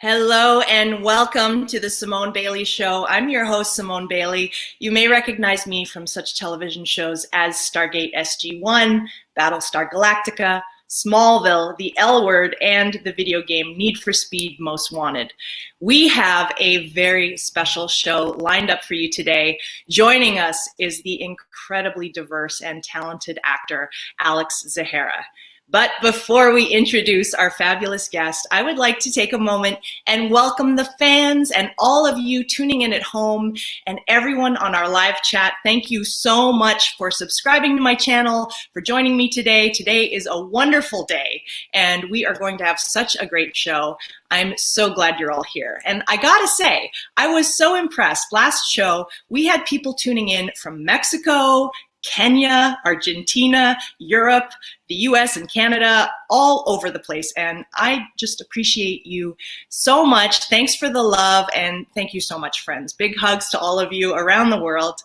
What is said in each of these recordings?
Hello and welcome to the Simone Bailey Show. I'm your host, Simone Bailey. You may recognize me from such television shows as Stargate SG-1, Battlestar Galactica, Smallville, The L Word, and the video game Need for Speed Most Wanted. We have a very special show lined up for you today. Joining us is the incredibly diverse and talented actor, Alex Zahara. But before we introduce our fabulous guest, I would like to take a moment and welcome the fans and all of you tuning in at home and everyone on our live chat. Thank you so much for subscribing to my channel, for joining me today. Today is a wonderful day, and we are going to have such a great show. I'm so glad you're all here. And I gotta say, I was so impressed. Last show, we had people tuning in from Mexico, Kenya, Argentina, Europe, the US and Canada, all over the place. And I just appreciate you so much. Thanks for the love, and thank you so much, friends. Big hugs to all of you around the world.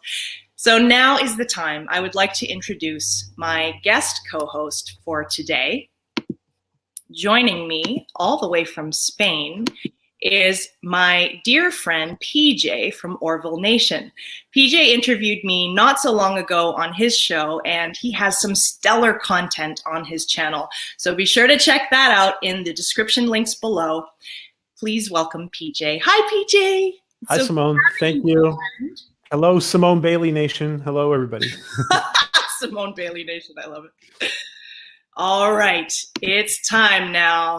So now is the time. I would like to introduce my guest co-host for today. Joining me all the way from Spain is my dear friend PJ from Orville Nation. PJ interviewed me not so long ago on his show, and he has some stellar content on his channel. So be sure to check that out in the description links below. Please welcome PJ. Hi, PJ. Hi, Simone. Thank you. Hello, Simone Bailey Nation. Hello, everybody. Simone Bailey Nation. I love it. All right. It's time now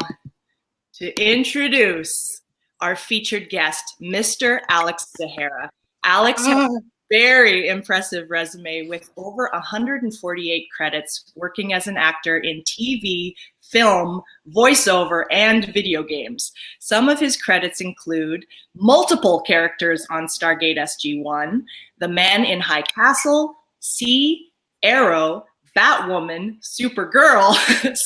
to introduce our featured guest, Mr. Alex Zahara. Alex has a very impressive resume with over 148 credits working as an actor in TV, film, voiceover, and video games. Some of his credits include multiple characters on Stargate SG-1, The Man in High Castle, C, Arrow, Batwoman, Supergirl,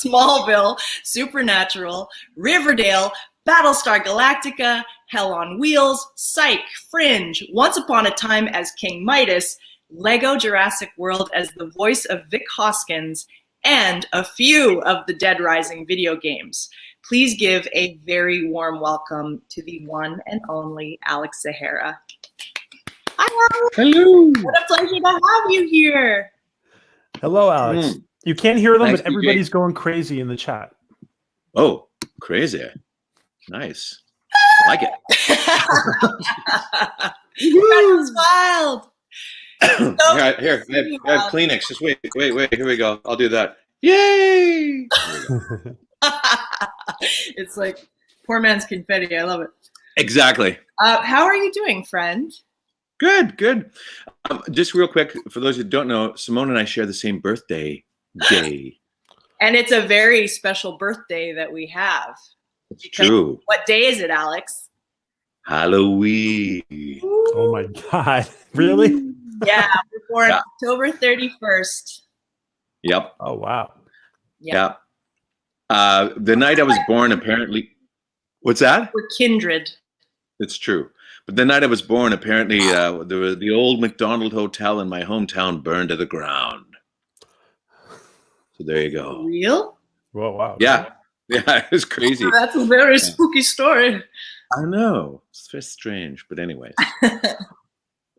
Smallville, Supernatural, Riverdale, Battlestar Galactica, Hell on Wheels, Psych, Fringe, Once Upon a Time as King Midas, Lego Jurassic World as the voice of Vic Hoskins, and a few of the Dead Rising video games. Please give a very warm welcome to the one and only Alex Zahara. Hi, Alex. Hello. What a pleasure to have you here. Hello, Alex. You can't hear them, Thanks, but everybody's going crazy in the chat. Oh, crazy. Nice. I like it. That was wild. Here, I have Kleenex. Just wait. Here we go. I'll do that. Yay! It's like poor man's confetti. I love it. Exactly. How are you doing, friend? Good. Just real quick, for those who don't know, Simone and I share the same birthday day. And it's a very special birthday that we have. It's true. What day is it, Alex? Halloween. Oh my God. Really? Yeah, we're born October 31st. Yep. Oh, wow. Yeah. The night I was born, apparently. What's that? We're kindred. It's true. But the night I was born, apparently, the old McDonald Hotel in my hometown burned to the ground. So there you go. Real? Whoa, wow. Yeah. Yeah, it was crazy. That's a very spooky story. I know. It's very strange. But anyways. There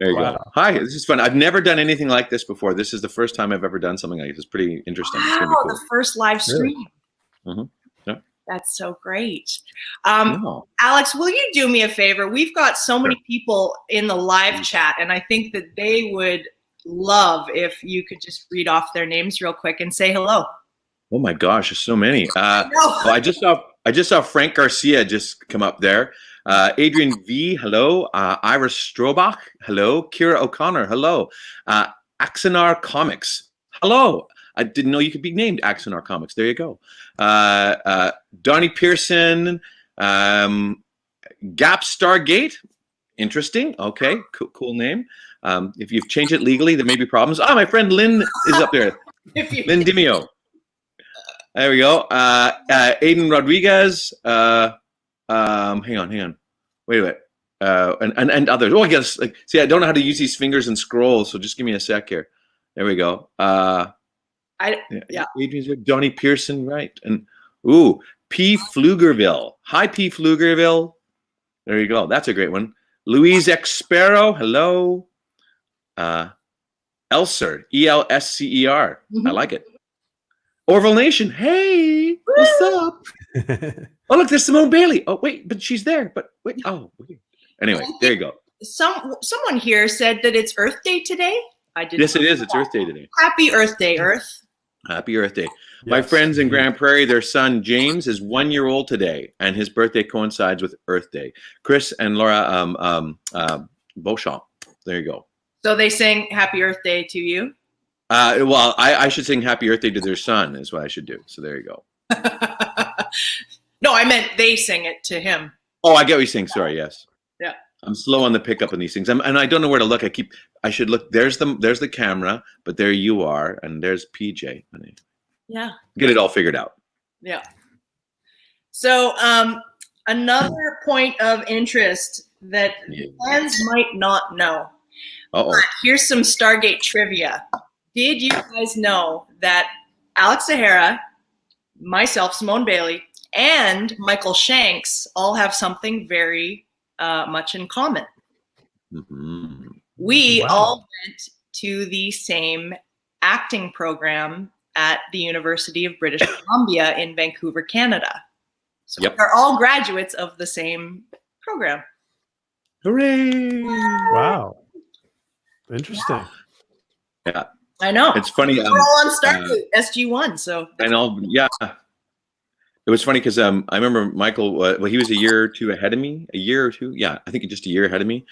you go. Hi, this is fun. I've never done anything like this before. This is the first time I've ever done something like this. It's pretty interesting. Wow, it's gonna be cool. The first live stream. Mm-hmm. Yeah. That's so great. Alex, will you do me a favor? We've got so many people in the live chat, and I think that they would love if you could just read off their names real quick and say hello. Oh my gosh, there's so many. I just saw Frank Garcia just come up there. Adrian V, hello. Ira Strobach, hello. Kira O'Connor, hello. Axonar Comics, hello. I didn't know you could be named Axonar Comics. There you go. Donnie Pearson, Gap Stargate, interesting. Okay, cool name. If you've changed it legally, there may be problems. Oh, my friend Lynn is up there. Lynn Dimio. There we go. Aiden Rodriguez. Hang on. Wait a minute. And others. Oh, I guess. See, I don't know how to use these fingers and scroll, so just give me a sec here. There we go. Adrian's Donnie Pearson, right? And P. Pflugerville. Hi, P. Pflugerville. There you go. That's a great one. Louise X Sparrow. Hello. Elser. ELSCER. I like it. Orville Nation. Hey, what's up? Oh, look, there's Simone Bailey. Oh, wait, but she's there. But wait. Oh, wait. Anyway, there you go. Someone here said that it's Earth Day today. I did. Yes, it is. It's Earth Day today. Happy Earth Day, Earth. Happy Earth Day. Yes. My friends in Grand Prairie, their son James is 1 year old today, and his birthday coincides with Earth Day. Chris and Laura Beauchamp. There you go. So they sing Happy Earth Day to you? Well, I should sing Happy Earth Day to their son is what I should do. So there you go. No, I meant they sing it to him. Oh, I get what you're saying. Sorry, yes. Yeah. I'm slow on the pickup on these things. And I don't know where to look. I should look. There's the camera, but there you are. And there's PJ. Yeah. Get it all figured out. Yeah. So another point of interest that fans might not know. Here's some Stargate trivia. Did you guys know that Alex Zahara, myself, Simone Bailey, and Michael Shanks all have something very much in common? Mm-hmm. We all went to the same acting program at the University of British Columbia in Vancouver, Canada. So they're all graduates of the same program. Hooray! Wow. Interesting. Yeah. I know. It's funny. We're all on Stargate SG-1, so. I know. Yeah. It was funny because I remember Michael. Well, he was a year or two ahead of me. A year or two. Yeah, I think just a year ahead of me.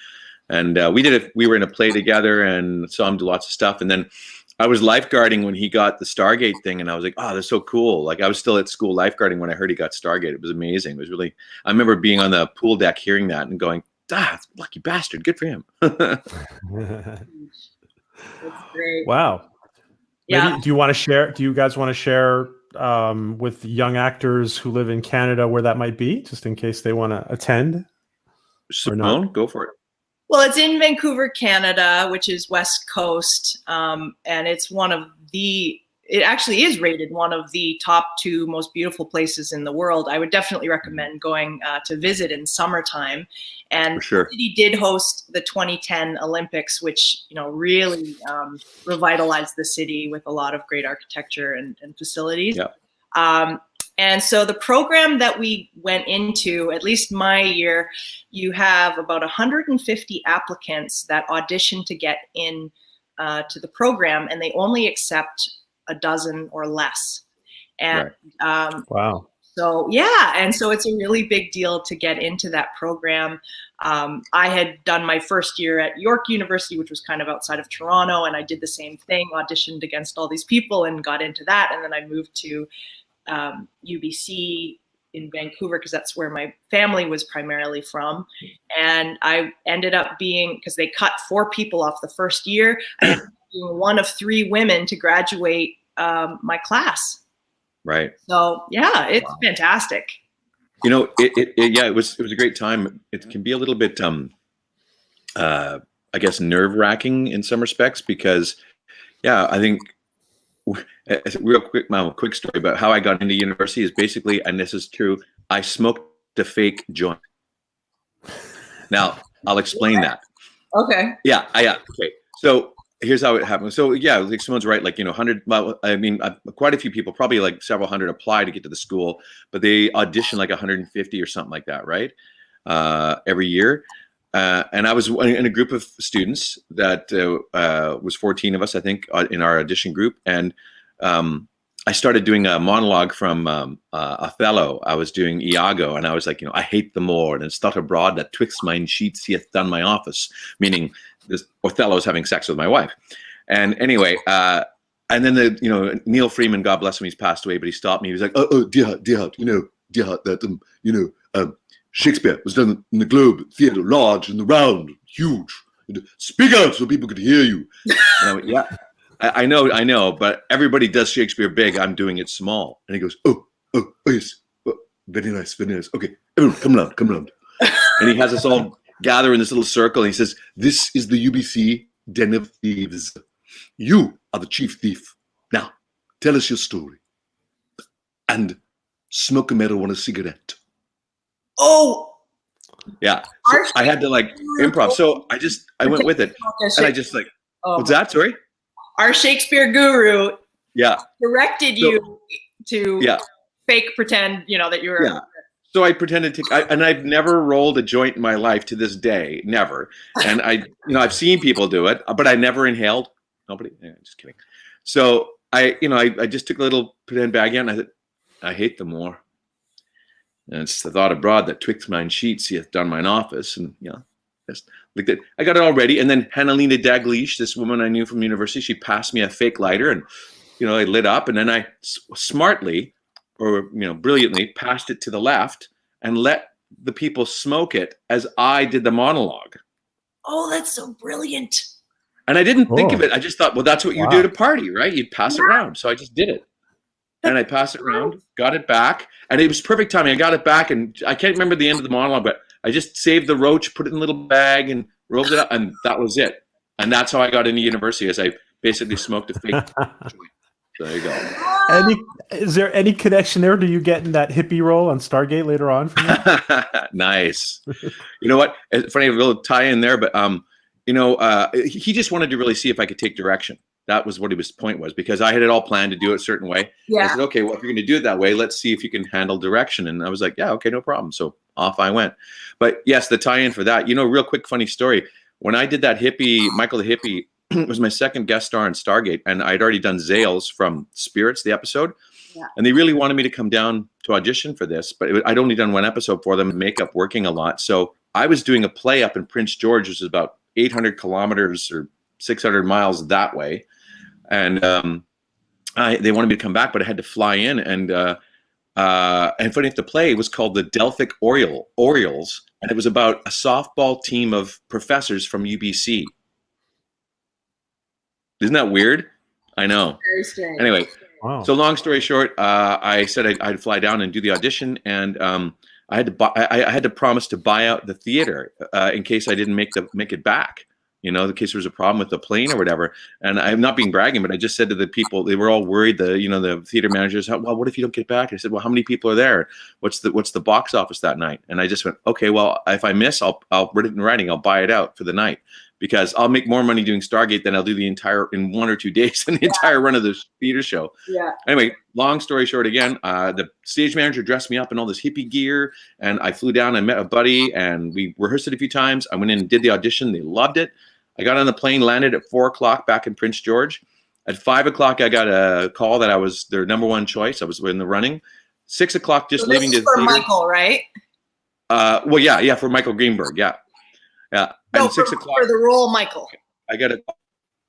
And we were in a play together and saw him do lots of stuff. And then I was lifeguarding when he got the Stargate thing, and I was like, "Oh, that's so cool!" Like I was still at school lifeguarding when I heard he got Stargate. It was amazing. It was really. I remember being on the pool deck, hearing that, and going, lucky bastard! Good for him." That's great. Wow. Yeah. Maybe, do you guys want to share with young actors who live in Canada where that might be, just in case they want to attend? Simone, go for it. Well, it's in Vancouver, Canada, which is West Coast, and it's it actually is rated one of the top 2 most beautiful places in the world. I would definitely recommend going to visit in summertime. And for sure. The city did host the 2010 Olympics, which really revitalized the city with a lot of great architecture and facilities. Yeah. And so the program that we went into, at least my year, you have about 150 applicants that audition to get in to the program, and they only accept a dozen or less. And wow. So yeah, and so it's a really big deal to get into that program. I had done my first year at York University, which was kind of outside of Toronto, and I did the same thing, auditioned against all these people and got into that. And then I moved to UBC in Vancouver because that's where my family was primarily from. And I ended up because they cut 4 people off the first year, I ended up being one of 3 women to graduate my class. Right. So yeah, it's fantastic. It was a great time. It can be a little bit, I guess, nerve-wracking in some respects because, I think real quick story about how I got into university is basically, and this is true, I smoked a fake joint. Now I'll explain that. Okay. Yeah. Okay. So here's how it happened. So like Simone's right. Like 100. Well, I mean, quite a few people, probably like several hundred, apply to get to the school, but they audition like 150 or something like that, right? Every year. And I was in a group of students that was 14 of us, I think, in our audition group. And I started doing a monologue from Othello. I was doing Iago, and I was like, I hate the Lord, and stuck abroad that twixt mine sheets he hath done my office, meaning this Othello is having sex with my wife. And anyway, and then Neil Freeman, God bless him, he's passed away, but he stopped me. He was like, dear heart, that Shakespeare was done in the Globe Theatre, large and the round, huge. Speak out so people could hear you. And I went, yeah, I know, but everybody does Shakespeare big. I'm doing it small. And he goes, oh yes, very nice, very nice. Okay, everyone, come around. And he has us all gather in this little circle. And he says, this is the UBC Den of Thieves. You are the chief thief. Now, tell us your story. And smoke a marijuana cigarette. Oh, Yeah. So I had to like improv. So I went with it. And I just like, what's that? Sorry? Our Shakespeare guru directed you to fake pretend, that you were. Yeah. So I pretended to, and I've never rolled a joint in my life to this day, never. And I've seen people do it, but I never inhaled. Nobody. Yeah, just kidding. So I just took a little pretend bag in. And I said, I hate them more. And it's the thought abroad that twixt mine sheets he hath done mine office, and just like that. I got it all ready, and then Hannelina Daglish, this woman I knew from university, she passed me a fake lighter, and I lit up, and then I smartly, or brilliantly, passed it to the left and let the people smoke it as I did the monologue. Oh, that's so brilliant! And I didn't think of it. I just thought, well, that's what you do at a party, right? You'd pass it around. So I just did it. And I passed it around, got it back, and it was perfect timing. I got it back, and I can't remember the end of the monologue, but I just saved the roach, put it in a little bag, and rolled it up, and that was it. And that's how I got into university, as I basically smoked a fake joint. So there you go. Is there any connection there? Do you get in that hippie role on Stargate later on from that? Nice. You know what? It's funny, a little tie in there, but he just wanted to really see if I could take direction. That was what his point was, because I had it all planned to do it a certain way. Yeah. I said, okay, well, if you're going to do it that way, let's see if you can handle direction. And I was like, yeah, okay, no problem. So off I went. But yes, the tie-in for that, real quick, funny story. When I did that hippie, Michael the Hippie, was my second guest star on Stargate, and I'd already done Zales from Spirits, the episode. Yeah. And they really wanted me to come down to audition for this, but I'd only done one episode for them, makeup, working a lot. So I was doing a play up in Prince George, which is about 800 kilometers or 600 miles that way. And they wanted me to come back, but I had to fly in. And funny enough, the play was called the Delphic Orioles, and it was about a softball team of professors from UBC. Isn't that weird? I know. Very strange. Anyway, wow. So long story short, I said I'd fly down and do the audition, and I had to promise to buy out the theater in case I didn't make it back. In case there was a problem with the plane or whatever. And I'm not being bragging, but I just said to the people, they were all worried, the theater managers, well, what if you don't get back? I said, well, how many people are there? What's the box office that night? And I just went, okay, well, if I miss, I'll put it in writing. I'll buy it out for the night, because I'll make more money doing Stargate than I'll do in 1 or 2 days than the entire run of the theater show. Yeah. Anyway, long story short, again, the stage manager dressed me up in all this hippie gear, and I flew down and met a buddy, and we rehearsed it a few times. I went in and did the audition. They loved it. I got on the plane, landed at 4 o'clock back in Prince George. At 5 o'clock, I got a call that I was their number one choice. I was in the running. 6 o'clock, just so leaving the theater. Michael, right? Well, yeah, for Michael Greenberg, yeah. No, and 6 o'clock for the role, Michael. I got it.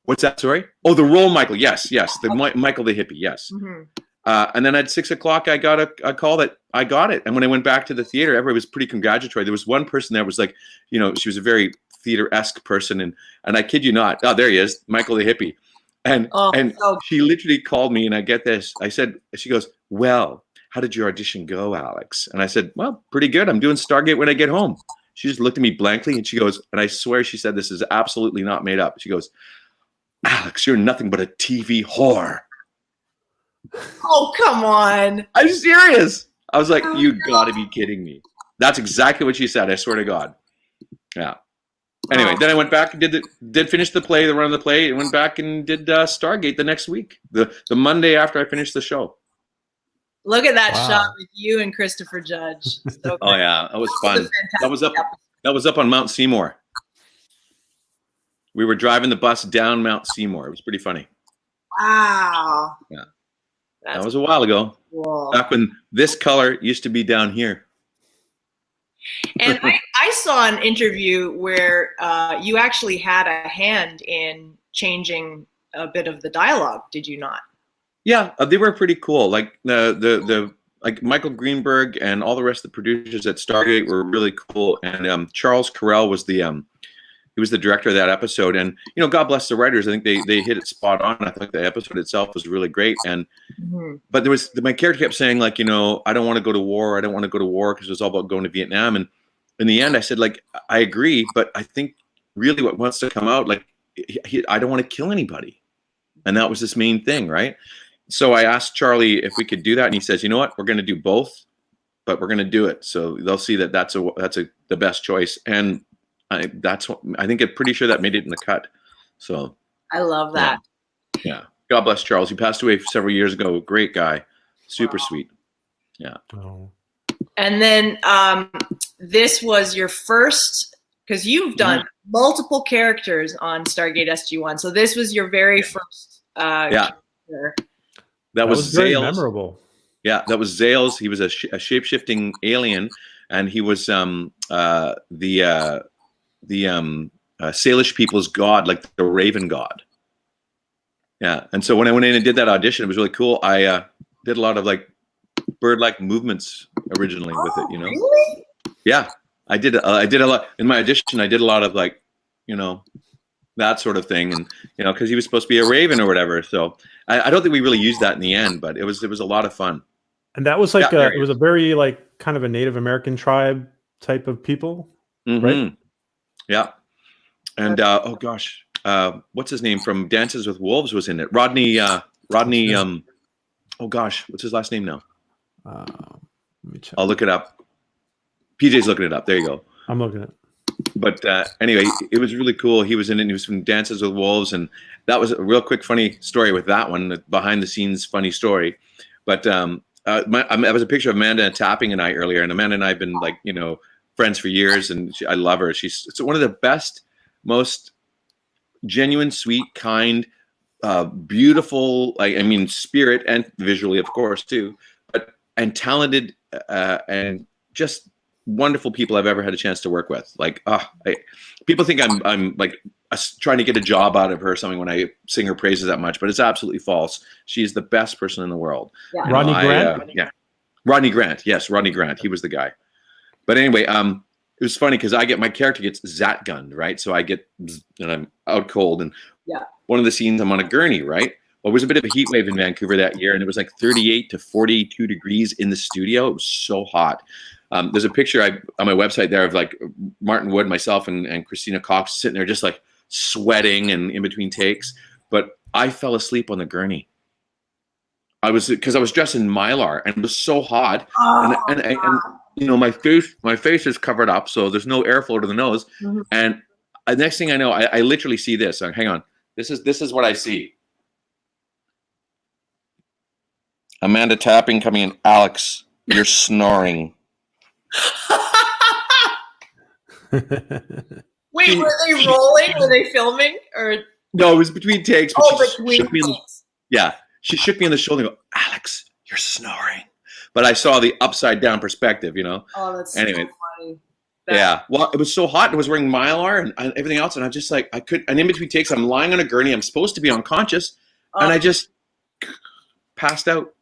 What's that? Sorry. Oh, the role, Michael. Yes. The Michael the hippie. Yes. Mm-hmm. And then at 6 o'clock, I got a call that I got it. And when I went back to the theater, everybody was pretty congratulatory. There was one person that was like, she was a very theater-esque person, and I kid you not, there he is, Michael the hippie, and she literally called me, and I get this. She goes, well, how did your audition go, Alex? And I said, well, pretty good. I'm doing Stargate when I get home. She just looked at me blankly, and she goes, and I swear she said this is absolutely not made up. She goes, Alex, you're nothing but a TV whore. Oh, come on. I'm serious. I was like, you gotta be kidding me. That's exactly what she said. I swear to God. Yeah. Anyway, then I went back and did finish the play, the run of the play, and went back and did Stargate the next week, the Monday after I finished the show. Look at that shot with you and Christopher Judge. So oh yeah, that was fun. That was up on Mount Seymour. We were driving the bus down Mount Seymour. It was pretty funny. Wow. Yeah, that was a while ago. Cool. Back when this color used to be down here. And I saw an interview where you actually had a hand in changing a bit of the dialogue, did you not? Yeah, they were pretty cool. Like the Michael Greenberg and all the rest of the producers at Stargate were really cool. And Charles Carell was he was the director of that episode. And God bless the writers. I think they hit it spot on. I think the episode itself was really great. And but my character kept saying, like, I don't want to go to war. I don't want to go to war, because it was all about going to Vietnam. And in the end, I said, like, I agree, but I think really what wants to come out, like, I don't want to kill anybody. And that was his main thing, right? So I asked Charlie if we could do that, and he says, you know what, we're going to do both. but we're going to do it. So they'll see that that's the best choice. And I think I'm pretty sure that made it in the cut. So I love that. Yeah. God bless Charles. He passed away several years ago. Great guy. Super sweet. Yeah. Oh. And then this was your first, because you've done multiple characters on Stargate SG-1. So this was your very first character. That was very Zales. memorable. Yeah, that was Zales. He was a shape-shifting alien, and he was the Salish people's god, like the Raven god. Yeah, and so when I went in and did that audition, it was really cool. I did a lot of like bird-like movements originally with it, you know. Really? Yeah, I did a lot in my audition. I did a lot of like, you know, that sort of thing, and you know, because he was supposed to be a raven or whatever. So I don't think we really used that in the end, but it was a lot of fun. And that was like it was a very like kind of a Native American tribe type of people, right? Yeah. And oh gosh, what's his name from Dances with Wolves was in it? Rodney. Oh gosh, what's his last name now? Let me check. I'll look it up. PJ's looking it up. There you go. I'm looking at it. But anyway, it was really cool. He was in it. He was from Dances with Wolves, and that was a real quick funny story with that one. The behind the scenes funny story. But I was a picture of Amanda Tapping and I earlier, and Amanda and I have been like, you know, friends for years, and I love her. She's one of the best, most genuine, sweet, kind, beautiful. Like, I mean, spirit and visually, of course, too, and talented and just wonderful people I've ever had a chance to work with. Like, people think I'm like trying to get a job out of her or something when I sing her praises that much, but it's absolutely false. She's the best person in the world. Yeah. Rodney Grant? Rodney Grant. Yes, Rodney Grant. He was the guy. But anyway, it was funny because my character gets Zatgunned, right? So I get, and I'm out cold, and one of the scenes I'm on a gurney, right? Well, it was a bit of a heat wave in Vancouver that year, and it was like 38 to 42 degrees in the studio. It was so hot. There's a picture on my website there of like Martin Wood, myself, and Christina Cox sitting there just like sweating and in between takes. But I fell asleep on the gurney. Because I was dressed in Mylar, and it was so hot, and you know, my face is covered up, so there's no airflow to the nose. And the next thing I know, I literally see this. Hang on, this is what I see. Amanda Tapping coming in. Alex, you're snoring. Wait, were they rolling? Were they filming? Or no, it was between takes. Between takes. She shook me on the shoulder and go, Alex, you're snoring. But I saw the upside down perspective, you know. Oh, that's anyway. So funny. Yeah. Well, it was so hot, and I was wearing Mylar and everything else, and I just like and in between takes, I'm lying on a gurney. I'm supposed to be unconscious, and I just passed out.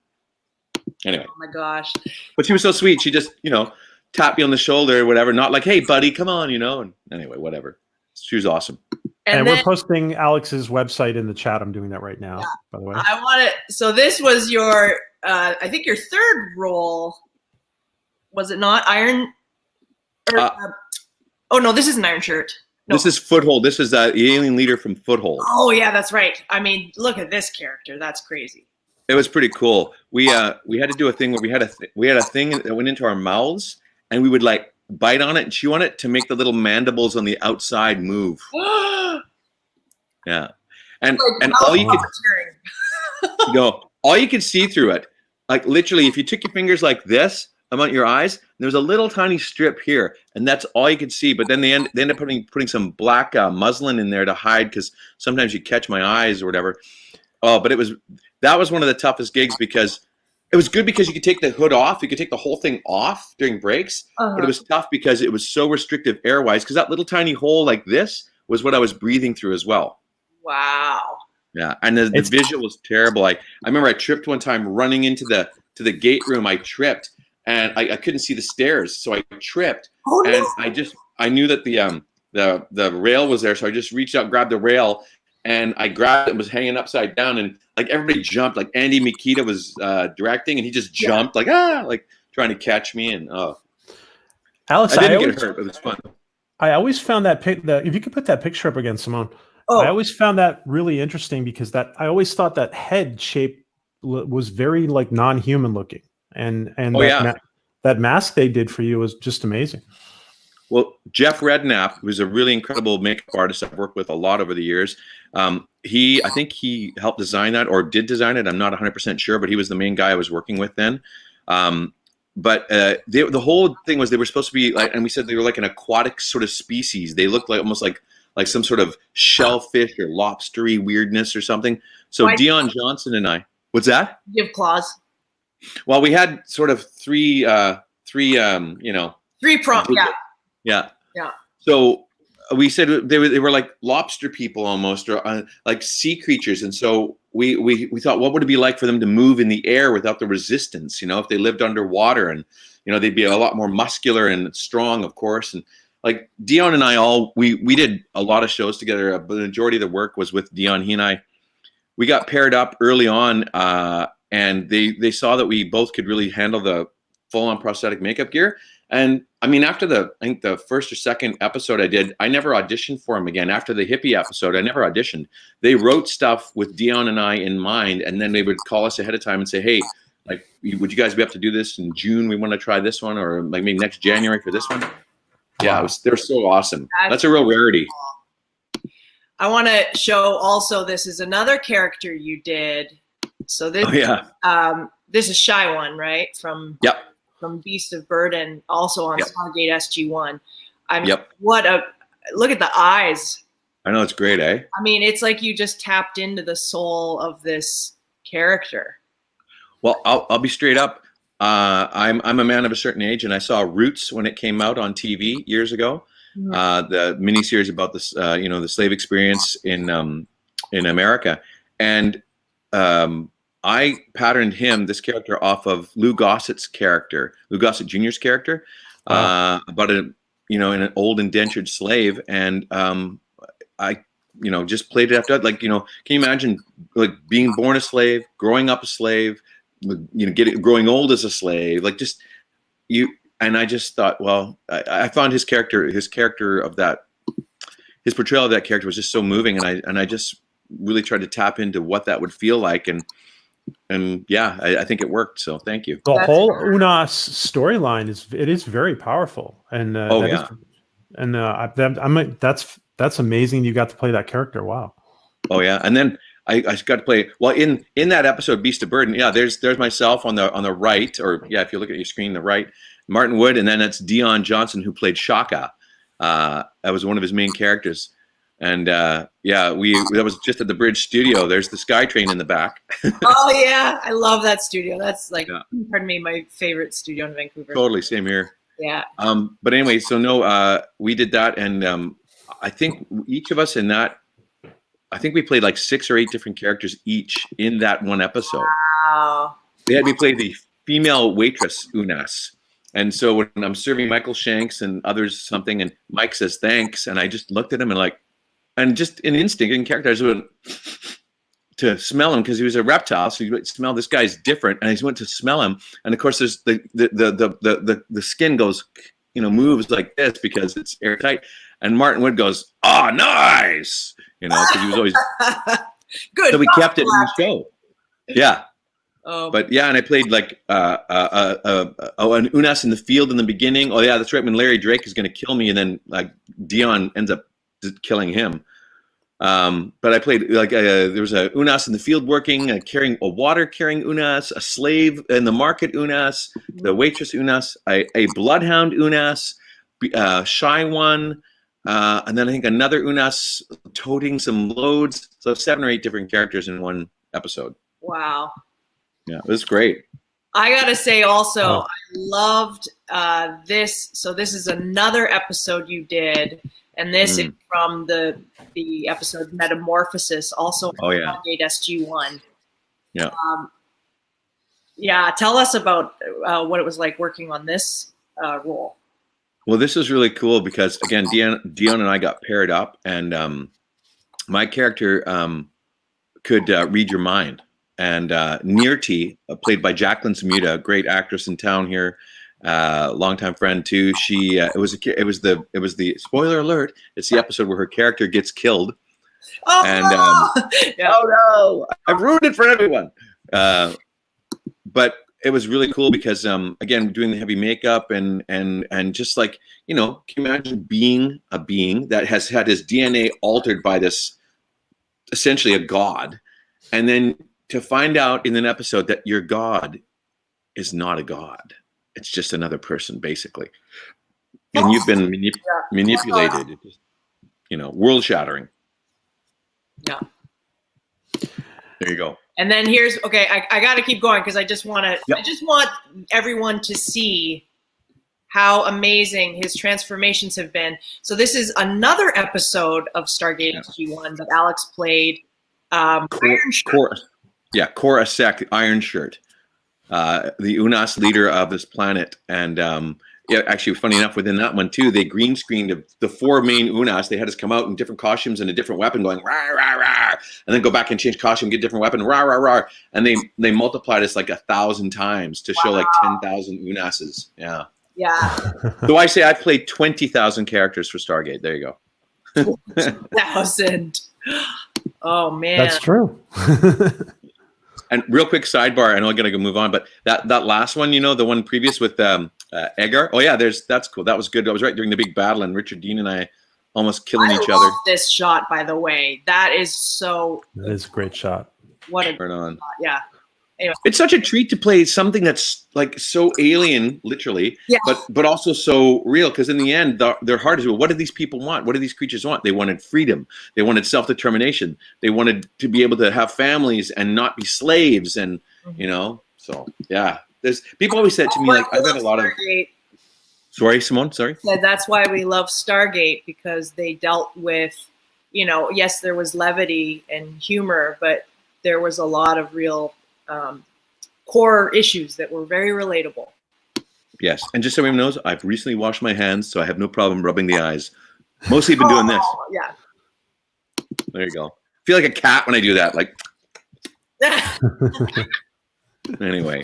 Anyway. Oh my gosh. But she was so sweet. She just, you know, tapped me on the shoulder or whatever. Not like, hey, buddy, come on, you know. And anyway, whatever. She was awesome. And we're posting Alex's website in the chat. I'm doing that right now, by the way. I want to. So this was your, I think your third role. Was it not Iron? Oh no, this isn't Iron Shirt. No. This is Foothold. This is the alien leader from Foothold. Oh yeah, that's right. I mean, look at this character. That's crazy. It was pretty cool. We had to do a thing where we had a thing that went into our mouths, and we would like bite on it and chew on it to make the little mandibles on the outside move. Yeah, and all you could all you could see through it, like literally, if you took your fingers like this about your eyes, there was a little tiny strip here, and that's all you could see. But then they end up putting some black muslin in there to hide, because sometimes you catch my eyes or whatever. Oh, but that was one of the toughest gigs, because it was good because you could take the hood off. You could take the whole thing off during breaks. But it was tough because it was so restrictive air-wise, because that little tiny hole like this was what I was breathing through as well. Wow. Yeah, and the visual was terrible. I remember I tripped one time running into the gate room. I tripped, and I couldn't see the stairs, so I tripped. Oh, no. And I knew that the rail was there, so I just reached out, grabbed the rail, and I grabbed it and was hanging upside down, and like everybody jumped. Like Andy Mikita was directing, and he just jumped like trying to catch me. And Alex, I didn't get hurt, but it was fun. I always found that if you could put that picture up again, Simone. I always found that really interesting, because I always thought that head shape was very like non-human looking, and that mask they did for you was just amazing. Well, Jeff Redknapp, who's a really incredible makeup artist I've worked with a lot over the years, I think he helped design that, or did design it. I'm not 100% sure, but he was the main guy I was working with then. The whole thing was they were supposed to be like, and we said they were like an aquatic sort of species. They looked like almost like some sort of shellfish or lobstery weirdness or something. So Dion Johnson and I, what's that? You have claws. Well, we had sort of three prompts. Yeah. So we said they were like lobster people almost, or like sea creatures. And so we thought, what would it be like for them to move in the air without the resistance? If they lived underwater, and they'd be a lot more muscular and strong, of course. And like Dion and I we did a lot of shows together. The majority of the work was with Dion. He and I, we got paired up early on, and they saw that we both could really handle the full-on prosthetic makeup gear. And I mean, after I think the first or second episode I did, I never auditioned for him again. After the hippie episode, I never auditioned. They wrote stuff with Dion and I in mind, and then they would call us ahead of time and say, hey, like, would you guys be able to do this in June? We want to try this one, or like maybe next January for this one. Yeah, they're so awesome. That's a real rarity. I want to show also, this is another character you did. So this, this is Shy One, right? From Beast of Burden, also on Stargate SG-1. Look at the eyes. I know, it's great, eh? I mean, it's like you just tapped into the soul of this character. Well, I'll be straight up. I'm a man of a certain age, and I saw Roots when it came out on TV years ago. Mm-hmm. The miniseries about this, the slave experience in America, and I patterned this character off of Lou Gossett's character, Lou Gossett Jr.'s character, about an old indentured slave, and I just played it after. Like, can you imagine like being born a slave, growing up a slave, growing old as a slave, like just you. And I just thought, well, I found his portrayal of that character was just so moving, and I just really tried to tap into what that would feel like, and I think it worked. So thank you. The whole Unas storyline is very powerful, and that's amazing. You got to play that character. Wow. Oh yeah, and then I got to play in that episode, Beast of Burden. Yeah, there's myself on the right, or if you look at your screen, the right, Martin Wood, and then it's Dion Johnson who played Shaka. That was one of his main characters. And that was just at the Bridge Studio. There's the SkyTrain in the back. Oh yeah, I love that studio. That's like, pardon me, my favorite studio in Vancouver. Totally, same here. Yeah. But anyway, so we did that, and I think each of us in that, I think we played like 6 or 8 different characters each in that one episode. Wow. They had me play the female waitress Unas. And so when I'm serving Michael Shanks and others something, and Mike says thanks, and I just looked at him and just in instinct, in character, I just went to smell him because he was a reptile. So you would smell this guy's different, and I just went to smell him. And of course, there's the skin goes, moves like this because it's airtight. And Martin Wood goes, "Oh, nice," because he was always good. So we kept it in the show. Yeah. Oh. But yeah, and I played like an Unas in the field in the beginning. Oh yeah, that's right. When Larry Drake is going to kill me, and then like Dion ends up killing him. But I played like there was a Unas in the field working, carrying a water carrying Unas, a slave in the market Unas, the waitress Unas, a bloodhound Unas, Shy One, and then I think another Unas toting some loads. So 7 or 8 different characters in one episode. Wow. Yeah, it was great. I gotta say also, I loved this. So this is another episode you did, and this is from the episode Metamorphosis, also Stargate SG-1. Yeah. Tell us about what it was like working on this role. Well, this is really cool because again, Dion and I got paired up, and my character could read your mind. And Nirti, played by Jacqueline Samuda, a great actress in town here, longtime friend too. She it was the spoiler alert. It's the episode where her character gets killed. Oh, and oh no, I've ruined it for everyone. But it was really cool because again, doing the heavy makeup and just like, you know, can you imagine being a being that has had his DNA altered by this, essentially a god, and then to find out in an episode that your god is not a god. It's just another person, basically. And you've been manipulated. It's just, you know, world shattering. Yeah. There you go. And then here's, okay, I got to keep going because I just want to, Yep. I just want everyone to see how amazing his transformations have been. So this is another episode of Stargate SG-1 that Alex played. Iron Shirt. Cora Sec, Iron Shirt, the UNAS leader of this planet. And yeah, actually, funny enough, within that one too, they green screened the 4 main UNAS. They had us come out in different costumes and a different weapon, going rah rah rah, and then go back and change costume, get a different weapon, rah rah rah, and they multiplied us like 1,000 times to show like 10,000 UNASs. Yeah. Yeah. So I say I played 20,000 characters for Stargate. There you go. 1,000. Oh man. That's true. And real quick sidebar, I know I gotta go move on, but that last one, you know, the one previous with Edgar. Oh yeah, that's cool. That was good. I was right during the big battle, and Richard Dean and I almost killing each other. This shot, by the way, that is so. That is a great shot. What a right on. shot. Yeah. Anyway. It's such a treat to play something that's like so alien, literally, but also so real. Because in the end, their heart is, well, what do these people want? What do these creatures want? They wanted freedom. They wanted self-determination. They wanted to be able to have families and not be slaves. And you know, so yeah. There's people always said to me, like, I've had a lot of. Sorry, Simone. Sorry. Yeah, that's why we love Stargate, because they dealt with, you know, yes, there was levity and humor, but there was a lot of real core issues that were very relatable. Yes, and just so everyone knows, I've recently washed my hands, so I have no problem rubbing the eyes. Mostly been doing this. Yeah. There you go. I feel like a cat when I do that. Like. Anyway,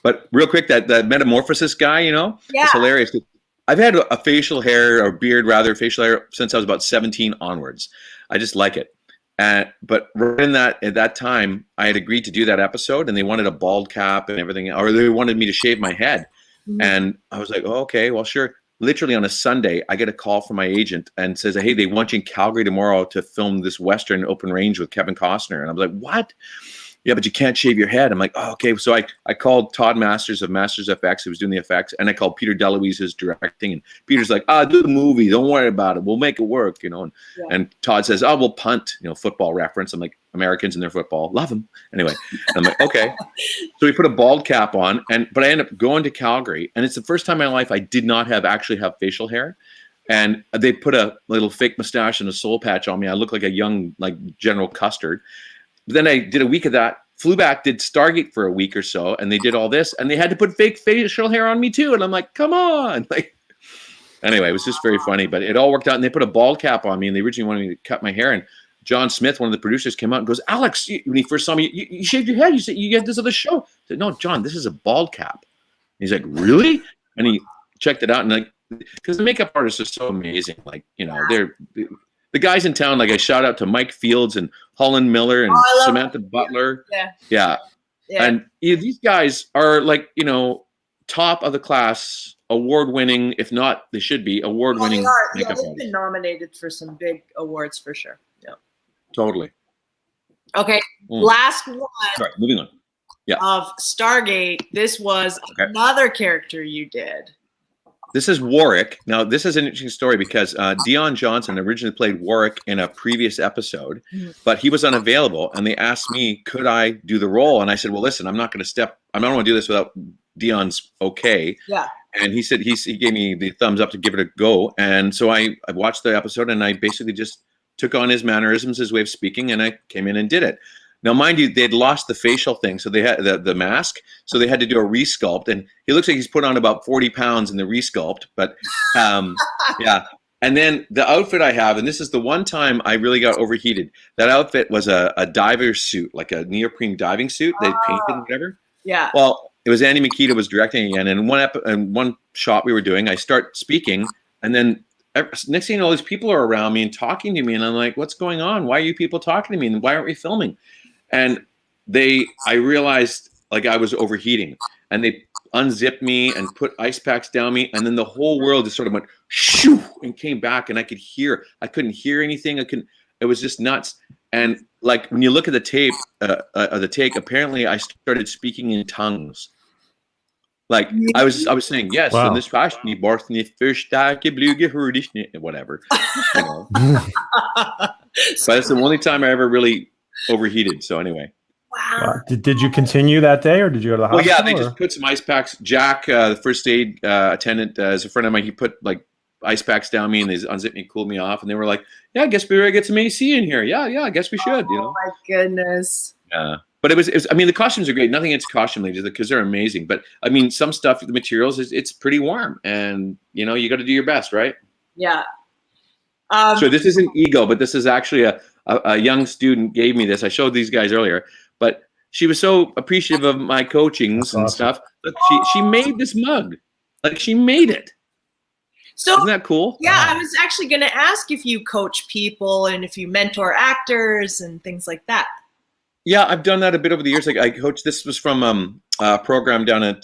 but real quick, that metamorphosis guy, you know, it's hilarious. I've had a facial hair or beard, rather, facial hair since I was about 17 onwards. I just like it. But right at that time, I had agreed to do that episode, and they wanted a bald cap and everything, or they wanted me to shave my head. Mm-hmm. And I was like, oh, okay, well, sure. Literally on a Sunday, I get a call from my agent and says, hey, they want you in Calgary tomorrow to film this Western open range with Kevin Costner. And I was like, what? Yeah, but you can't shave your head. I'm like, oh, okay. So I called Todd Masters of Masters FX, who was doing the effects, and I called Peter DeLuise, who's directing. And Peter's like, do the movie. Don't worry about it. We'll make it work, you know. And Todd says, we'll punt, you know, football reference. I'm like, Americans and their football, love them. Anyway, I'm like, okay. So we put a bald cap on, but I ended up going to Calgary, and it's the first time in my life I did not actually have facial hair. And they put a little fake mustache and a soul patch on me. I look like a young, like, General Custard. But then I did a week of that, flew back, did Stargate for a week or so, and they did all this, and they had to put fake facial hair on me too. And I'm like, come on. Like, anyway, it was just very funny, but it all worked out. And they put a bald cap on me, and they originally wanted me to cut my hair. And John Smith, one of the producers, came out and goes, Alex, when he first saw me, you shaved your head. You said, you had this other show. I said, no, John, this is a bald cap. He's like, really? And he checked it out, and like, because the makeup artists are so amazing. Like, you know, they're the guys in town. Like, I shout out to Mike Fields and Holland Miller and Samantha Butler. Yeah. And these guys are, like, you know, top of the class, award-winning, if not, they should be award-winning makeup artists. They've been nominated for some big awards for sure. Yeah. Totally. Okay. Last one. Sorry, moving on. Yeah. Of Stargate. This was another character you did. This is Warwick. Now, this is an interesting story because Dion Johnson originally played Warwick in a previous episode, but he was unavailable, and they asked me, could I do the role? And I said, well, listen, I'm not going to I don't want to do this without Dion's okay. Yeah. And he said, he gave me the thumbs up to give it a go. And so I watched the episode, and I basically just took on his mannerisms, his way of speaking, and I came in and did it. Now, mind you, they'd lost the facial thing, so they had the mask, so they had to do a resculpt, and he looks like he's put on about 40 pounds in the resculpt, but yeah. And then the outfit I have, and this is the one time I really got overheated, that outfit was a diver's suit, like a neoprene diving suit they painted and whatever. Yeah. Well, it was Andy Makita was directing again, and in one shot we were doing, I start speaking, and then next thing you know, all these people are around me and talking to me, and I'm like, what's going on? Why are you people talking to me, and why aren't we filming? And I realized like I was overheating, and they unzipped me and put ice packs down me, and then the whole world just sort of went shoo and came back, and I couldn't hear anything. It was just nuts. And like when you look at the tape, the take, apparently I started speaking in tongues. Like I was saying, yes, Wow. and this fashion, whatever. You know. But it's the only time I ever really overheated. So anyway. Wow. Did you continue that day, or did you go to the hospital? Well, yeah, they just put some ice packs. Jack, the first aid attendant, is a friend of mine. He put like ice packs down me, and they unzipped me, cooled me off, and they were like, "Yeah, I guess we better get some AC in here." Yeah, I guess we should. You know. Oh my goodness. Yeah, but it was. I mean, the costumes are great. Nothing against costume ladies because they're amazing. But I mean, some stuff, the materials, it's pretty warm, and you know, you got to do your best, right? Yeah. So this isn't ego, but this is actually a young student gave me this. I showed these guys earlier. But she was so appreciative of my coachings and stuff. Look, she made this mug. Like she made it. So isn't that cool? Yeah, I was actually going to ask if you coach people and if you mentor actors and things like that. Yeah, I've done that a bit over the years. Like I coached. This was from a program down at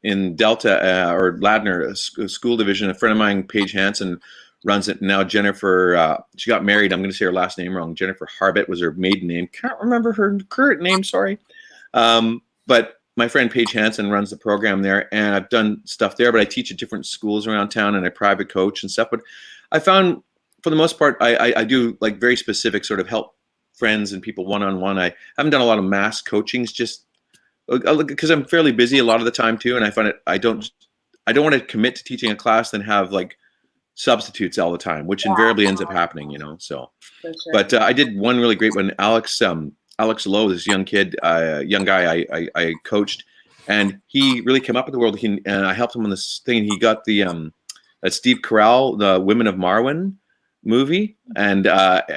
in Delta or Ladner school division. A friend of mine, Paige Hansen, runs it now. Jennifer, she got married. I'm going to say her last name wrong. Jennifer Harbett was her maiden name. Can't remember her current name. Sorry. But my friend Paige Hansen runs the program there, and I've done stuff there. But I teach at different schools around town, and I private coach and stuff. But I found, for the most part, I do like very specific sort of help friends and people one-on-one. I haven't done a lot of mass coachings just because I'm fairly busy a lot of the time too, and I find it I don't want to commit to teaching a class then have like substitutes all the time, which invariably ends up happening, you know. So, sure. But I did one really great one. Alex Lowe, this young kid, young guy I coached, and he really came up with the world. And I helped him on this thing. He got the Steve Carell, the Women of Marwen movie, and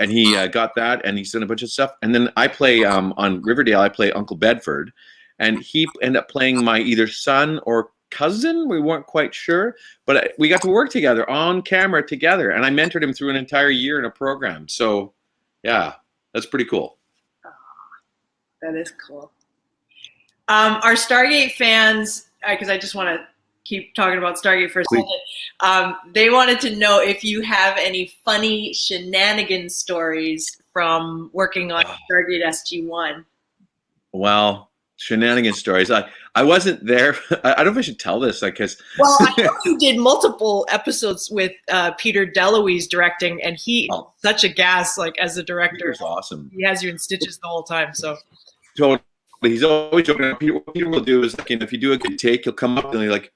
he got that, and he's done a bunch of stuff. And then I play on Riverdale. I play Uncle Bedford, and he ended up playing my either son or cousin. We weren't quite sure, but we got to work together on camera together, and I mentored him through an entire year in a program. So yeah, that's pretty cool. Oh, that is cool. Our Stargate fans, because I just want to keep talking about Stargate for a second, they wanted to know if you have any funny shenanigans stories from working on Stargate SG-1. Well, shenanigans stories. I wasn't there. I don't know if I should tell this, because well, I know you did multiple episodes with Peter DeLuise directing, and he's such a gas, like as a director. Peter's awesome. He has you in stitches the whole time. So totally, he's always joking. What Peter will do is, like, if you do a good take, he'll come up and he's like,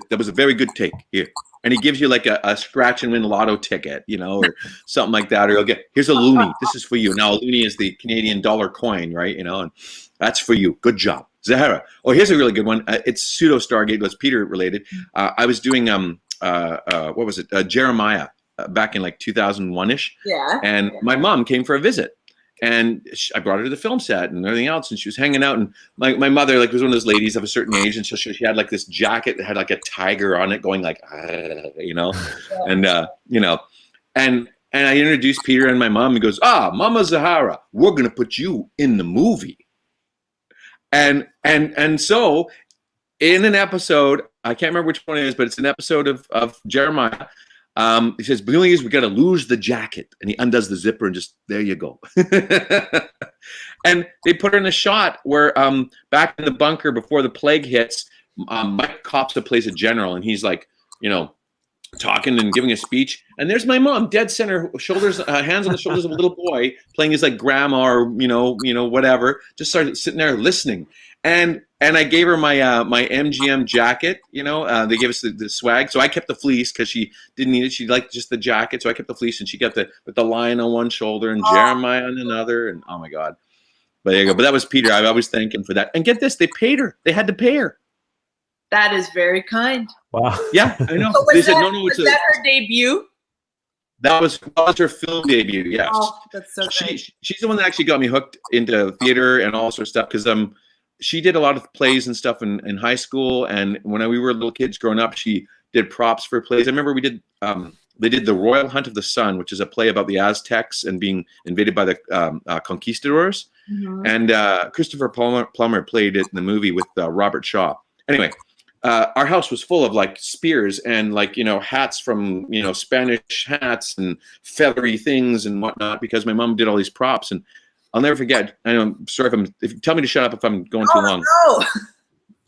that was a very good take here. And he gives you like a scratch and win lotto ticket, you know, or something like that. Or he'll get, here's a loonie. This is for you. Now a loonie is the Canadian dollar coin, right? You know, and that's for you. Good job. Zahara. Oh, here's a really good one. It's pseudo Stargate. It was Peter related. I was doing, what was it? Jeremiah back in like 2001-ish. Yeah. And my mom came for a visit. And I brought her to the film set and everything else, and she was hanging out. And my mother, like, was one of those ladies of a certain age, and so she had like this jacket that had like a tiger on it, going like, you know, and you know, and I introduced Peter and my mom. He goes, Mama Zahara, we're gonna put you in the movie. And so in an episode, I can't remember which one it is, but it's an episode of Jeremiah. He says, we got to lose the jacket. And he undoes the zipper and just, there you go. And they put her in a shot where back in the bunker before the plague hits, Mike Kopsa plays a general, and he's like, you know, talking and giving a speech. And there's my mom, dead center, shoulders, hands on the shoulders of a little boy, playing his like grandma or, you know, whatever, just started sitting there listening. And I gave her my my MGM jacket, you know. They gave us the swag, so I kept the fleece because she didn't need it. She liked just the jacket, so I kept the fleece, and she got with the lion on one shoulder and Jeremiah on another, and oh my God! But there you go. But that was Peter. I always thank him for that. And get this, they paid her. They had to pay her. That is very kind. Wow. Yeah, I know. So was that her debut? That was her film debut. Yes. Oh, that's so great. She's the one that actually got me hooked into theater and all sorts of stuff, because she did a lot of plays and stuff in high school, and when we were little kids growing up, she did props for plays. I remember we did they did The Royal Hunt of the Sun, which is a play about the Aztecs and being invaded by the conquistadors. And Christopher Plummer played it in the movie with Robert Shaw. Anyway, our house was full of like spears and like, hats from, Spanish hats and feathery things and whatnot, because my mom did all these props. And I'll never forget. I know, I'm sorry if you tell me to shut up if I'm going too long. No.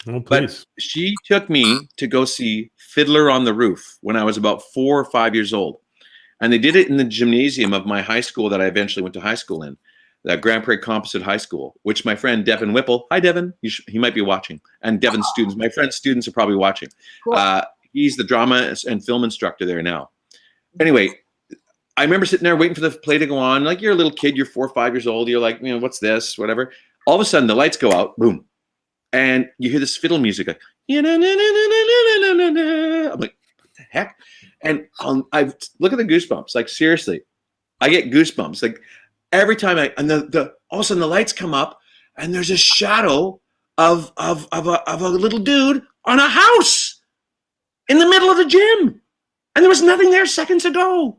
Oh, please. But she took me to go see Fiddler on the Roof when I was about 4 or 5 years old. And they did it in the gymnasium of my high school that I eventually went to high school in, the Grand Prairie Composite High School, which my friend Devin Whipple, hi Devin, he might be watching, and Devin's students, my friend's students are probably watching. Cool. He's the drama and film instructor there now. Anyway, I remember sitting there waiting for the play to go on. Like, you're a little kid, you're 4 or 5 years old, you're like, what's this, whatever. All of a sudden the lights go out, boom, and you hear this fiddle music like, I'm like, what the heck? And I look at the goosebumps. Like, seriously, I get goosebumps. Like, every time and all of a sudden the lights come up and there's a shadow of a little dude on a house in the middle of the gym, and there was nothing there seconds ago.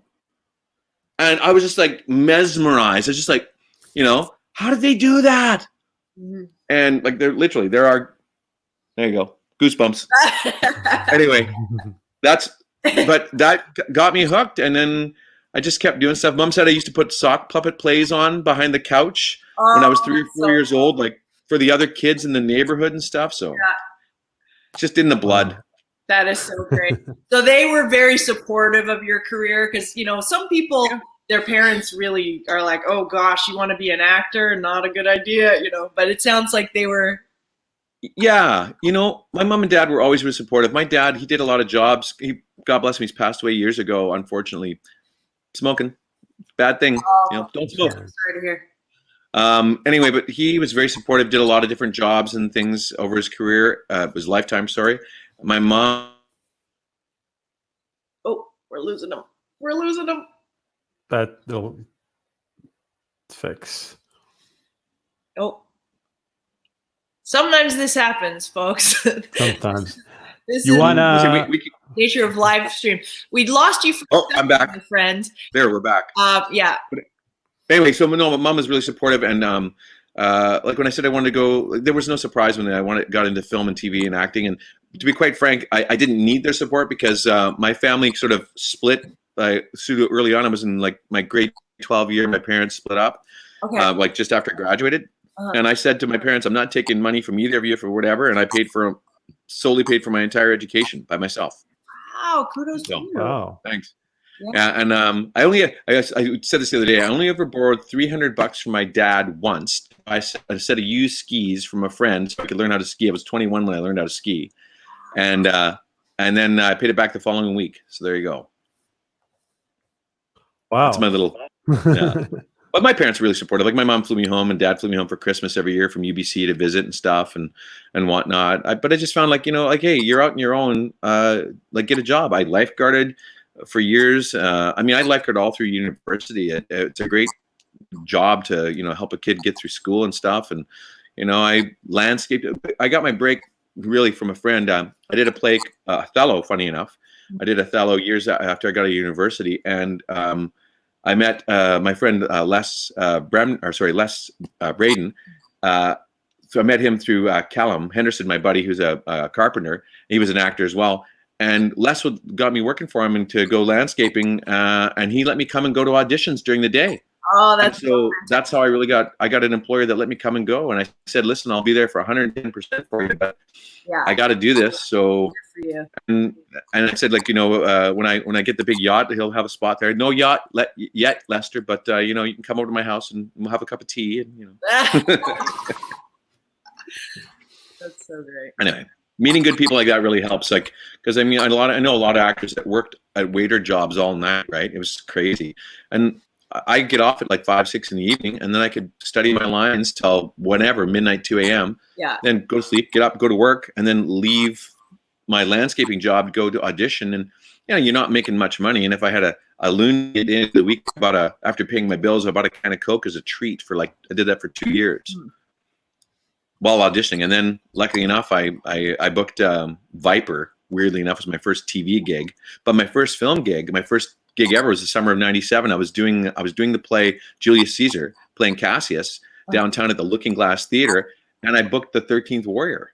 And I was just like mesmerized. I was just like, how did they do that? Mm-hmm. And like, there you go, goosebumps. Anyway, but that got me hooked, and then I just kept doing stuff. Mom said I used to put sock puppet plays on behind the couch when I was 3 or 4 years old, like for the other kids in the neighborhood and stuff. So it's just in the blood. That is so great. So they were very supportive of your career, because some people, their parents really are like, oh gosh, you want to be an actor? Not a good idea, But it sounds like they were. Yeah, my mom and dad were always really supportive. My dad, he did a lot of jobs. God bless him, he's passed away years ago, unfortunately. Smoking, bad thing. Don't smoke. Sorry to hear. Anyway, but he was very supportive. Did a lot of different jobs and things over his career, his lifetime. Sorry, my mom. Oh, we're losing him. We're losing him. That'll fix. Oh. Sometimes this happens, folks. Sometimes. This you is wanna nature of live stream. We'd lost you for I'm back, my friend. There, we're back. Yeah. But anyway, so no, my mom was really supportive, and like when I said I wanted to go, there was no surprise when I got into film and TV and acting. And to be quite frank, I didn't need their support, because my family sort of split pseudo early on. I was in like my grade 12 year. My parents split up, like just after I graduated. And I said to my parents, I'm not taking money from either of you for whatever. And I solely paid for my entire education by myself. Wow, kudos to you. Wow. Thanks. Yeah. And I said this the other day, I only ever borrowed $300 from my dad once. I set of used skis from a friend so I could learn how to ski. I was 21 when I learned how to ski. And then I paid it back the following week. So there you go. Wow. That's my little, yeah. But my parents were really supportive. Like, my mom flew me home and dad flew me home for Christmas every year from UBC to visit and stuff and whatnot. But I just found like, hey, you're out on your own, like, get a job. I lifeguarded for years. I lifeguarded all through university. It's a great job to, help a kid get through school and stuff. And, I landscaped. I got my break really from a friend. I did a play, Othello, funny enough. I did Othello years after I got out of university. And, I met my friend Les Braden. So I met him through Callum Henderson, my buddy, who's a carpenter. He was an actor as well. And Les got me working for him and to go landscaping, and he let me come and go to auditions during the day. Oh, that's how I got an employer that let me come and go. And I said, listen, I'll be there for 110% for you, but I got to do this. So, and I said, like, when I get the big yacht, he'll have a spot there. No yacht yet, Lester, but you can come over to my house and we'll have a cup of tea and That's so great. Anyway, meeting good people like that really helps. Like, because I know a lot of actors that worked at waiter jobs all night, right? It was crazy. And I get off at like 5, 6 in the evening, and then I could study my lines till whenever, midnight, 2 a.m. Yeah. Then go to sleep, get up, go to work, and then leave my landscaping job, go to audition. And you're not making much money. And if I had a loon at the end of the week, after paying my bills, I bought a can of Coke as a treat for I did that for 2 years while auditioning. And then luckily enough, I booked Viper. Weirdly enough, was my first TV gig, but my first film gig, my first gig ever was the summer of '97. I was doing the play Julius Caesar, playing Cassius, downtown at the Looking Glass Theater, and I booked the 13th Warrior.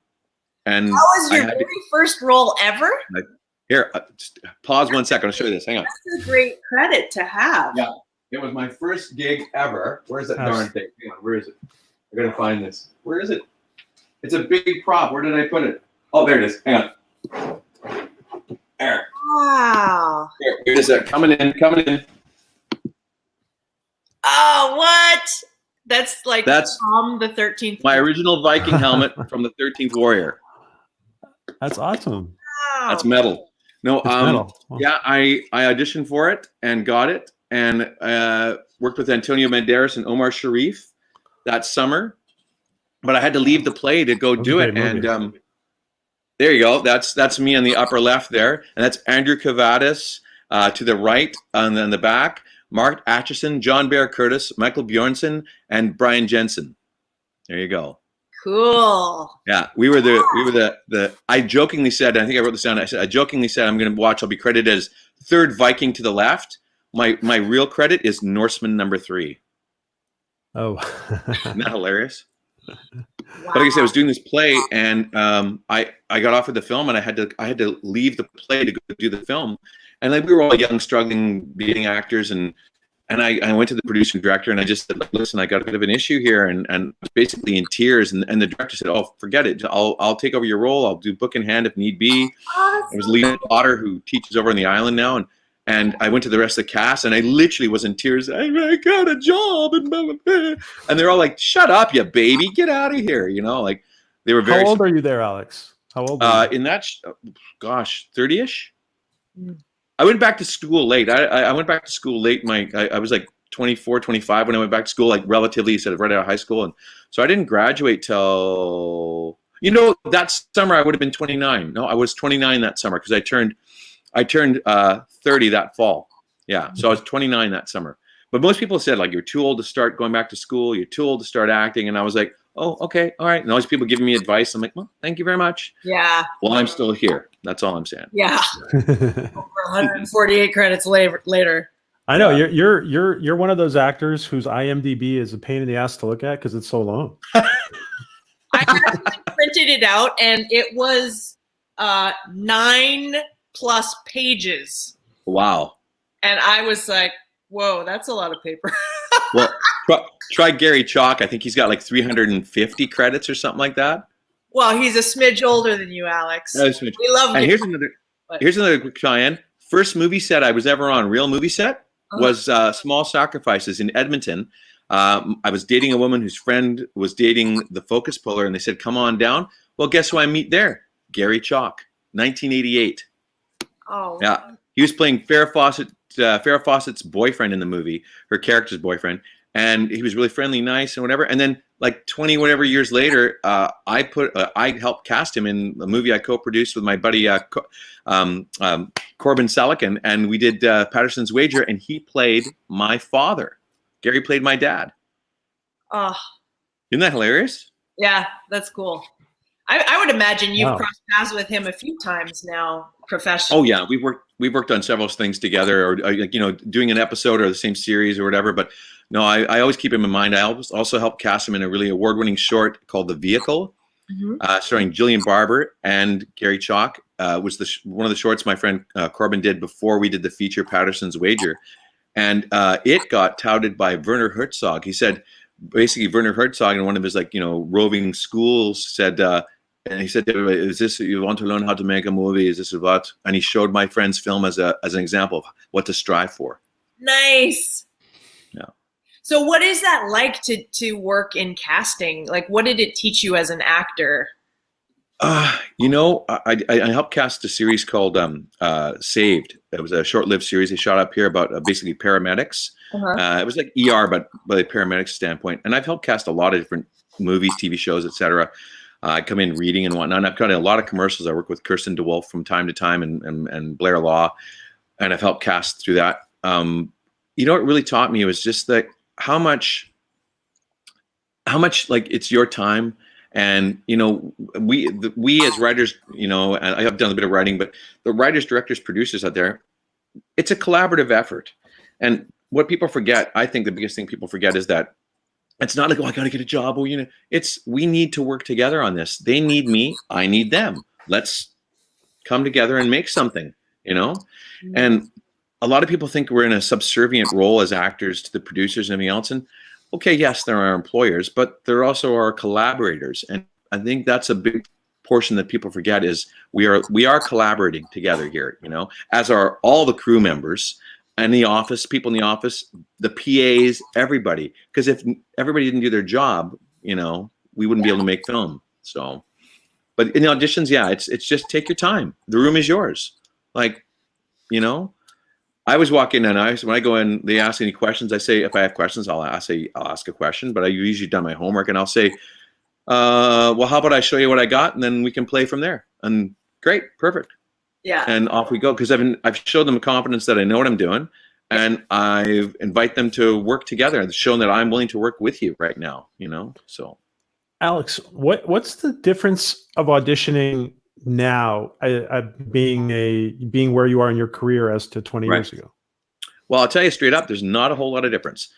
And that was your very first role ever? Here, just pause 1 second. I'll show you this. Hang on. That's a great credit to have. Yeah, it was my first gig ever. Where's that darn thing? Hang on, where is it? I gotta find this. Where is it? It's a big prop. Where did I put it? Oh, there it is. Hang on. There. Wow. Here it is. Coming in. Oh, what? That's from the 13th. My original Viking helmet from the 13th Warrior. That's awesome. Wow. That's metal. No, metal. Oh. Yeah, I auditioned for it and got it, and worked with Antonio Banderas and Omar Sharif that summer. But I had to leave the play to go do it, and there you go. That's me on the upper left there, and that's Andrew Cavadis to the right, and then the back. Mark Atchison, John Bear Curtis, Michael Bjornson, and Brian Jensen. There you go. Cool. Yeah, we were the. I jokingly said, I think I wrote this down. I jokingly said, I'm going to watch. I'll be credited as third Viking to the left. My real credit is Norseman number 3. Oh, isn't that hilarious? Wow. But like I said, I was doing this play, and I got offered the film, and I had to leave the play to go do the film. And like we were all young, struggling, beginning actors, and I went to the producer and director, and I just said, listen, I got a bit of an issue here, and I was basically in tears. And the director said, oh, forget it. I'll take over your role. I'll do book in hand if need be. Awesome. It was Lena Potter, who teaches over on the island now, and I went to the rest of the cast, and I literally was in tears. I got a job, and blah, blah, blah. And they're all like, shut up, you baby, get out of here. You know, like they were very. How old are you there, Alex? How old are you? In that, 30-ish. I went back to school late. I went back to school late. I was like 24, 25 when I went back to school, like relatively, sort of right out of high school. And so I didn't graduate till, that summer I would have been 29. No, I was 29 that summer because I turned 30 that fall. Yeah, so I was 29 that summer. But most people said, like, you're too old to start going back to school. You're too old to start acting. And I was like, oh, okay, all right. And all these people giving me advice. I'm like, well, thank you very much. Yeah. Well, I'm still here. That's all I'm saying. Yeah. Over 148 credits later. I know you're one of those actors whose IMDb is a pain in the ass to look at because it's so long. I actually printed it out, and it was 9+ pages. Wow. And I was like, whoa, that's a lot of paper. Well, try Gary Chalk. I think he's got like 350 credits or something like that. Well, he's a smidge older than you, Alex. We love and him. Here's another quick Cheyenne. First movie set I was ever on, real movie set, was Small Sacrifices in Edmonton. I was dating a woman whose friend was dating the focus puller, and they said, come on down. Well, guess who I meet there? Gary Chalk, 1988. Oh. Yeah. He was playing Farrah Fawcett's boyfriend in the movie, her character's boyfriend. And he was really friendly, nice, and whatever. And then, like 20 whatever years later, I helped cast him in a movie I co-produced with my buddy Corbin Selican, and we did Patterson's Wager, and he played my father. Gary played my dad. Oh, isn't that hilarious? Yeah, that's cool. I would imagine you've crossed paths with him a few times now, professionally. Oh yeah, we worked on several things together, or doing an episode or the same series or whatever. But no, I always keep him in mind. I also helped cast him in a really award-winning short called The Vehicle, starring Jillian Barber and Gary Chalk. Was one of the shorts my friend Corbin did before we did the feature Patterson's Wager, and it got touted by Werner Herzog. He said, basically, Werner Herzog in one of his roving schools said. And he said, is this, you want to learn how to make a movie? Is this what? And he showed my friend's film as an example of what to strive for. Nice. Yeah. So what is that like to work in casting? Like, what did it teach you as an actor? I helped cast a series called Saved. It was a short-lived series they shot up here about basically paramedics. It was like ER, but by a paramedics standpoint. And I've helped cast a lot of different movies, TV shows, etc. I come in reading and whatnot. And I've got a lot of commercials. I work with Kirsten DeWolf from time to time and Blair Law, and I've helped cast through that. What really taught me was just that how much like it's your time, and we as writers, and I have done a bit of writing, but the writers, directors, producers out there, it's a collaborative effort. And what people forget, I think the biggest thing people forget is that It's not like, oh, I got to get a job. Or, we need to work together on this. They need me. I need them. Let's come together and make something, And a lot of people think we're in a subservient role as actors to the producers and everything else. And okay, yes, they're our employers, but they're also our collaborators. And I think that's a big portion that people forget is we are collaborating together here, as are all the crew members and the office, people in the office, the PAs, everybody. Because if everybody didn't do their job, we wouldn't be able to make film. So, but in the auditions, yeah, it's just take your time. The room is yours. Like, I always walk in and when I go in, they ask any questions. I say, if I have questions, I'll ask a question, but I usually done my homework and I'll say, well, how about I show you what I got and then we can play from there. And great, perfect. Yeah. And off we go. Because I've showed them confidence that I know what I'm doing, and I've invite them to work together and shown that I'm willing to work with you right now, so. Alex, what's the difference of auditioning now, being where you are in your career as to 20 years ago? Well, I'll tell you straight up, there's not a whole lot of difference.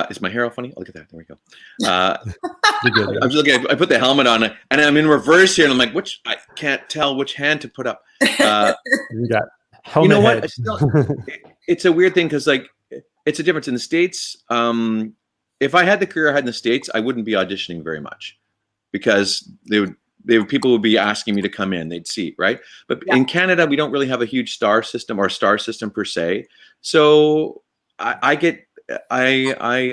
Is my hair all funny? Look at that. There we go. I'm just looking. I put the helmet on, and I'm in reverse here, and I'm like, I can't tell which hand to put up. You got helmet. You know what? It's a weird thing because it's a difference in the States. If I had the career I had in the States, I wouldn't be auditioning very much because people would be asking me to come in. They'd see, right? But in Canada, we don't really have a huge star system per se. So I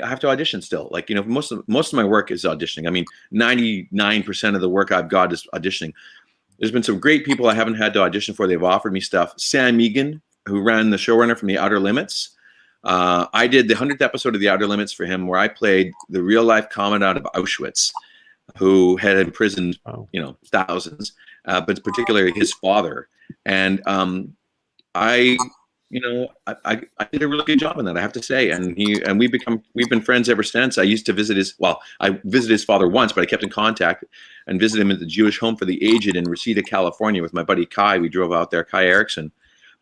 have to audition still. Like, most of my work is auditioning. I mean, 99% of the work I've got is auditioning. There's been some great people I haven't had to audition for. They've offered me stuff. Sam Egan, who ran the showrunner from The Outer Limits. I did the 100th episode of The Outer Limits for him, where I played the real life commandant of Auschwitz, who had imprisoned, thousands, but particularly his father. And I did a really good job on that, I have to say. And we've been friends ever since. I used to visit I visited his father once, but I kept in contact and visited him at the Jewish Home for the Aged in Reseda, California with my buddy Kai. We drove out there, Kai Erickson.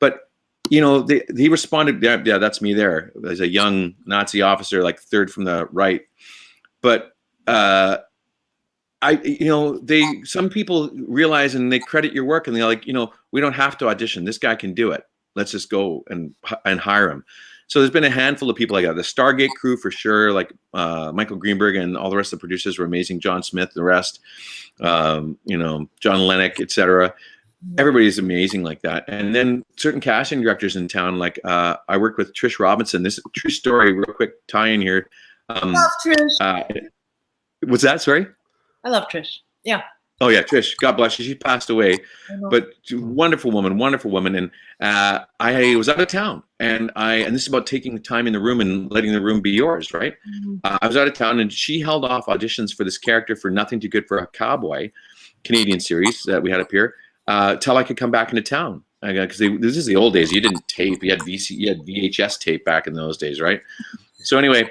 But, he responded, yeah, that's me there as a young Nazi officer, like third from the right. But, some people realize and they credit your work and they're like, we don't have to audition. This guy can do it. Let's just go and hire him. So there's been a handful of people like that. The Stargate crew for sure, like Michael Greenberg and all the rest of the producers were amazing. John Smith, the rest, John Lennox, etc. Everybody's amazing like that. And then certain casting directors in town, like I worked with Trish Robinson. This true story, real quick tie-in here. Love Trish. What's that? Sorry? I love Trish. Yeah. Oh yeah, Trish. God bless you. She passed away, but wonderful woman. And I was out of town, and this is about taking the time in the room and letting the room be yours, right? Mm-hmm. I was out of town, and she held off auditions for this character for Nothing Too Good for a Cowboy, Canadian series that we had up here, till I could come back into town. Because this is the old days. You didn't tape. You had VHS tape back in those days, right? So anyway,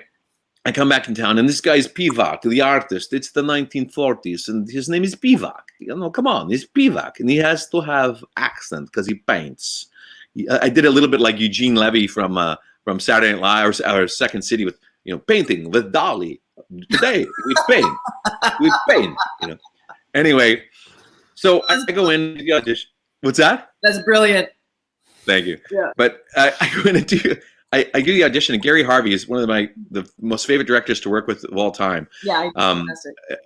I come back in town, and this guy's Pivak, the artist. It's the 1940s, and his name is Pivak. Come on, he's Pivak, and he has to have accent because he paints. I did a little bit like Eugene Levy from Saturday Night Live or Second City with painting with Dolly. Today we paint. Anyway, so I go in the audition. What's that? That's brilliant. Thank you. Yeah. But I go in and do. I do the audition, and Gary Harvey is one of the most favorite directors to work with of all time. Yeah,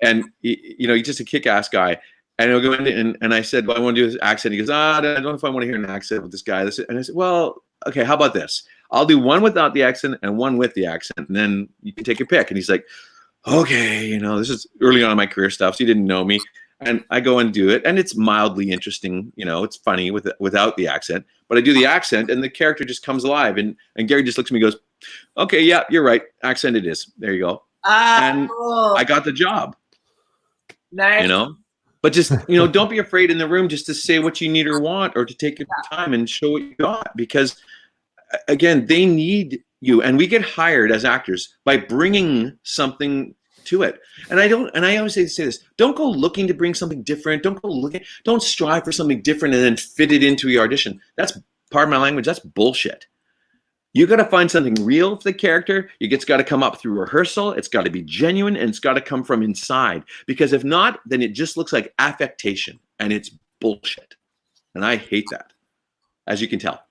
and he's just a kick-ass guy. And I'll go in and I said, well, I want to do his accent. He goes, I don't know if I want to hear an accent with this guy. And I said, well, okay, how about this? I'll do one without the accent and one with the accent, and then you can take your pick. And he's like, okay, this is early on in my career stuff, so he didn't know me. And I go and do it, and it's mildly interesting. It's funny without the accent. But I do the accent, and the character just comes alive. And Gary just looks at me and goes, okay, yeah, you're right. Accent it is. There you go. And cool. I got the job. Nice. But just, don't be afraid in the room just to say what you need or want, or to take your time and show what you got. Because, again, they need you. And we get hired as actors by bringing something to it. And I always say this, don't go looking to bring something different. Don't strive for something different and then fit it into your audition. That's, pardon my language, that's bullshit. You got to find something real for the character. It's got to come up through rehearsal. It's got to be genuine, and it's got to come from inside. Because if not, then it just looks like affectation, and it's bullshit. And I hate that, as you can tell.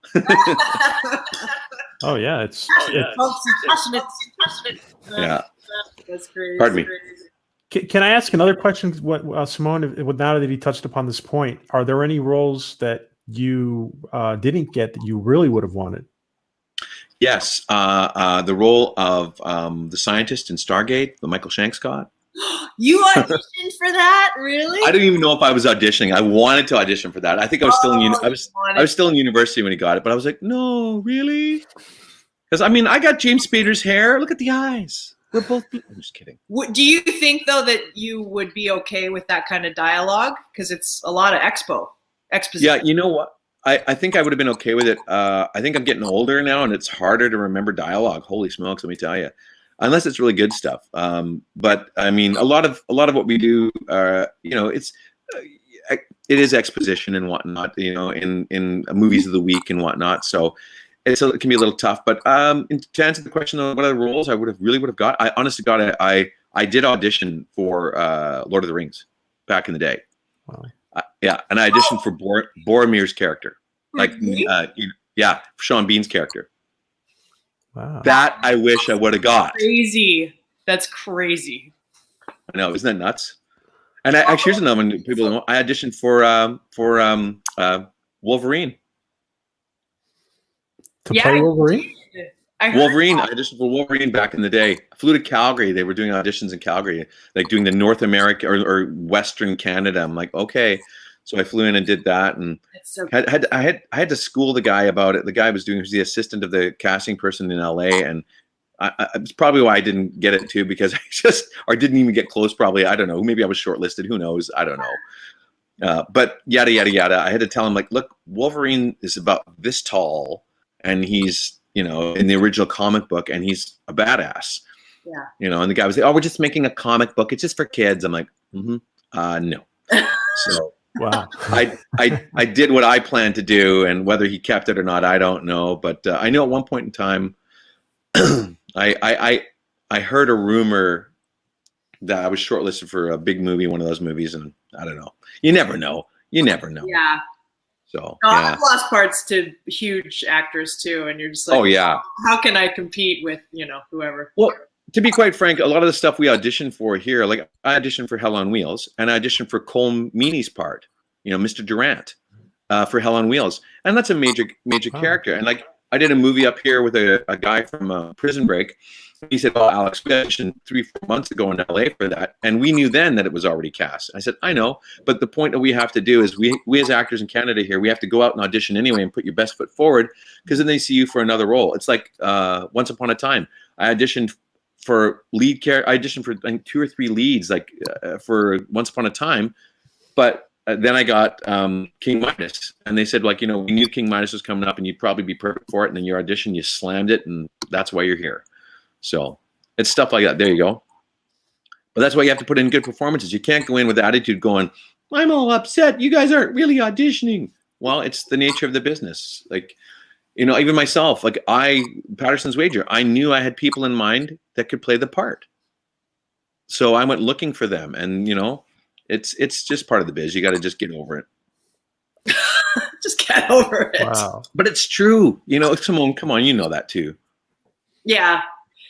Oh yeah, it's passionate. Yeah. That's crazy. Pardon me. Can I ask another question, Simone? Now that he touched upon this point, are there any roles that you didn't get that you really would have wanted? Yes, the role of the scientist in Stargate, the Michael Shanks got. You auditioned for that, really? I don't even know if I was auditioning. I wanted to audition for that. I think I was still in I was still in university when he got it, but I was like, no, really? Because I mean, I got James Spader's hair. Look at the eyes. We're both. I'm just kidding. Do you think though that you would be okay with that kind of dialogue? Because it's a lot of exposition. Yeah, you know what? I think I would have been okay with it. I think I'm getting older now, and it's harder to remember dialogue. Holy smokes, let me tell you. Unless it's really good stuff. But I mean, a lot of what we do, it is exposition and whatnot. In movies of the week and whatnot. So it can be a little tough. But to answer the question of what other roles I would have got, I honestly got I did audition for Lord of the Rings back in the day. Wow. Yeah, and I auditioned for Boromir's character, Sean Bean's character. Wow. That I wish I would have got. Crazy. That's crazy. I know, isn't that nuts? And actually, here's another one. People don't know. I auditioned for Wolverine. To play Wolverine? Wolverine. I auditioned for Wolverine back in the day. I flew to Calgary. They were doing auditions in Calgary, like doing the North America or Western Canada. I'm like, okay. So I flew in and did that, and I had to school the guy about it. The guy was the assistant of the casting person in LA, and it's probably why I didn't get it too, because I didn't even get close. Probably, I don't know. Maybe I was shortlisted. Who knows? I don't know. But yada yada yada. I had to tell him, like, look, Wolverine is about this tall, and he's in the original comic book, and he's a badass. Yeah. And the guy was like, oh, we're just making a comic book. It's just for kids. I'm like, no. So. Wow. I did what I planned to do, and whether he kept it or not, I don't know. But I know at one point in time, I heard a rumor that I was shortlisted for a big movie, one of those movies, and I don't know. You never know. Yeah. So I've lost parts to huge actors too, and you're just like, oh yeah, how can I compete with whoever? Well, to be quite frank, a lot of the stuff we auditioned for here, like I auditioned for Hell on Wheels, and I auditioned for Cole Meany's part, Mr. Durant, for Hell on Wheels, and that's a major character. And like I did a movie up here with a guy from Prison Break. He said, "Oh, Alex, we auditioned 3-4 months ago in LA for that, and we knew then that it was already cast." I said, "I know, but the point that we have to do is we as actors in Canada here, we have to go out and audition anyway and put your best foot forward, because then they see you for another role. It's like Once Upon a Time. I auditioned for lead character. I auditioned for, I think, 2 or 3 leads, like for Once Upon a Time, but then I got King Midas, and they said, like, we knew King Midas was coming up, and you'd probably be perfect for it. And then your audition, you slammed it, and that's why you're here." So it's stuff like that. There you go. But that's why you have to put in good performances. You can't go in with attitude going, "I'm all upset. You guys aren't really auditioning." Well, it's the nature of the business. Like, even myself, like Patterson's Wager, I knew I had people in mind that could play the part. So I went looking for them, and it's just part of the biz. You got to just get over it. Just get over it. Wow. But it's true. Simone, come on, you know that too. Yeah.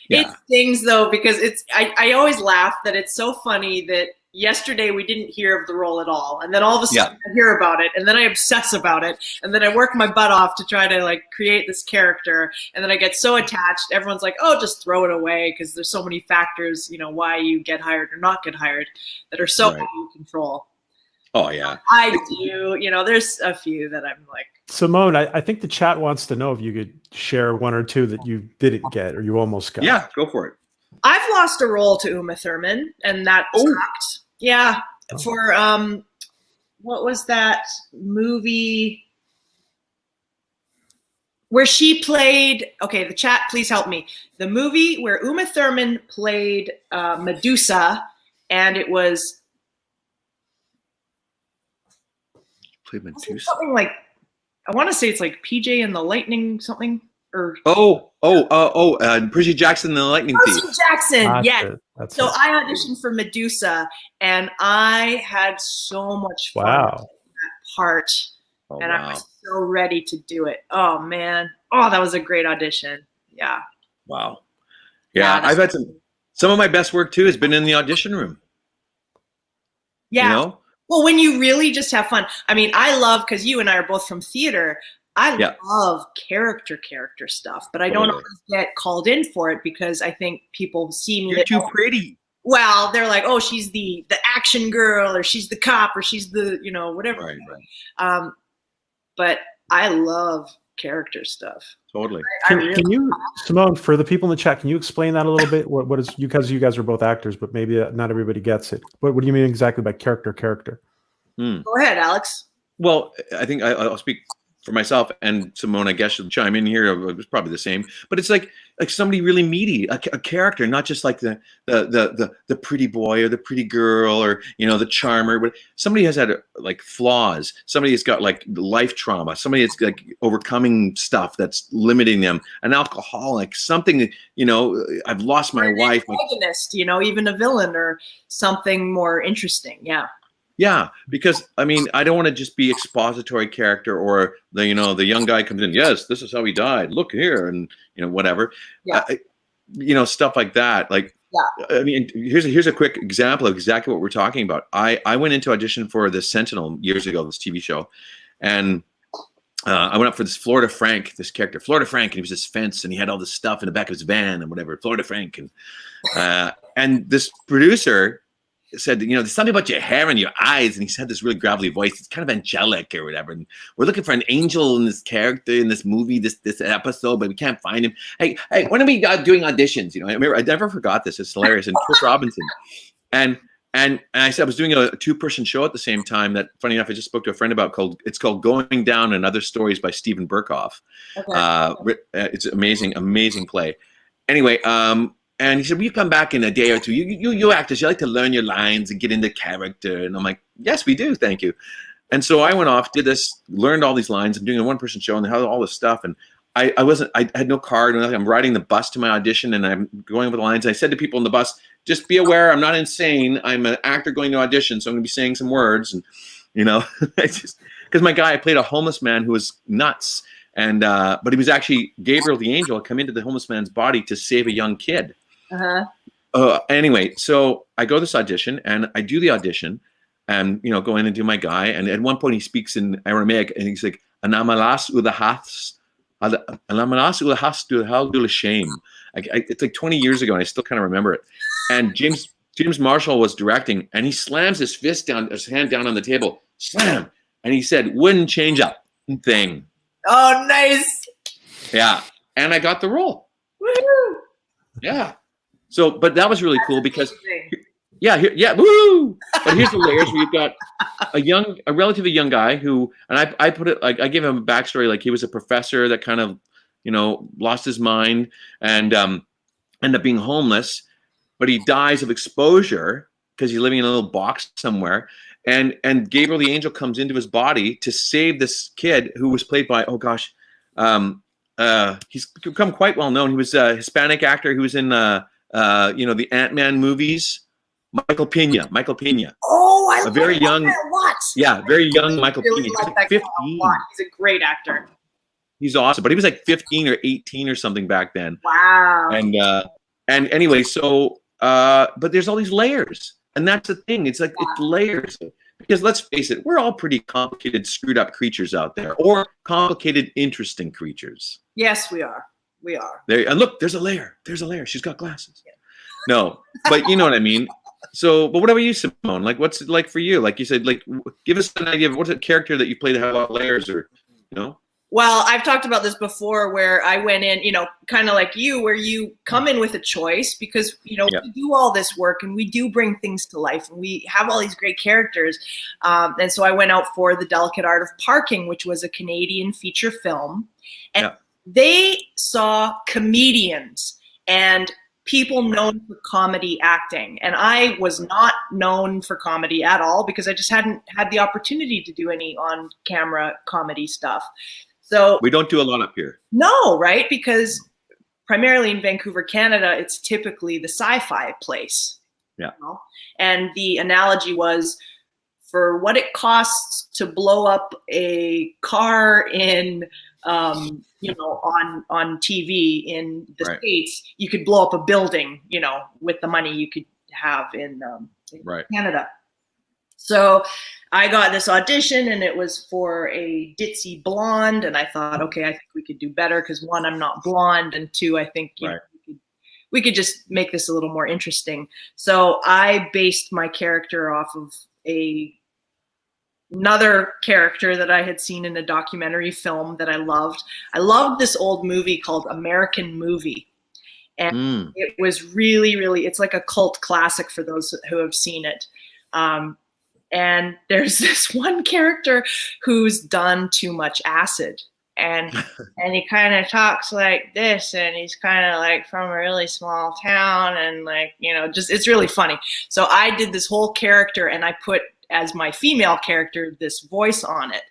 It stings though, because I always laugh that it's so funny that yesterday we didn't hear of the role at all, and then all of a sudden I hear about it, and then I obsess about it, and then I work my butt off to try to create this character, and then I get so attached. Everyone's like, "Oh, just throw it away," because there's so many factors, why you get hired or not get hired, that are so out of your control. Oh yeah, I do. There's a few that I'm like. Simone, I think the chat wants to know if you could share 1 or 2 that you didn't get or you almost got. Yeah, go for it. I've lost a role to Uma Thurman, and that sucked. Yeah, for what was that movie where she played? Okay, the chat, please help me. The movie where Uma Thurman played Medusa, and it was something like, I want to say it's like PJ and the Lightning something. Percy Jackson and the Lightning Thief. Percy Jackson, yes. That's So it. I auditioned for Medusa, and I had so much fun Wow. with that part, and I wow. was so ready to do it. Oh man, that was a great audition. Yeah. Wow. Yeah, I've had some of my best work too has been in the audition room. Yeah. You know? Well, when you really just have fun. I mean, I love, because you and I are both from theater, I love character stuff, but I don't always get called in for it because I think people see me. You're too pretty. Well, they're like, oh, she's the action girl, or she's the cop, or she's the, whatever. Right. But I love character stuff. Totally. Can you, Simone, for the people in the chat, can you explain that a little bit? What is, because you guys are both actors, but maybe not everybody gets it. What do you mean exactly by character? Go ahead, Alex. Well, I think I'll speak for myself, and Simone, I guess, should chime in here. It was probably the same, but it's like somebody really meaty, a character, not just like the pretty boy or the pretty girl or the charmer, but somebody has had like flaws. Somebody has got like life trauma. Somebody that's like overcoming stuff that's limiting them. An alcoholic, something that I've lost my wife. Antagonist, even a villain or something more interesting. Yeah. Yeah, because I mean, I don't want to just be expository character or the young guy comes in. Yes, this is how he died. Look here, and whatever. Yeah. Stuff like that. Like, yeah. I mean, here's a quick example of exactly what we're talking about. I went into audition for the Sentinel years ago, this TV show, and I went up for this Florida Frank, this character, Florida Frank, and he was this fence, and he had all this stuff in the back of his van and whatever, Florida Frank, and this producer said, there's something about your hair and your eyes, and he had this really gravelly voice. It's kind of angelic or whatever. And we're looking for an angel in this character in this movie, this episode, but we can't find him. Hey, when are we doing auditions? I remember, I never forgot this. It's hilarious. And Chris Robinson, and I said I was doing a 2-person show at the same time. That, funny enough, I just spoke to a friend about. It's called Going Down and Other Stories by Stephen Burkhoff. Okay. It's amazing play. Anyway, and he said, "Will you come back in a day or two? You actors, you like to learn your lines and get into character." And I'm like, "Yes, we do. Thank you." And so I went off, did this, learned all these lines. I'm doing a 1-person show and all this stuff. And I had no card or nothing. I'm riding the bus to my audition and I'm going over the lines. I said to people in the bus, "Just be aware, I'm not insane. I'm an actor going to audition, so I'm going to be saying some words." And because I played a homeless man who was nuts. And but he was actually Gabriel the angel had come into the homeless man's body to save a young kid. Anyway, so I go to this audition and I do the audition and, go in and do my guy. And at one point he speaks in Aramaic and he's like, "Anamalas ulahas, anamalas ulahas du shame." It's like 20 years ago and I still kind of remember it. And James Marshall was directing and he slams his hand down on the table, slam. And he said, "Wouldn't change a thing." Oh, nice. Yeah. And I got the role. Woo-hoo. Yeah. So, but that was really cool because, woo! But here's the layers. We've got a relatively young guy who, and I put it like, I gave him a backstory, like he was a professor that kind of, lost his mind and ended up being homeless, but he dies of exposure because he's living in a little box somewhere. And Gabriel the angel comes into his body to save this kid who was played by, he's become quite well known. He was a Hispanic actor who was in the Ant-Man movies. Michael Pena. Oh, I love very young. What? Yeah, very young Michael really Pena. Like He's like 15. He's a great actor. He's awesome, but he was like 15 or 18 or something back then. Wow. And anyway, so but there's all these layers, and that's the thing. It's like it's layers. Because let's face it, we're all pretty complicated, screwed up creatures out there, or complicated, interesting creatures. Yes, we are. We are. There, and look, there's a layer. She's got glasses. Yeah. No, but you know what I mean. So, but what about you, Simone? Like, what's it like for you? Like you said, like, give us an idea of what's a character that you play that have a lot of layers, or Well, I've talked about this before where I went in, kind of like you, where you come in with a choice because, we do all this work and we do bring things to life and we have all these great characters. And so I went out for The Delicate Art of Parking, which was a Canadian feature film. And they saw comedians and people known for comedy acting. And I was not known for comedy at all because I just hadn't had the opportunity to do any on-camera comedy stuff. So we don't do a lot up here. No, right? Because primarily in Vancouver, Canada, it's typically the sci-fi place. Yeah. You know? And the analogy was, for what it costs to blow up a car in, you know, on TV in the States, you could blow up a building, you know, with the money you could have in Canada. So I got this audition, and it was for a ditzy blonde, and I thought, okay, I think we could do better because, one, I'm not blonde, and two, I think you know, we could just make this a little more interesting. So I based my character off of another character that I had seen in a documentary film that I loved. I loved this old movie called American Movie. And it was really, really, it's like a cult classic for those who have seen it. And there's this one character who's done too much acid, and he kind of talks like this, and he's kind of like from a really small town, and like, you know, just, it's really funny. So I did this whole character, and I put as my female character this voice on it.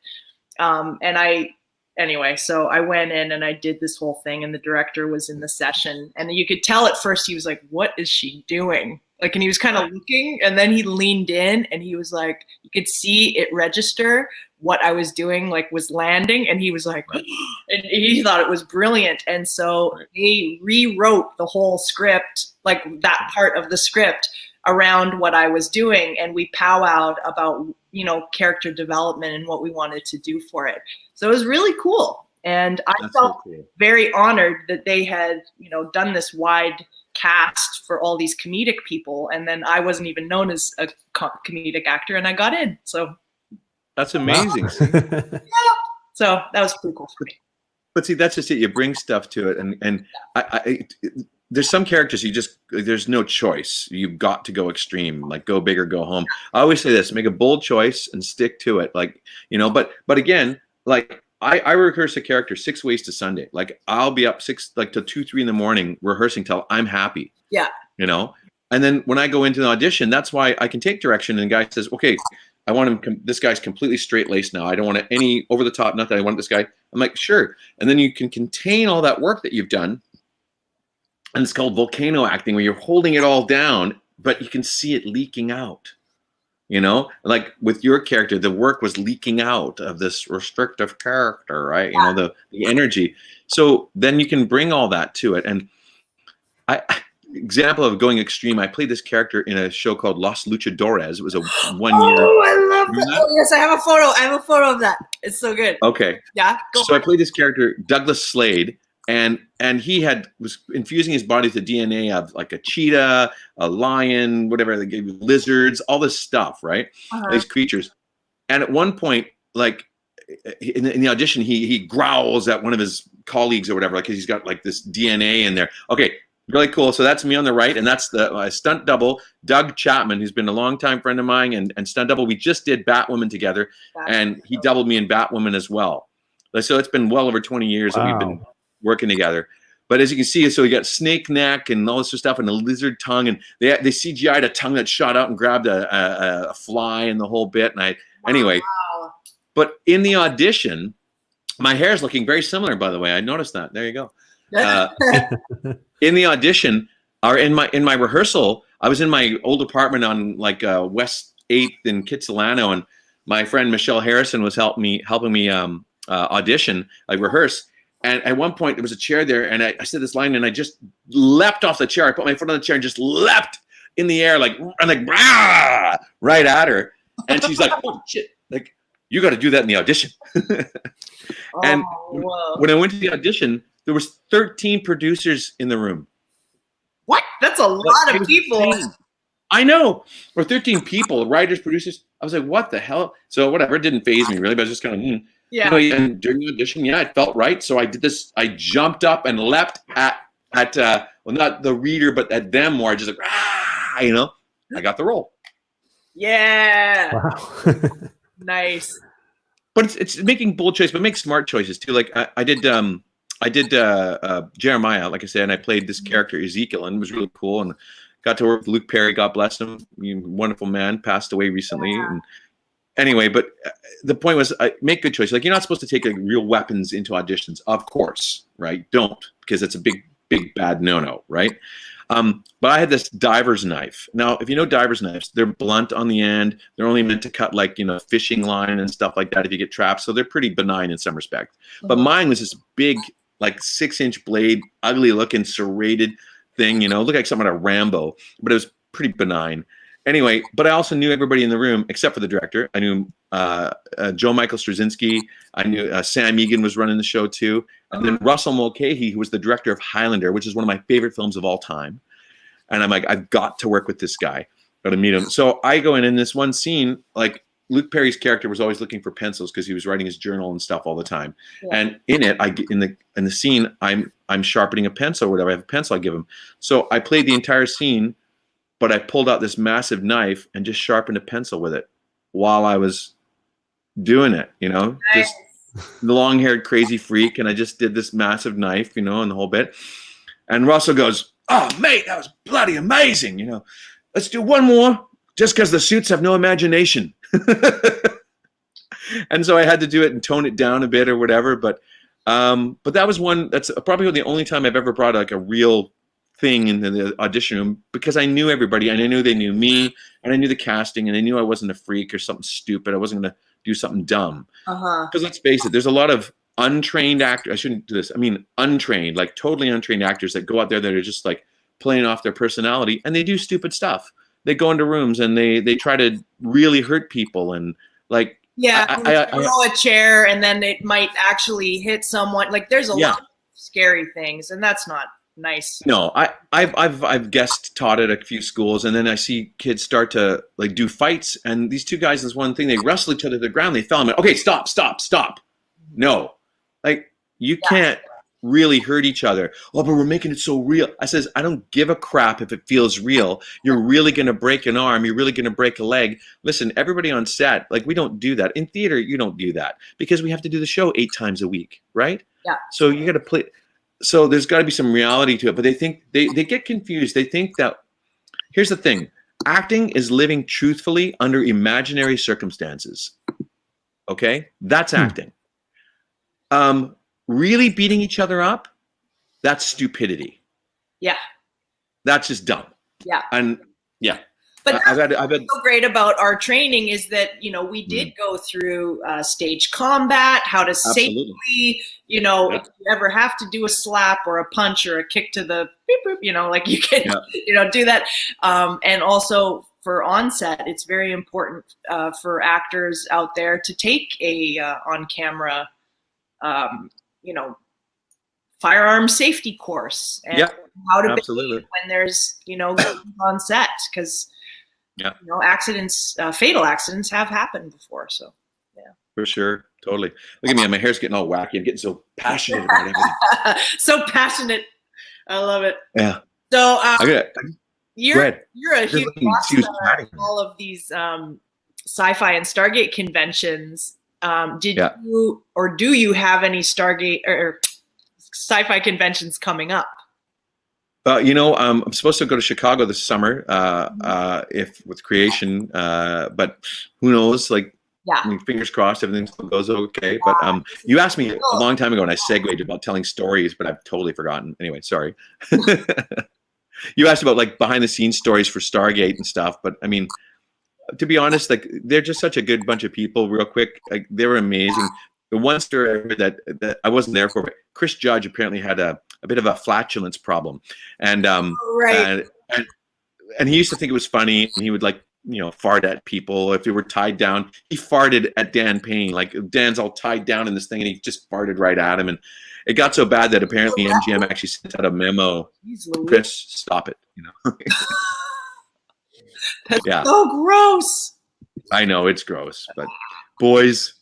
Anyway, so I went in and I did this whole thing, and the director was in the session, and you could tell at first he was like, what is she doing? Like, and he was kind of looking, and then he leaned in, and he was like, you could see it register what I was doing, like, was landing, and he was like, and he thought it was brilliant. And so he rewrote the whole script, like that part of the script, around what I was doing, and we powwowed about, you know, character development and what we wanted to do for it. So it was really cool, and I felt very honored that they had, you know, done this wide cast for all these comedic people, and then I wasn't even known as a comedic actor, and I got in. So that's amazing. Yeah. So that was pretty cool for me. But see, that's just it. You bring stuff to it, and there's some characters there's no choice. You've got to go extreme, like go big or go home. I always say this: make a bold choice and stick to it. Like, you know, but again, like I rehearse a character 6 ways to Sunday. Like, I'll be up till 2, 3 in the morning rehearsing till I'm happy. Yeah. You know, and then when I go into the audition, that's why I can take direction. And the guy says, okay, I want him. This guy's completely straight laced now. I don't want any over the top. Nothing. I want this guy. I'm like, sure. And then you can contain all that work that you've done. And it's called volcano acting, where you're holding it all down, but you can see it leaking out. You know, like with your character, the work was leaking out of this restrictive character, right? You know, the energy. So then you can bring all that to it. And example of going extreme, I played this character in a show called Los Luchadores. It was a 1 year. Oh, I love that. Oh, yes, I have a photo. I have a photo of that. It's so good. Okay. Yeah. So I played this character, Douglas Slade. And he was infusing his body with the DNA of like a cheetah, a lion, whatever, they gave lizards, all this stuff, right? These creatures. And at one point, like in the audition, he growls at one of his colleagues or whatever, like he's got like this DNA in there. Okay, really cool. So that's me on the right, and that's the stunt double, Doug Chapman, who's been a longtime friend of mine, and stunt double. We just did Batwoman together, and he doubled me in Batwoman as well. So it's been well over 20 years that we've been working together. But as you can see, so you got snake neck and all this sort of stuff, and a lizard tongue, and they CGI'd a tongue that shot out and grabbed a fly and the whole bit. And anyway, but in the audition, my hair is looking very similar, by the way. I noticed that. There you go. In the audition, or in my rehearsal, I was in my old apartment on like West 8th in Kitsilano, and my friend Michelle Harrison was helping me audition, like rehearse. And at one point, there was a chair there, and I said this line, and I just leapt off the chair. I put my foot on the chair and just leapt in the air, like right at her. And she's like, "Oh shit! Like, you got to do that in the audition." And when I went to the audition, there was 13 producers in the room. What? That's a lot of people. Insane. I know. Or 13 people, writers, producers. I was like, what the hell? So whatever, it didn't faze me really, but I was just kind of, yeah. You know, and during the audition, it felt right. So I did this. I jumped up and leapt at well, not the reader, but at them more. Just like, you know, I got the role. Yeah. Wow. Nice. But it's making bold choices, but make smart choices too. Like I did Jeremiah, like I said, and I played this character Ezekiel, and it was really cool. And got to work with Luke Perry, God bless him, wonderful man, passed away recently. Yeah. And anyway, but the point was, make good choices. Like, you're not supposed to take like real weapons into auditions, of course, right? Don't, because it's a big bad no-no, right? But I had this diver's knife. Now, if you know diver's knives, they're blunt on the end. They're only meant to cut like, fishing line and stuff like that if you get trapped. So they're pretty benign in some respect. But mine was this big, like 6-inch blade, ugly looking serrated thing, looked like something out of Rambo, but it was pretty benign. Anyway, but I also knew everybody in the room except for the director. I knew Joe Michael Straczynski. I knew Sam Egan was running the show too. And then Russell Mulcahy, who was the director of Highlander, which is one of my favorite films of all time. And I'm like, I've got to work with this guy. Got to meet him. So I go in this one scene, like Luke Perry's character was always looking for pencils because he was writing his journal and stuff all the time. Yeah. And in it, in the scene, I'm sharpening a pencil or whatever. I have a pencil I give him. So I played the entire scene, but I pulled out this massive knife and just sharpened a pencil with it while I was doing it, Nice. just the long-haired crazy freak. And I just did this massive knife, and the whole bit. And Russell goes, "Oh, mate, that was bloody amazing. Let's do one more just because the suits have no imagination." And so I had to do it and tone it down a bit or whatever. But that was one, that's probably the only time I've ever brought like a real thing in the audition room, because I knew everybody and I knew they knew me and I knew the casting and I knew I wasn't a freak or something stupid. I wasn't going to do something dumb. Because let's face it, there's a lot of untrained actors. I shouldn't do this. I mean, untrained, like totally untrained actors that go out there that are just like playing off their personality, and they do stupid stuff. They go into rooms and they try to really hurt people and like, I throw a chair and then it might actually hit someone. Like there's a lot of scary things, and that's not nice. No, I've guest taught at a few schools, and then I see kids start to like do fights, and these two guys, this one thing, they wrestle each other to the ground. They fell. I'm like, okay, stop. No, like you can't really hurt each other. Oh, but we're making it so real. I says, I don't give a crap if it feels real. You're really going to break an arm. You're really going to break a leg. Listen, everybody on set, like we don't do that. In theater, you don't do that because we have to do the show 8 times a week, right? Yeah. So you got to play. So there's got to be some reality to it. But they think, they get confused. They think that, here's the thing. Acting is living truthfully under imaginary circumstances. Okay? That's acting. Really beating each other up, that's stupidity. Yeah. That's just dumb. Yeah. And yeah. But I've had so great about our training is that, we did go through stage combat, how to safely, if you ever have to do a slap or a punch or a kick to the beep, beep, like you can, do that. And also for onset, it's very important for actors out there to take a on-camera firearm safety course and how to behave when there's, on set, because, accidents, fatal accidents have happened before. So, yeah. For sure. Totally. Look at me. My hair's getting all wacky. I'm getting so passionate about everything. So passionate. I love it. Yeah. So, you're a huge rockstar at all of these sci-fi and Stargate conventions. Did you or do you have any Stargate or sci-fi conventions coming up? I'm supposed to go to Chicago this summer, if with Creation, but who knows? Like, I mean, fingers crossed, everything goes okay. But you asked me a long time ago, and I segued about telling stories, but I've totally forgotten. Anyway, sorry. You asked about like behind the scenes stories for Stargate and stuff, but I mean, to be honest, like they're just such a good bunch of people. Real quick, like they were amazing. The one story that I wasn't there for, but Chris Judge apparently had a bit of a flatulence problem, and and he used to think it was funny, and he would like fart at people if they were tied down. He farted at Dan Payne, like Dan's all tied down in this thing, and he just farted right at him, and it got so bad that apparently MGM actually sent out a memo. Chris, stop it. That's so gross. I know it's gross, but boys,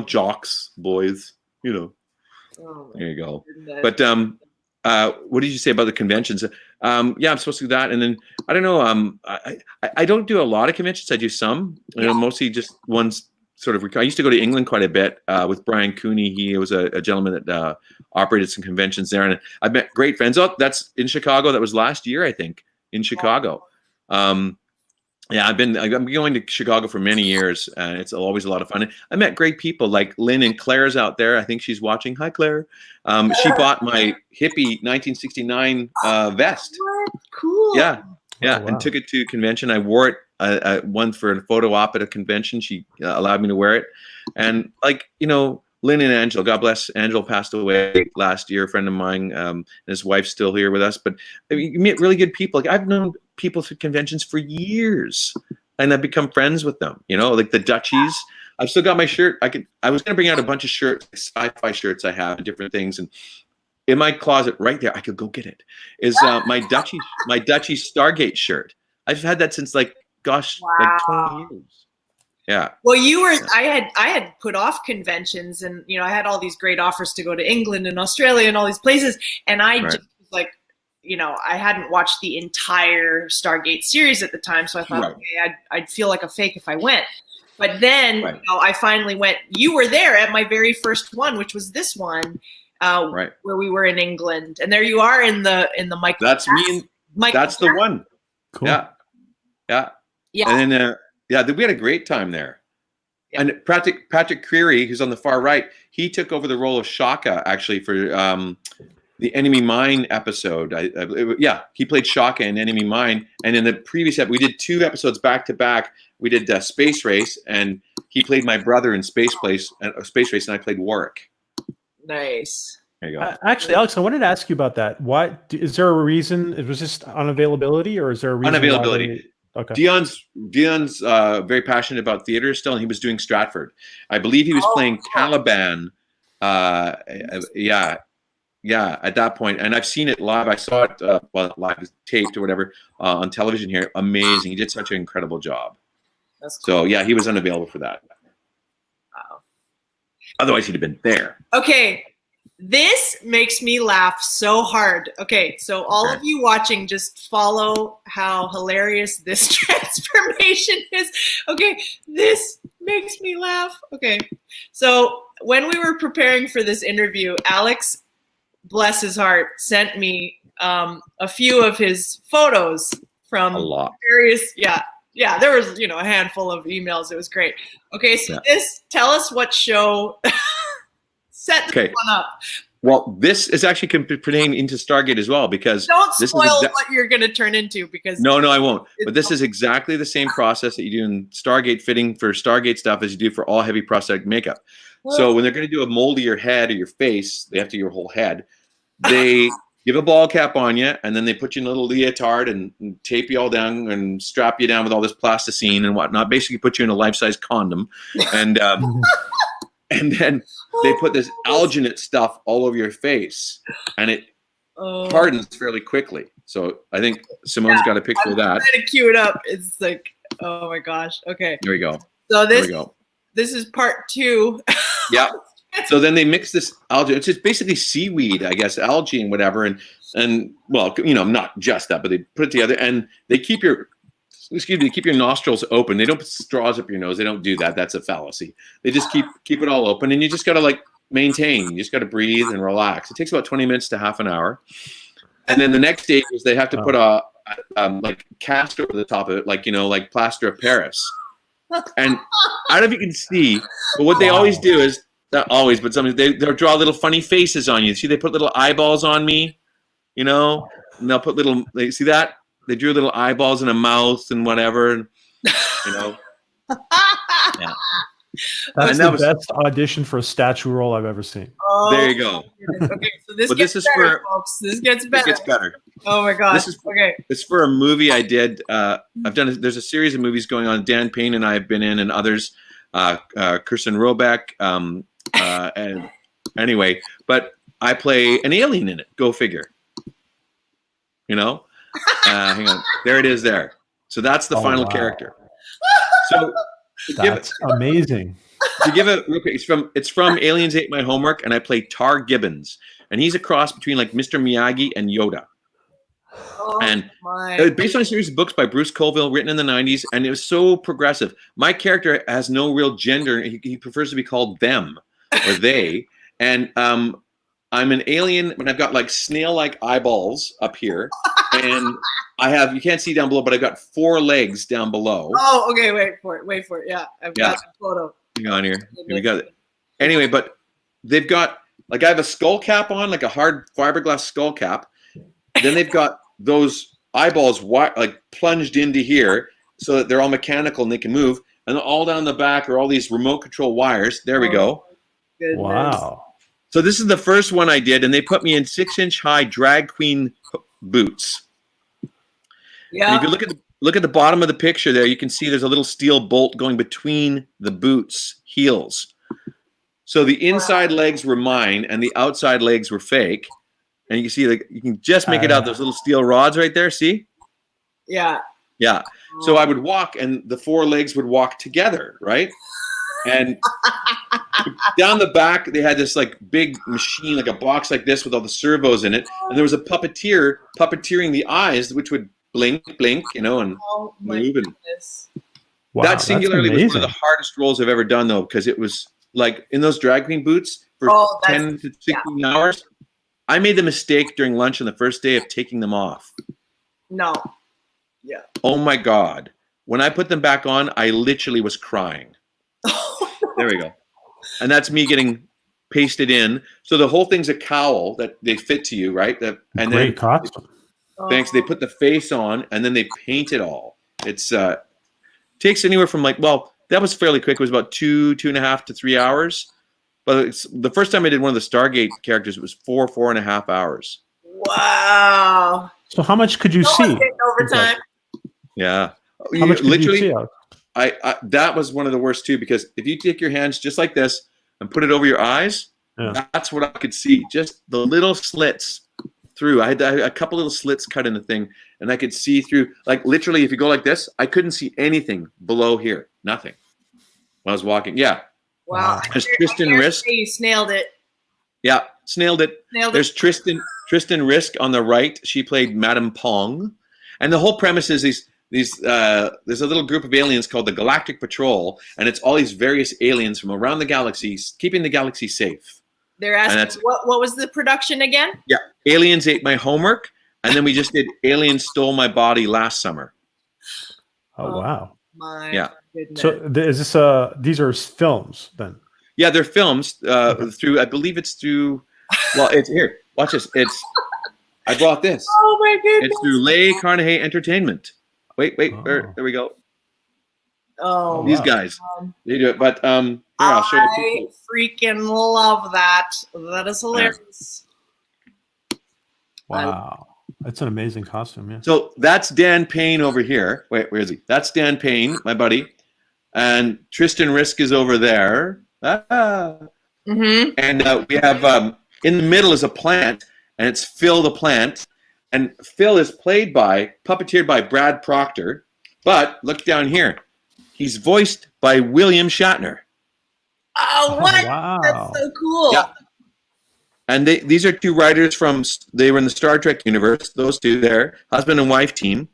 jocks, boys, there you go. Goodness. But what did you say about the conventions? I'm supposed to do that, and then I don't know. I don't do a lot of conventions. I do some, mostly just ones. Sort of. I used to go to England quite a bit with Brian Cooney. He was a gentleman that operated some conventions there, and I met great friends. Oh, that's in Chicago. That was last year, I think, in Chicago. Yeah, I've been going to Chicago for many years, and it's always a lot of fun. I met great people like Lynn, and Claire's out there. I think she's watching. Hi, Claire. She bought my hippie 1969 vest. What? Cool. Yeah, yeah, Oh, wow. and took it to convention. I wore it one for a photo op at a convention. She allowed me to wear it, and Lynn and Angela, God bless. Angela passed away last year. A friend of mine, and his wife's still here with us. But I mean, you meet really good people. Like I've known people through conventions for years, and I've become friends with them. Like the Dutchies. I've still got my shirt. I was going to bring out a bunch of shirts, sci-fi shirts I have, and different things, and in my closet right there, I could go get it. Is my Dutchie Stargate shirt. I've had that since like 20 years. Yeah. Well, I had put off conventions, and I had all these great offers to go to England and Australia and all these places, and I just was like, I hadn't watched the entire Stargate series at the time, so I thought, okay, I'd feel like a fake if I went. But then I finally went. You were there at my very first one, which was this one, where we were in England, and there you are in the Michael. That's me. That's the one. Cool. Yeah. And then we had a great time there. Yeah. And Patrick Creary, who's on the far right, he took over the role of Shaka actually for the Enemy Mine episode. He played Shaka in Enemy Mine, and in the previous episode, we did 2 episodes back to back. We did Space Race, and he played my brother in Space Race, and I played Warwick. Nice. There you go. Actually, Alex, I wanted to ask you about that. Why is there a reason? It was just unavailability, or is there a reason? Unavailability. Okay. Dion's very passionate about theater still, and he was doing Stratford. I believe he was playing Caliban. At that point, and I've seen it live. I saw it live, taped or whatever on television here. Amazing. He did such an incredible job. That's cool. So yeah, he was unavailable for that. Wow. Otherwise, he'd have been there. Okay. This makes me laugh so hard. Okay, so all of you watching, just follow how hilarious this transformation is. Okay, this makes me laugh. Okay, so when we were preparing for this interview, Alex, bless his heart, sent me a few of his photos from various, there was, a handful of emails. It was great. Okay, so tell us what show set this one up. Well, this is actually pertaining into Stargate as well, because don't spoil what you're going to turn into, because no, I won't. But this is exactly the same process that you do in Stargate fitting for Stargate stuff as you do for all heavy prosthetic makeup. So when they're going to do a mold of your head or your face, they have to do your whole head. They give a ball cap on you, and then they put you in a little leotard and tape you all down and strap you down with all this plasticine and whatnot. Basically, put you in a life-size condom, and and then they put this alginate stuff all over your face, and it hardens fairly quickly. So I think Simone's got a picture of that. I'm trying to cue it up. It's like, oh my gosh. Okay. There we go. So this is part 2. Yeah. So then they mix this algae. It's just basically seaweed, I guess, algae and whatever, and well, not just that, but they put it together, and they keep your nostrils open. They don't put straws up your nose. They don't do that. That's a fallacy. They just keep it all open, and you just got to maintain. You just got to breathe and relax. It takes about 20 minutes to half an hour. And then the next stage is they have to put a cast over the top of it, like plaster of Paris. And I don't know if you can see, but what they always do is, not always, but sometimes they'll draw little funny faces on you. See, they put little eyeballs on me, and they'll put see that? They drew little eyeballs and a mouth and whatever, Yeah. That's the best audition for a statue role I've ever seen. Oh, there you go. Okay, so this gets better, folks. This gets better. It gets better. Oh my gosh. It's for a movie I did. There's a series of movies going on. Dan Payne and I have been in, and others. Kirsten Robeck. And anyway, but I play an alien in it. Go figure. Hang on. There it is there. So that's the final character. So that's amazing. To give it real quick, it's from Aliens Ate My Homework, and I play Tar Gibbons, and he's a cross between Mr. Miyagi and Yoda. And based on a series of books by Bruce Colville written in the 90s, and it was so progressive. My character has no real gender. He prefers to be called them or they. And I'm an alien, and I've got like snail-like eyeballs up here, and you can't see down below, but I've got 4 legs down below. Oh, okay, wait for it. Yeah, I've got the photo. Hang on here. We got it. Anyway, but they've got, like, I have a skull cap on, like a hard fiberglass skull cap. Then they've got those eyeballs like plunged into here so that they're all mechanical and they can move. And all down the back are all these remote control wires. There we go. Goodness. Wow. So this is the first one I did, and they put me in 6-inch high drag queen boots. Yeah. And if you look at the bottom of the picture there, you can see there's a little steel bolt going between the boots heels. So the inside legs were mine, and the outside legs were fake. And you can see, like, you can just make it out. Those little steel rods right there. See? Yeah. Yeah. So I would walk, and the 4 legs would walk together, right? And down the back, they had this like big machine, like a box like this with all the servos in it. And there was a puppeteer puppeteering the eyes, which would blink, and move. And Wow, that singularly was one of the hardest roles I've ever done, though, because it was like in those drag queen boots for 10 to 16 hours. I made the mistake during lunch on the first day of taking them off. No. Yeah. Oh my God. When I put them back on, I literally was crying. There we go. And that's me getting pasted in. So the whole thing's a cowl that they fit to you, right? And Great costume. Thanks. They put the face on, and then they paint it all. It's takes anywhere from that was fairly quick. It was about 2.5 to 3 hours. But it's the first time I did one of the Stargate characters, it was 4.5 hours. Wow. So how much could you see? Overtime. Yeah. How much could you see? I that was one of the worst too, because if you take your hands just like this and put it over your eyes, that's what I could see. Just the little slits through. I had a couple little slits cut in the thing, and I could see through. Like literally, if you go like this, I couldn't see anything below here. Nothing. When I was walking. Yeah. Wow. There's Tristan Risk. You snailed it. Yeah, snailed it. There's Tristan Risk on the right. She played Madame Pong, and the whole premise is there's a little group of aliens called the Galactic Patrol, and it's all these various aliens from around the galaxy, keeping the galaxy safe. They're asking, what was the production again? Yeah, Aliens Ate My Homework, and then we just did Aliens Stole My Body last summer. Oh wow! My goodness. So is this these are films then? Yeah, they're films through. I believe it's through. Well, it's here. Watch this. I brought this. Oh my goodness! It's through Les Carnegie Entertainment. Wait. Oh. There we go. Oh, these guys, they do it. But here, I'll show you. I freaking love that. That is hilarious. Wow, that's an amazing costume. Yeah. So that's Dan Payne over here. Wait, where is he? That's Dan Payne, my buddy, and Tristan Risk is over there. Mm-hmm. And we have in the middle is a plant, and it's Phil the plant. And Phil is puppeteered by Brad Proctor. But look down here. He's voiced by William Shatner. Oh, what? Wow. That's so cool. Yeah. And these are 2 writers they were in the Star Trek universe, those 2 there, husband and wife team.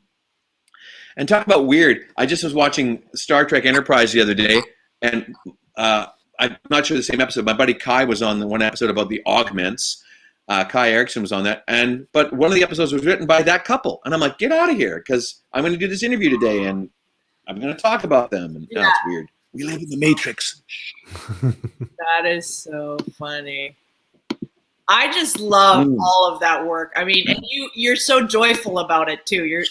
And talk about weird. I just was watching Star Trek Enterprise the other day, and I'm not sure the same episode. My buddy Kai was on the one episode about the augments. Kai Erickson was on that, but one of the episodes was written by that couple, and I'm like, get out of here, because I'm going to do this interview today, and I'm going to talk about them, and it's weird. We live in the Matrix. That is so funny. I just love all of that work. I mean, and you're so joyful about it too.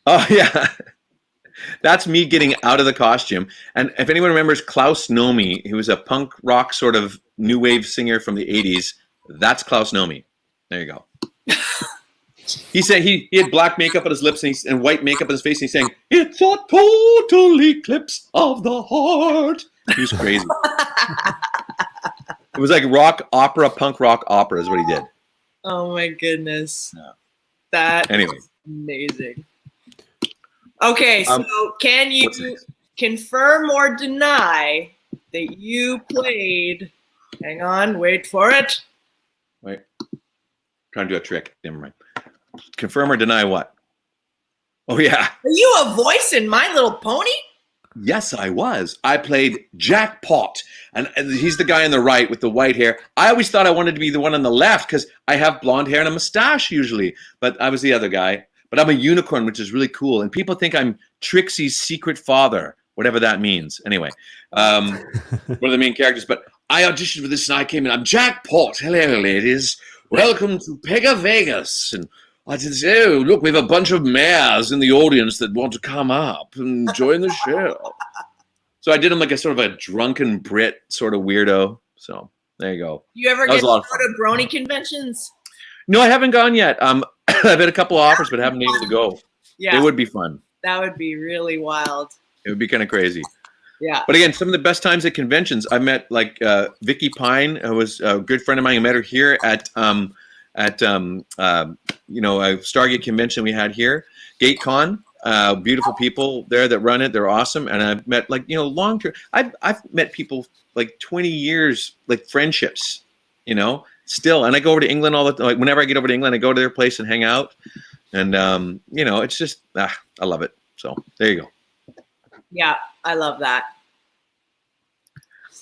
Oh yeah, that's me getting out of the costume. And if anyone remembers Klaus Nomi, he was a punk rock sort of new wave singer from the 80s. That's Klaus Nomi. There you go. He said he had black makeup on his lips and white makeup on his face, and he's saying, "It's a total eclipse of the heart." He was crazy. It was like rock opera, punk rock opera is what he did. Oh my goodness. Yeah. That anyway. is amazing. Okay, so can you confirm or deny that you played, hang on, wait for it. Wait. Trying to do a trick. Never mind. Confirm or deny what? Oh, yeah. Are you a voice in My Little Pony? Yes, I was. I played Jackpot, and he's the guy on the right with the white hair. I always thought I wanted to be the one on the left because I have blonde hair and a mustache usually, but I was the other guy. But I'm a unicorn, which is really cool, and people think I'm Trixie's secret father, whatever that means. Anyway, one of the main characters. But I auditioned for this, and I came in. I'm Jackpot. Hello, ladies. Welcome to Pega Vegas. And I said, oh, look, we have a bunch of mayors in the audience that want to come up and join the show. So I did him like a sort of a drunken Brit sort of weirdo. So there you go. You ever get to go to brony conventions? No, I haven't gone yet. I've had a couple of offers, but haven't been able to go. Yeah. It would be fun. That would be really wild. It would be kind of crazy. Yeah. But again, some of the best times at conventions, I met like Vicky Pine, who was a good friend of mine. I met her here at a Stargate convention we had here, GateCon. Beautiful people there that run it. They're awesome. And I've met long term. I've met people like 20 years, like friendships, still. And I go over to England all the time. Like whenever I get over to England, I go to their place and hang out. And it's just I love it. So there you go. Yeah, I love that.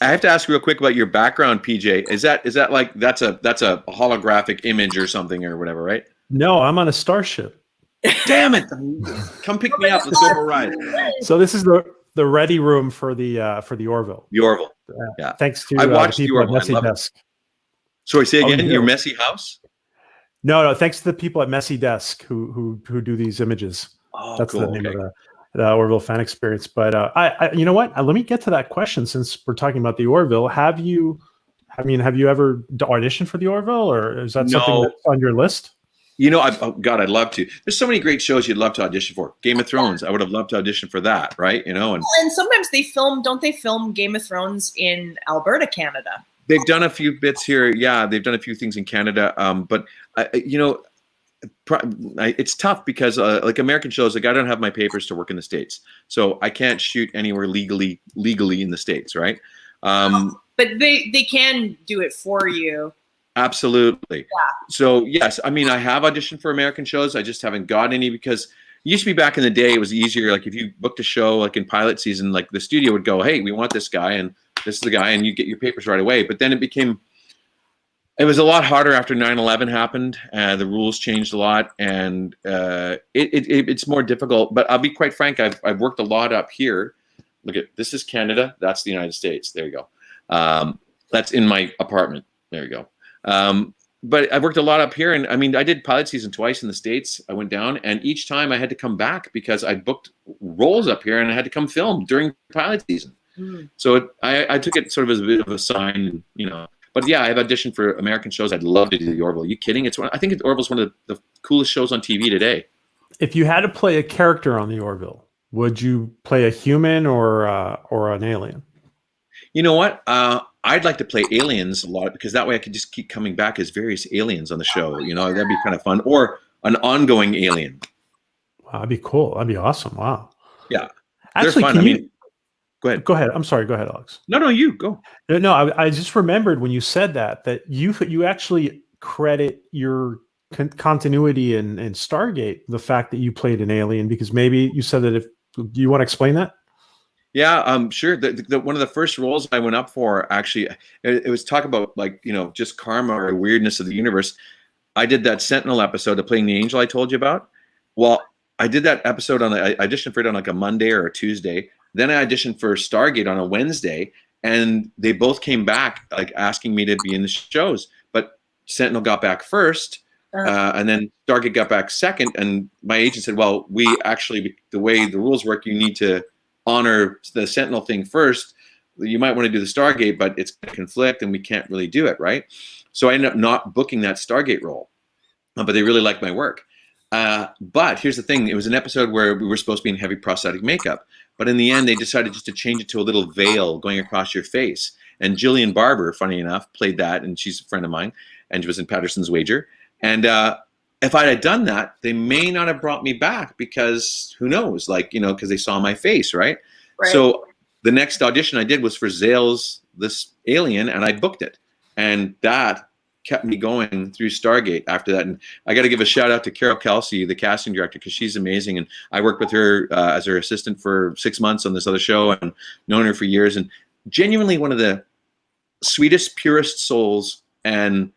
I have to ask real quick about your background, PJ. Is that like that's a holographic image or something or whatever, right? No, I'm on a starship. Damn it! Come pick me up. Let's go for a ride. So this is the ready room for the Orville. The Orville. Yeah. Thanks to I watched the people the at Orville. Messy Desk. Sorry, say again. Your messy house? No. Thanks to the people at Messy Desk who do these images. Oh, that's cool. the name of the Orville fan experience. But I you know what? Let me get to that question since we're talking about the Orville. Have you ever auditioned for the Orville, or is that something that's on your list? God, I'd love to. There's so many great shows you'd love to audition for. Game of Thrones, I would have loved to audition for that, right? And sometimes don't they film Game of Thrones in Alberta, Canada? They've done a few bits here. Yeah, they've done a few things in Canada. But it's tough because like American shows, like I don't have my papers to work in the States, so I can't shoot anywhere legally in the States, right? But they can do it for you. Absolutely. Yeah. So yes, I mean I have auditioned for American shows. I just haven't got any because it used to be back in the day. It was easier. Like if you booked a show like in pilot season, like the studio would go, "Hey, we want this guy, and this is the guy," and you get your papers right away. But then it was a lot harder after 9/11 happened. The rules changed a lot, and it's more difficult. But I'll be quite frank. I've worked a lot up here. Look at this is Canada. That's the United States. There you go. That's in my apartment. There you go. But I worked a lot up here, and I mean, I did pilot season twice in the States. I went down, and each time I had to come back because I booked roles up here, and I had to come film during pilot season. Mm. So I took it sort of as a bit of a sign, But yeah, I've auditioned for American shows. I'd love to do the Orville. Are you kidding? I think the Orville's one of the coolest shows on TV today. If you had to play a character on the Orville, would you play a human or an alien? You know what? I'd like to play aliens a lot because that way I could just keep coming back as various aliens on the show. That'd be kind of fun. Or an ongoing alien. Wow, that'd be cool. That'd be awesome. Wow. Yeah. Actually, they're fun. Go ahead. Go ahead. I'm sorry. Go ahead, Alex. No, you go. No, I just remembered when you said that you actually credit your continuity in Stargate the fact that you played an alien because maybe you said that do you want to explain that? Yeah, sure. One of the first roles I went up for, actually, it was talk about just karma or weirdness of the universe. I did that Sentinel episode of Playing the Angel I told you about. Well, I did that episode I auditioned for it on like a Monday or a Tuesday. Then I auditioned for Stargate on a Wednesday, and they both came back like asking me to be in the shows. But Sentinel got back first, and then Stargate got back second. And my agent said, "Well, we actually, the way the rules work, you need to honor the Sentinel thing first. You might want to do the Stargate, but it's going to conflict, and we can't really do it, right?" So I ended up not booking that Stargate role, but they really liked my work. But here's the thing: it was an episode where we were supposed to be in heavy prosthetic makeup. But in the end, they decided just to change it to a little veil going across your face. And Jillian Barber, funny enough, played that, and she's a friend of mine, and she was in Patterson's Wager. And if I had done that, they may not have brought me back because who knows, because they saw my face, right? So the next audition I did was for Zale's This Alien, and I booked it. And that kept me going through Stargate after that. And I got to give a shout out to Carol Kelsey, the casting director, because she's amazing. And I worked with her as her assistant for 6 months on this other show, and known her for years. And genuinely one of the sweetest, purest souls, and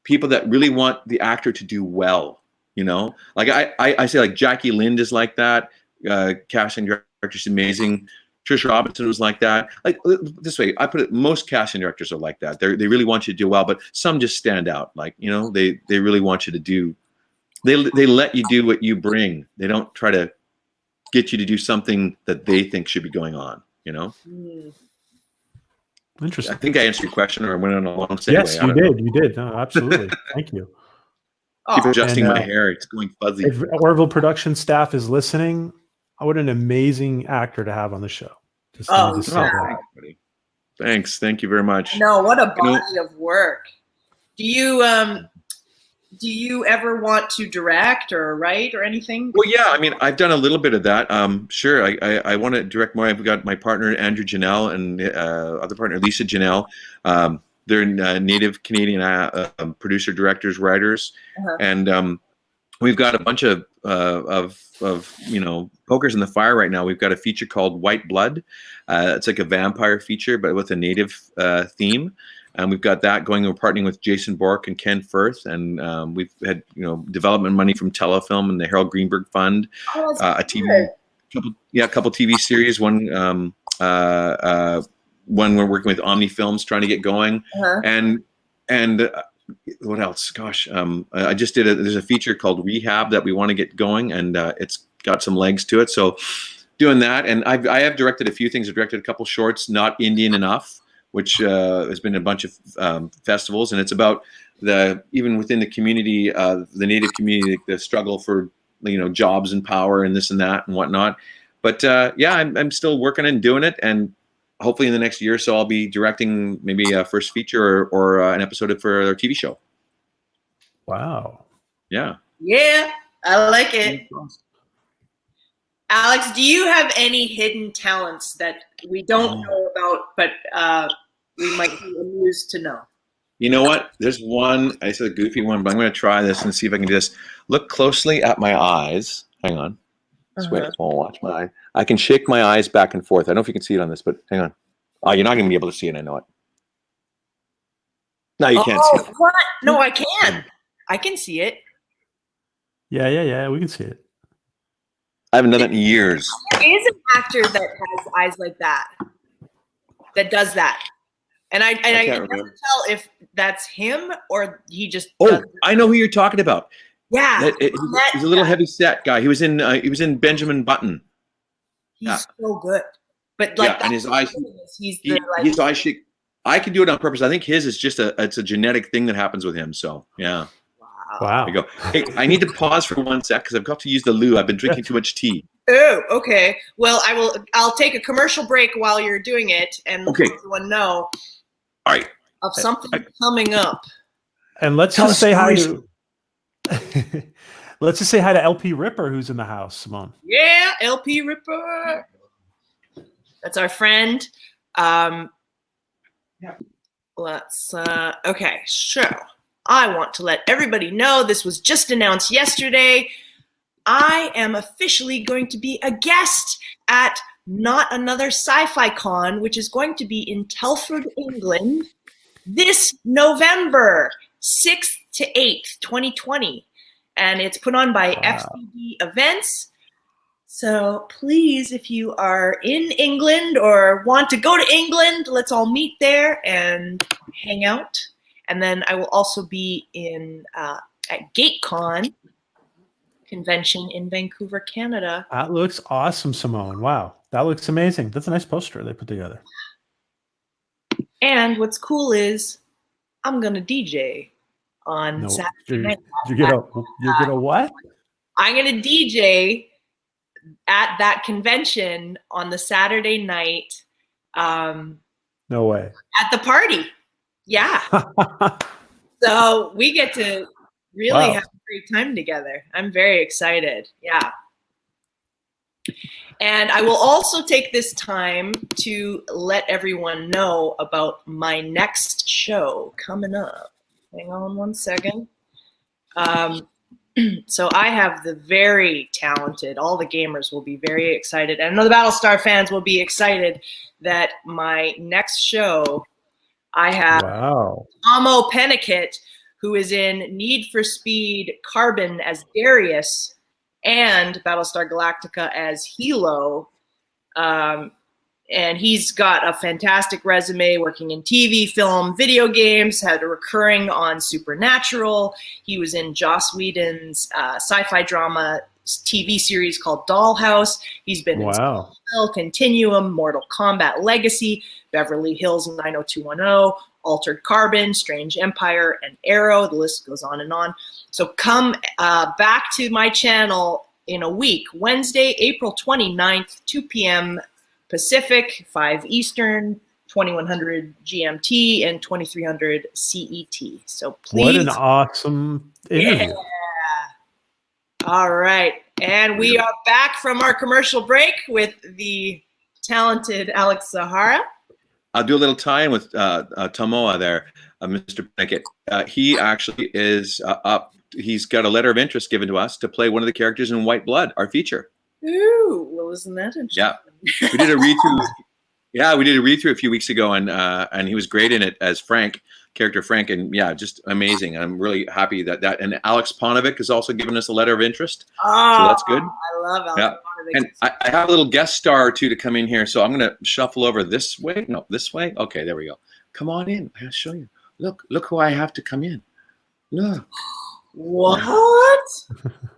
people that really want the actor to do well. You know, like I say, like Jackie Lind is like that. Casting director, she's amazing. Trish Robinson was like that. Like this way, I put it: most casting directors are like that. They really want you to do well, but some just stand out. Like, you know, they really want you to do. They let you do what you bring. They don't try to get you to do something that they think should be going on. You know. Interesting. I think I answered your question, or I went on a long segue. Yes, you did. You did. No, absolutely. Thank you. Keep adjusting my hair; it's going fuzzy. If Orville production staff is listening, what an amazing actor to have on the show. Just Thanks. Thank you very much. No, what a body of work. Do you ever want to direct or write or anything? Well, yeah. I mean, I've done a little bit of that. Sure. I want to direct more. I've got my partner Andrew Janelle and other partner Lisa Janelle. They're native Canadian producer, directors, writers, and we've got a bunch of you know, pokers in the fire right now. We've got a feature called White Blood. It's like a vampire feature, but with a native theme. And we've got that going. We're partnering with Jason Bork and Ken Firth, and we've had, you know, development money from Telefilm and the Harold Greenberg Fund. A couple TV series. One we're working with Omni Films trying to get going, and what else? Gosh, I just did there's a feature called Rehab that we want to get going, and it's got some legs to it. So doing that, and I have directed a few things. I've directed a couple shorts, Not Indian Enough, which has been a bunch of festivals, and it's about even within the community, the Native community, the struggle for, you know, jobs and power and this and that and whatnot. But yeah, I'm still working and doing it, and hopefully in the next year or so I'll be directing maybe a first feature or an episode for our TV show. Wow. Yeah. Yeah, I like it. Alex, do you have any hidden talents that we don't know about, but we might be amused to know? You know what? There's one, it's a goofy one, but I'm going to try this and see if I can just look closely at my eyes. Hang on. Just wait. I'll watch my eye. I can shake my eyes back and forth. I don't know if you can see it on this, but hang on. Oh, you're not going to be able to see it. I know it. No, you can't see it. What? No, I can. I can see it. Yeah. We can see it. I haven't done that in years. There is an actor that has eyes like that does that. And I can't tell if that's him or he just. Oh, I know who you're talking about. Yeah, he's a little heavy set guy. He was in Benjamin Button. He's so good, but like, and his eyes. His eyes shake. I can do it on purpose. I think his is just it's a genetic thing that happens with him. So yeah. Wow. There you go. Hey, I need to pause for 1 sec because I've got to use the loo. I've been drinking too much tea. Oh, okay. Well, I'll take a commercial break while you're doing it and let everyone know. All right. Of something coming up. And let's just say hi to let's just say hi to LP Ripper, who's in the house, Simone. Yeah, LP Ripper. That's our friend. Okay, so I want to let everybody know this was just announced yesterday. I am officially going to be a guest at Not Another Sci-Fi Con, which is going to be in Telford, England, this November 6th to 8th, 2020. And it's put on by FCD Events. So please, if you are in England or want to go to England, let's all meet there and hang out. And then I will also be at GateCon convention in Vancouver, Canada. That looks awesome, Simone. Wow. That looks amazing. That's a nice poster they put together. And what's cool is I'm going to DJ on Saturday night. You're gonna what? I'm going to DJ at that convention on the Saturday night. No way. At the party. Yeah. So we get to really have a great time together. I'm very excited. Yeah. And I will also take this time to let everyone know about my next show coming up. Hang on one second. So I have the very talented, all the gamers will be very excited, and I know the Battlestar fans will be excited that my next show, I have Tomo Pennicott, who is in Need for Speed Carbon as Darius and Battlestar Galactica as Hilo. And he's got a fantastic resume working in TV, film, video games, had a recurring on Supernatural. He was in Joss Whedon's sci-fi drama TV series called Dollhouse. He's been in Smallville, Continuum, Mortal Kombat Legacy, Beverly Hills 90210, Altered Carbon, Strange Empire, and Arrow. The list goes on and on. So come back to my channel in a week, Wednesday, April 29th, 2 p.m. Pacific, 5 Eastern, 2100 GMT, and 2300 CET. So please. What an awesome interview. Yeah. All right. And we are back from our commercial break with the talented Alex Zahara. I'll do a little tie-in with Tomoa there, Mr. Pennicott. He actually is up. He's got a letter of interest given to us to play one of the characters in White Blood, our feature. Ooh, well, isn't that interesting? Yeah, we did a read-through. Yeah, we did a read-through a few weeks ago, and he was great in it as Frank, character Frank, and yeah, just amazing. I'm really happy that and Alex Ponovic has also given us a letter of interest. Oh, so that's good. I love Alex Ponovic. And I have a little guest star or two to come in here, so I'm going to shuffle over this way. No, this way. Okay, there we go. Come on in. I'll show you. Look who I have to come in. Look. What?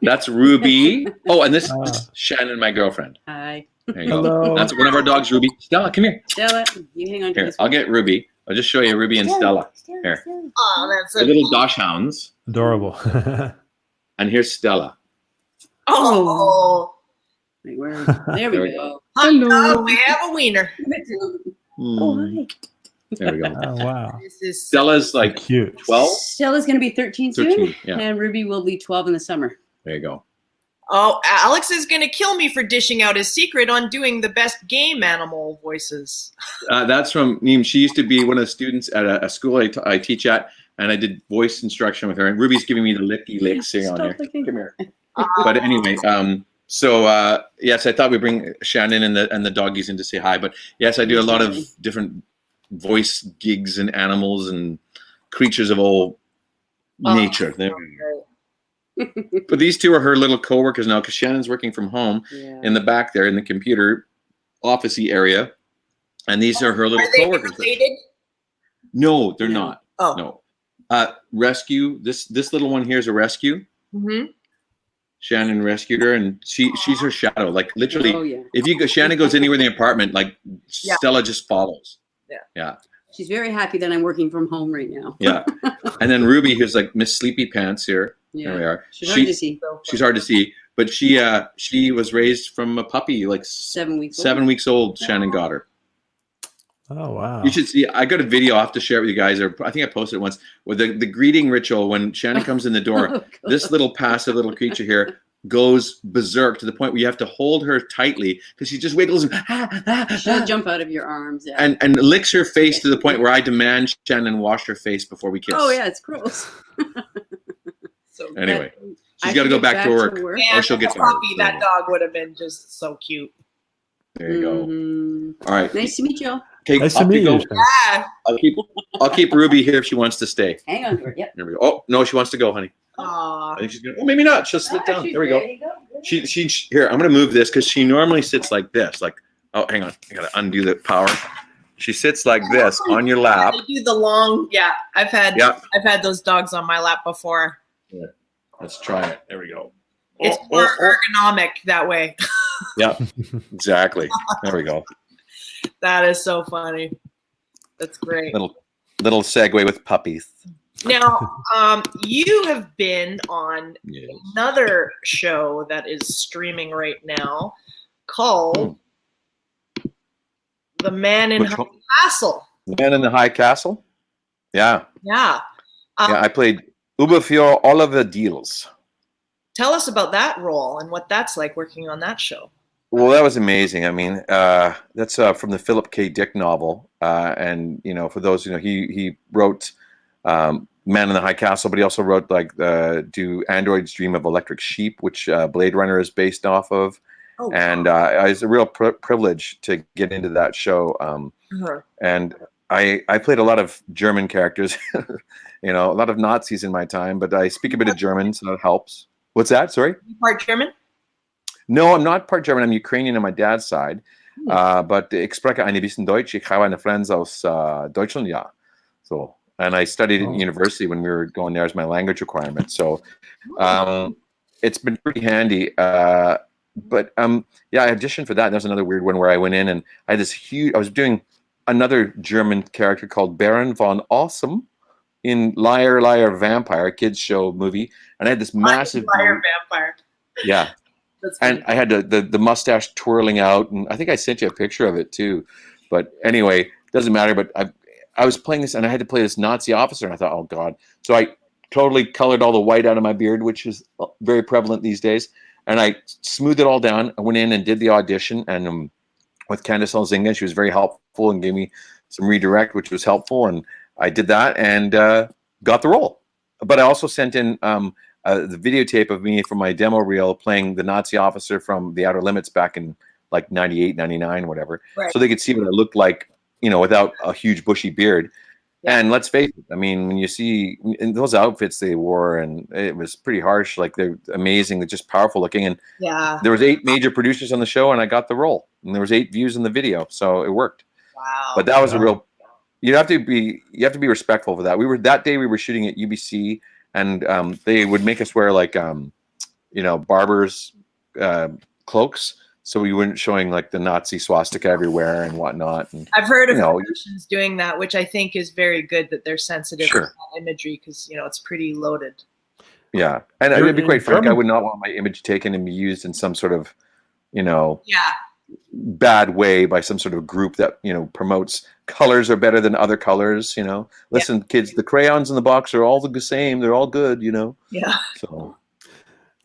That's Ruby. Oh, and this is Shannon, my girlfriend. Hi. There you go. That's one of our dogs, Ruby. Stella, come here. Stella, you hang on to Here, this. I'll get Ruby. I'll just show you Ruby and Stella. Here. Oh, that's The little Dosh hounds. Adorable. And here's Stella. Oh. Wait, there we go. Hello. We have a wiener. Oh, hi. There we go. Oh, wow. This is Stella's like Cute. 12. Stella's going to be 13 soon, 13, yeah. and Ruby will be 12 in the summer. There you go. Oh, Alex is going to kill me for dishing out his secret on doing the best game animal voices. That's from Neem. She used to be one of the students at a school I teach at, and I did voice instruction with her. And Ruby's giving me the licky licks here on here. Come here. But anyway, so yes, I thought we'd bring Shannon and the doggies in to say hi. But yes, I do a lot of different voice gigs and animals and creatures of all nature. There we go. But these two are her little co-workers now because Shannon's working from home in the back there in the computer office-y area. And these are her little co-workers. Related? No, they're not. Oh. No. Rescue. This little one here is a rescue. Mm-hmm. Shannon rescued her, and she's her shadow. Like literally, if Shannon goes anywhere in the apartment, like Stella just follows. Yeah. She's very happy that I'm working from home right now. Yeah. And then Ruby, who's like Miss Sleepy Pants here. Yeah. There we are. She's hard to see. She's hard to see, but she was raised from a puppy, like 7 weeks old. 7 weeks old. Shannon got her. Oh, wow. You should see. I got a video. I'll have to share it with you guys, or I think I posted it once, with the greeting ritual when Shannon comes in the door. This little passive little creature here goes berserk to the point where you have to hold her tightly because she just wiggles and She'll jump out of your arms. Yeah. and licks her face to the point where I demand Shannon wash her face before we kiss. Oh yeah, it's gross. So anyway, she's got to go back to work. Man, or she'll get puppy, that dog would have been just so cute. There you go. All right. Nice to meet you. Okay, nice to meet you. Yeah. I'll keep Ruby here if she wants to stay. Hang on to her. Yep. There we go. Oh no, she wants to go, honey. Aww. I think she's gonna. Oh, maybe not. She'll sit down. There we go. She here. I'm gonna move this because she normally sits like this. Like, oh, hang on. I gotta undo the power. She sits like this on your lap. They do the long. Yeah, I've had those dogs on my lap before. Yeah. Let's try it. There we go. It's more ergonomic that way. Yeah, exactly. There we go. That is so funny. That's great. Little segue with puppies. Now, you have been on another show that is streaming right now called The Man in High Castle. Man in the High Castle? Yeah. Yeah. I played Uberfior Oliver Deals. Tell us about that role and what that's like working on that show. Well, that was amazing. I mean, that's from the Philip K. Dick novel. And, for those, he wrote Man in the High Castle, but he also wrote like Do Androids Dream of Electric Sheep, which Blade Runner is based off of. Oh, And it's a real privilege to get into that show. And I played a lot of German characters, a lot of Nazis in my time, but I speak a bit of German, so that helps. What's that? Sorry? Part German? No, I'm not part German. I'm Ukrainian on my dad's side. But ich spreche ein bisschen Deutsch. Ich habe eine Freund aus Deutschland, ja. So, and I studied at university when we were going there as my language requirement. So it's been pretty handy. But I auditioned for that. And that was another weird one where I went in and I had I was doing another German character called Baron von Awesome in Liar, Liar, Vampire, a kids show movie. And I had this massive... Liar, Vampire. Yeah. And I had the mustache twirling out. And I think I sent you a picture of it too. But anyway, doesn't matter. But I was playing this and I had to play this Nazi officer. And I thought, oh, God. So I totally colored all the white out of my beard, which is very prevalent these days. And I smoothed it all down. I went in and did the audition. And with Candice Elzinga, she was very helpful and gave me some redirect, which was helpful. And I did that and got the role. But I also sent in the videotape of me from my demo reel playing the Nazi officer from The Outer Limits back in like 98, 99, whatever. Right. So they could see what I looked like, without a huge bushy beard. Yeah. And let's face it, I mean, when you see in those outfits they wore, and it was pretty harsh, like they're amazing, they're just powerful looking. And there was 8 major producers on the show and I got the role. And there was 8 views in the video. So it worked. Wow. But that was a real, you have to be respectful for that. That day we were shooting at UBC and they would make us wear like, barbers' cloaks. So we weren't showing like the Nazi swastika everywhere and whatnot. And, I've heard of productions doing that, which I think is very good that they're sensitive to that imagery because, it's pretty loaded. Yeah. And it would be quite frank. I would not want my image taken and be used in some sort of, bad way by some sort of group that, promotes colors are better than other colors, Listen, kids, the crayons in the box are all the same. They're all good, Yeah. So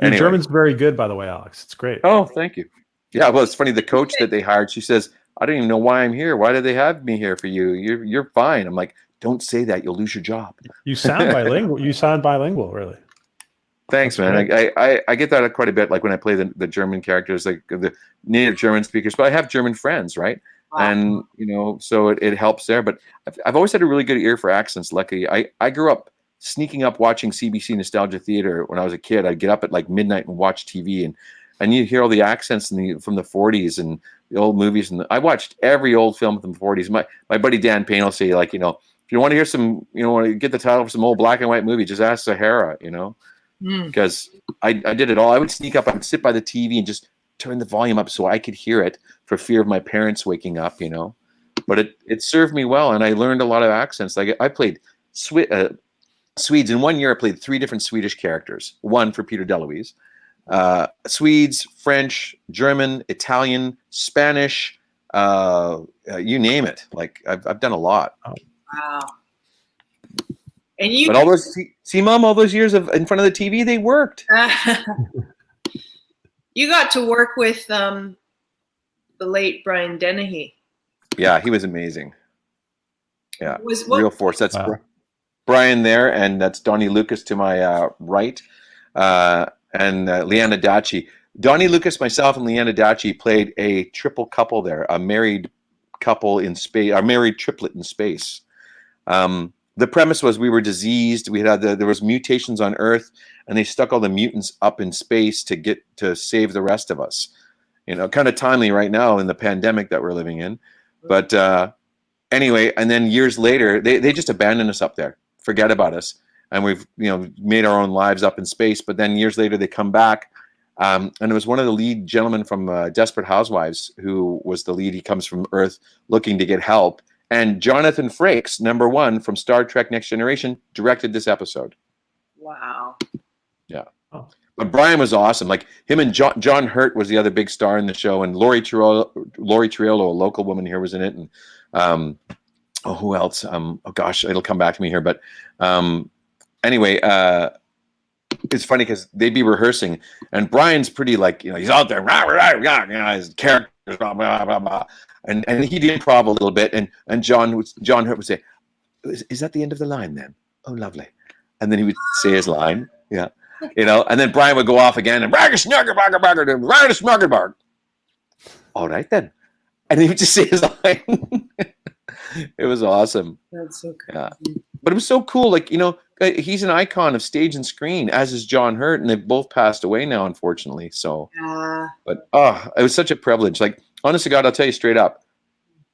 Your German's very good, by the way, Alex. It's great. Oh, thank you. Yeah, well, it's funny. The coach that they hired, she says, I don't even know why I'm here. Why did they have me here for you? You're fine. I'm like, don't say that. You'll lose your job. You sound bilingual. You sound bilingual, really. Thanks, man. I get that quite a bit. Like when I play the German characters, like the native German speakers, but I have German friends, right? Wow. And, so it helps there. But I've always had a really good ear for accents. Luckily, I grew up sneaking up watching CBC Nostalgia Theater when I was a kid. I'd get up at like midnight and watch TV and you hear all the accents from the 40s and the old movies. And I watched every old film from the 40s. My buddy Dan Payne will say, like, if you want to hear some, want to get the title of some old black and white movie, just ask Zahara, because I did it all. I would sneak up, I would sit by the TV and just turn the volume up so I could hear it for fear of my parents waking up, But it served me well, and I learned a lot of accents. Like I played Swedes. In 1 year, I played 3 different Swedish characters, one for Peter DeLuise. Swedes, French, German, Italian, Spanish, you name it. Like I've done a lot. Oh. Wow. And but all those Mom, all those years in front of the TV, they worked. You got to work with the late Brian Dennehy. Yeah, he was amazing. Yeah, real force. That's Brian there, and that's Donnie Lucas to my right. And Leanna Daci. Donnie Lucas, myself, and Leanna Daci played a triple couple there, a married couple in space, a married triplet in space. The premise was we were diseased. There was mutations on Earth, and they stuck all the mutants up in space to save the rest of us. Kind of timely right now in the pandemic that we're living in. But anyway, and then years later, they just abandoned us up there, forget about us. And we've, made our own lives up in space. But then years later, they come back. And it was one of the lead gentlemen from Desperate Housewives who was the lead. He comes from Earth looking to get help. And Jonathan Frakes, #1 from Star Trek Next Generation, directed this episode. Wow. Yeah. Oh. But Brian was awesome. Like him and John Hurt was the other big star in the show. And Lori Triolo, a local woman here, was in it. And who else? Oh, gosh, it'll come back to me here. But anyway, it's funny because they'd be rehearsing, and Brian's pretty like, he's out there, his characters, blah, blah, blah, blah. And he'd improv a little bit, and John Hurt would say, is that the end of the line then? Oh, lovely. and then he would say his line. Yeah. You know, and then Brian would go off again and all right then. And he would just say his line. It was awesome. That's so cool. Yeah. But it was so cool. Like, you know, he's an icon of stage and screen, as is John Hurt, and they've both passed away now, unfortunately. So, but it was such a privilege. Like, honest to God, I'll tell you straight up,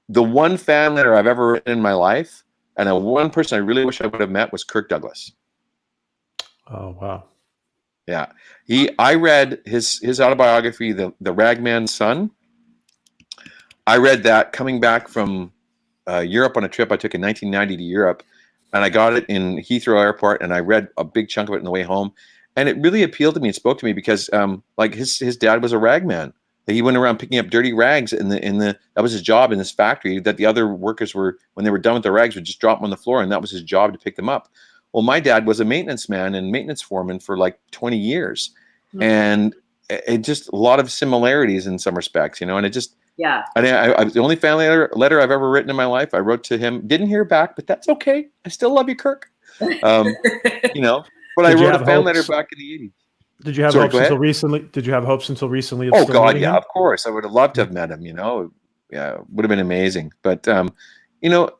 the one fan letter I've ever written in my life, and the one person I really wish I would have met was Kirk Douglas. Oh, wow. Yeah. I read his autobiography, The Ragman's Son. I read that coming back from Europe on a trip I took in 1990 to Europe, and I got it in Heathrow Airport, and I read a big chunk of it on the way home, and it really appealed to me. It spoke to me because like his dad was a ragman. He went around picking up dirty rags in the that was his job in this factory, that the other workers were, when they were done with the rags, would just drop them on the floor, and that was his job to pick them up. Well, my dad was a maintenance man and maintenance foreman for like 20 years. Mm-hmm. And it just a lot of similarities in some respects, you know, and it just, yeah. I the only family letter I've ever written in my life, I wrote to him, didn't hear back, but that's okay. I still love you, Kirk. You know, but I wrote a fan letter back in the 80s. Did you have hopes until recently? Did you have hopes until recently? Oh God, yeah, of course. I would have loved to have met him, you know, yeah, it would have been amazing. But, you know,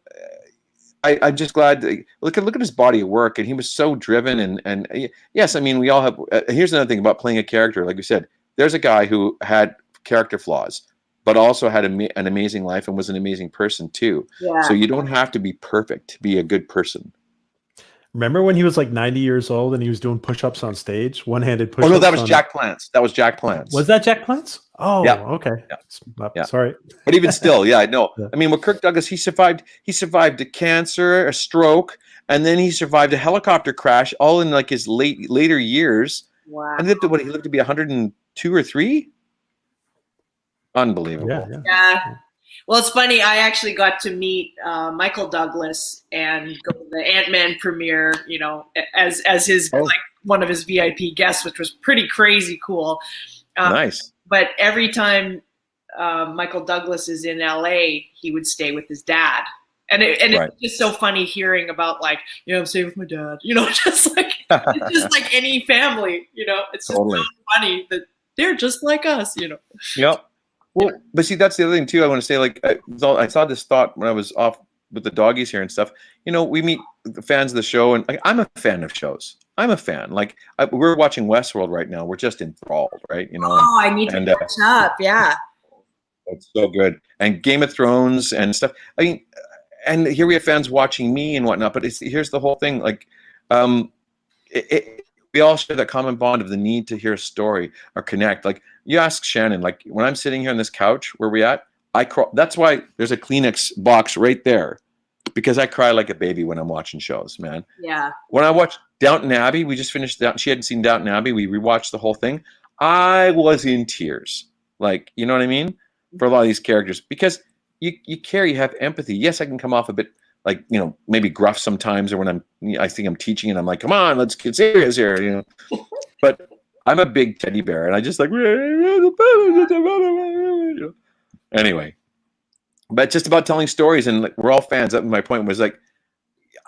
I'm just glad that, look at his body of work, and he was so driven and yes, I mean, we all have, here's another thing about playing a character. Like we said, there's a guy who had character flaws, but also had an amazing life and was an amazing person too. Yeah. So you don't have to be perfect to be a good person. Remember when he was like 90 years old and he was doing push-ups on stage, one-handed push-ups? Oh no, that was Jack Palance. That was Jack Palance. Was that Jack Palance? Oh, yeah. Okay. Yeah. Sorry. But even still, yeah, I know. Yeah. I mean, with Kirk Douglas, he survived a cancer, a stroke, and then he survived a helicopter crash, all in like his later years. Wow. And he lived to be 102 or 3. Unbelievable. Yeah. Well, it's funny. I actually got to meet Michael Douglas and go to the Ant-Man premiere, you know, as his like one of his VIP guests, which was pretty crazy cool. Nice. But every time Michael Douglas is in LA, he would stay with his dad, and it's just so funny hearing about, like, you know, I'm staying with my dad, you know, just like it's just like any family, you know. It's just so funny that they're just like us, you know. Yep. Well, but see, that's the other thing too. I want to say, like, I saw this thought when I was off with the doggies here and stuff. You know, we meet fans of the show, and like, I'm a fan of shows. I'm a fan. Like, we're watching Westworld right now. We're just enthralled, right? You know. Oh, I need to catch up. Yeah. It's so good. And Game of Thrones and stuff. I mean, and here we have fans watching me and whatnot. But here's the whole thing. Like, we all share that common bond of the need to hear a story or connect. Like, you ask Shannon, like, when I'm sitting here on this couch, where we at, I cry. That's why there's a Kleenex box right there, because I cry like a baby when I'm watching shows, man. Yeah. When I watched Downton Abbey, we just finished that. She hadn't seen Downton Abbey. We rewatched the whole thing. I was in tears. Like, you know what I mean? For a lot of these characters, because you care, you have empathy. Yes, I can come off a bit, like, you know, maybe gruff sometimes, or when I think I'm teaching and I'm like, come on, let's get serious here, you know. But I'm a big teddy bear, and I just like, anyway. But it's just about telling stories, and like, we're all fans. That was my point, was like,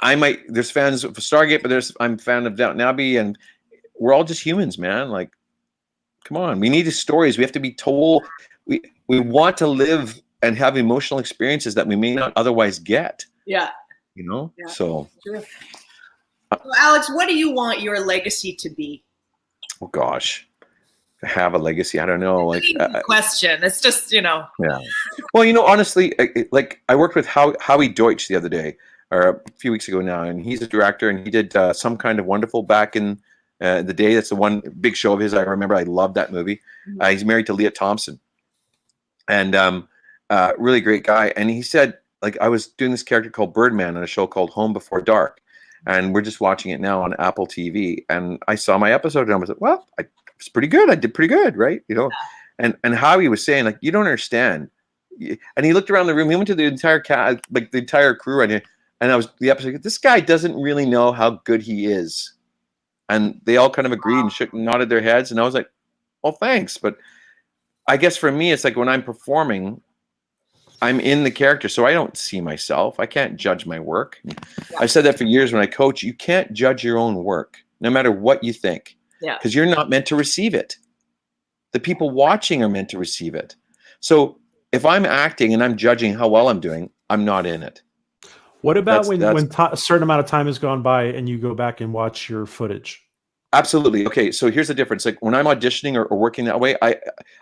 there's fans of Stargate, but I'm a fan of Downton Abbey, and we're all just humans, man. Like, come on, we need the stories. We have to be told. We want to live and have emotional experiences that we may not otherwise get. Yeah. You know? Yeah. So, Alex, what do you want your legacy to be? Oh gosh, to have a legacy. I don't know. Like, question. It's just, you know. Yeah. Well, you know, honestly, like, I worked with Howie Deutsch the other day, or a few weeks ago now, and he's a director, and he did Some Kind of Wonderful back in the day. That's the one big show of his I remember. I loved that movie. Mm-hmm. He's married to Leah Thompson, and really great guy. And he said, like, I was doing this character called Birdman on a show called Home Before Dark, and we're just watching it now on Apple TV. And I saw my episode, and I was like, well, it's pretty good. I did pretty good, right? You know. Yeah. And Howie was saying, like, you don't understand. And he looked around the room. He went to the entire cast, like the entire crew, and I was the episode. This guy doesn't really know how good he is, and they all kind of agreed and nodded their heads. And I was like, well, thanks. But I guess for me, it's like when I'm performing, I'm in the character, so I don't see myself. I can't judge my work. I've said that for years when I coach. You can't judge your own work, no matter what you think, because you're not meant to receive it. The people watching are meant to receive it. So if I'm acting and I'm judging how well I'm doing, I'm not in it. What about when a certain amount of time has gone by and you go back and watch your footage? Absolutely. Okay, so here's the difference. Like when I'm auditioning or working that way, I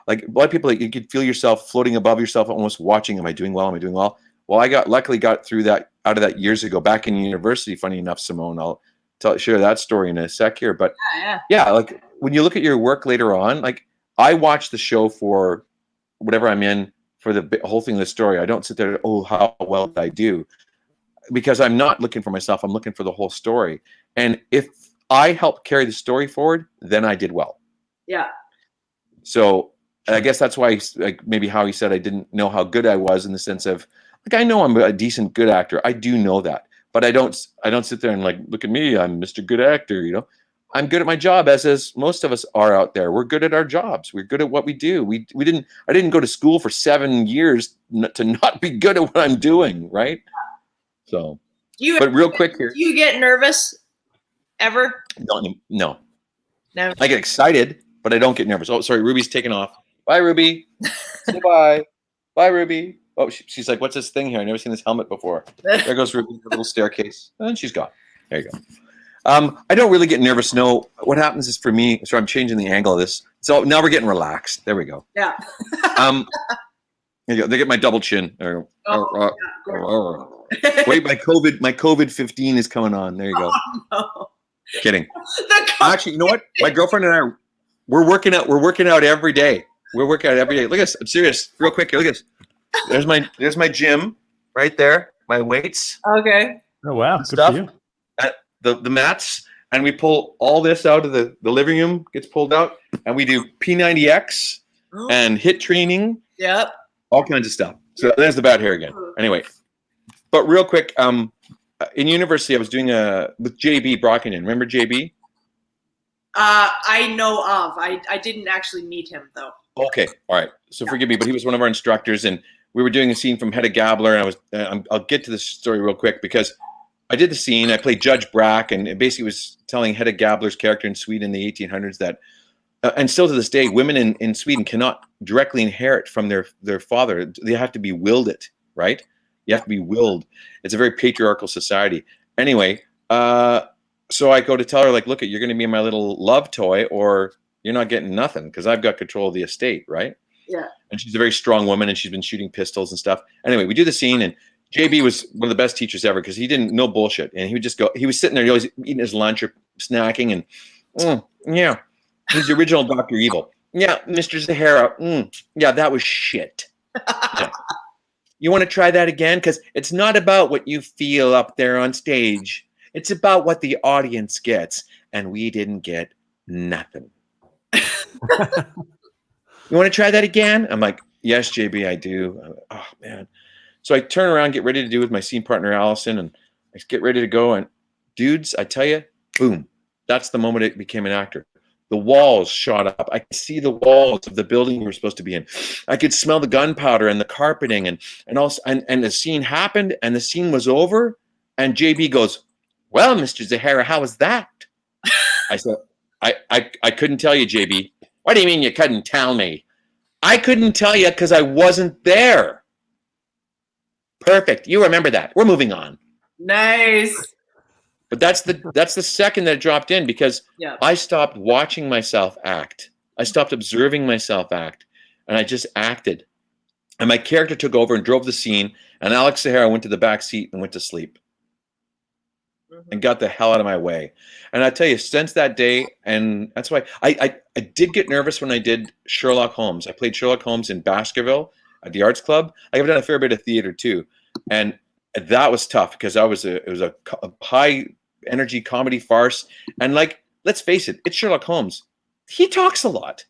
like a lot of people. Like, you could feel yourself floating above yourself, almost watching. Am I doing well? Am I doing well? Well, I luckily got through that out of that years ago, back in university. Funny enough, Simone, I'll share that story in a sec here. But yeah, like when you look at your work later on, like I watch the show for whatever I'm in for the whole thing of the story. I don't sit there, oh, how well did I do? Because I'm not looking for myself. I'm looking for the whole story. And if I helped carry the story forward, then I did well. Yeah. So I guess that's why, like maybe how he said I didn't know how good I was, in the sense of, like, I know I'm a decent good actor. I do know that, but I don't sit there and like, look at me, I'm Mr. Good Actor. You know, I'm good at my job, as most of us are out there. We're good at our jobs. We're good at what we do. I didn't go to school for 7 years to not be good at what I'm doing, right? So, but real quick here, do you get nervous? Ever? No. Never. I get excited, but I don't get nervous. Oh, sorry, Ruby's taking off. Bye, Ruby. Say bye. Bye, Ruby. Oh, she's like, what's this thing here? I've never seen this helmet before. There goes Ruby, her little staircase. And she's gone. There you go. I don't really get nervous. No, what happens is, for me, so I'm changing the angle of this. So now we're getting relaxed. There we go. Yeah. There you go. They get my double chin. Wait, my COVID 15 is coming on. There you go. Oh, no. Kidding. Actually, you know what? My girlfriend and I, we're working out every day. We're working out every day. Look at this. I'm serious. Real quick here. Look at this. There's my gym right there. My weights. Okay. Oh wow. Good Stuff. for you. The mats, and we pull all this out of the living room. Gets pulled out, and we do P90X and HIIT training. Yep. All kinds of stuff. So there's the bad hair again. Anyway, but real quick, in university, I was doing with JB Brockenden. Remember JB? I know of. I didn't actually meet him though. Okay, all right. So forgive me, but he was one of our instructors, and we were doing a scene from Hedda Gabler, and I'll get to this story real quick, because I did the scene. I played Judge Brack, and it basically was telling Hedda Gabler's character in Sweden in the 1800s that, and still to this day, women in Sweden cannot directly inherit from their father. They have to be willed it, right? You have to be willed. It's a very patriarchal society. Anyway, so I go to tell her, like, look, you're going to be my little love toy, or you're not getting nothing, because I've got control of the estate, right? Yeah. And she's a very strong woman, and she's been shooting pistols and stuff. Anyway, we do the scene, and JB was one of the best teachers ever, because he didn't know bullshit. And he would just go, he was sitting there, he always eating his lunch or snacking, and yeah, he's the original Dr. Evil. Yeah, Mr. Zahara. Yeah, that was shit. Yeah. You want to try that again? Because it's not about what you feel up there on stage. It's about what the audience gets. And we didn't get nothing. You want to try that again? I'm like, yes, JB, I do. Oh, man. So I turn around, get ready to do with my scene partner, Allison, and I get ready to go. And dudes, I tell you, boom. That's the moment it became an actor. The walls shot up. I could see the walls of the building we were supposed to be in. I could smell the gunpowder and the carpeting, and the scene happened, and the scene was over. And JB goes, "Well, Mr. Zahara, how was that?" I said, I couldn't tell you, JB. What do you mean you couldn't tell me? I couldn't tell you because I wasn't there. Perfect. You remember that. We're moving on. Nice. But that's the second that it dropped in, because I stopped watching myself act. I stopped observing myself act, and I just acted. And my character took over and drove the scene, and Alex Zahara went to the back seat and went to sleep. And got the hell out of my way. And I tell you, since that day, and that's why I did get nervous when I did Sherlock Holmes. I played Sherlock Holmes in Baskerville at the Arts Club. I've done a fair bit of theater too. And that was tough, because it was a high energy comedy farce. And like, let's face it, it's Sherlock Holmes. He talks a lot.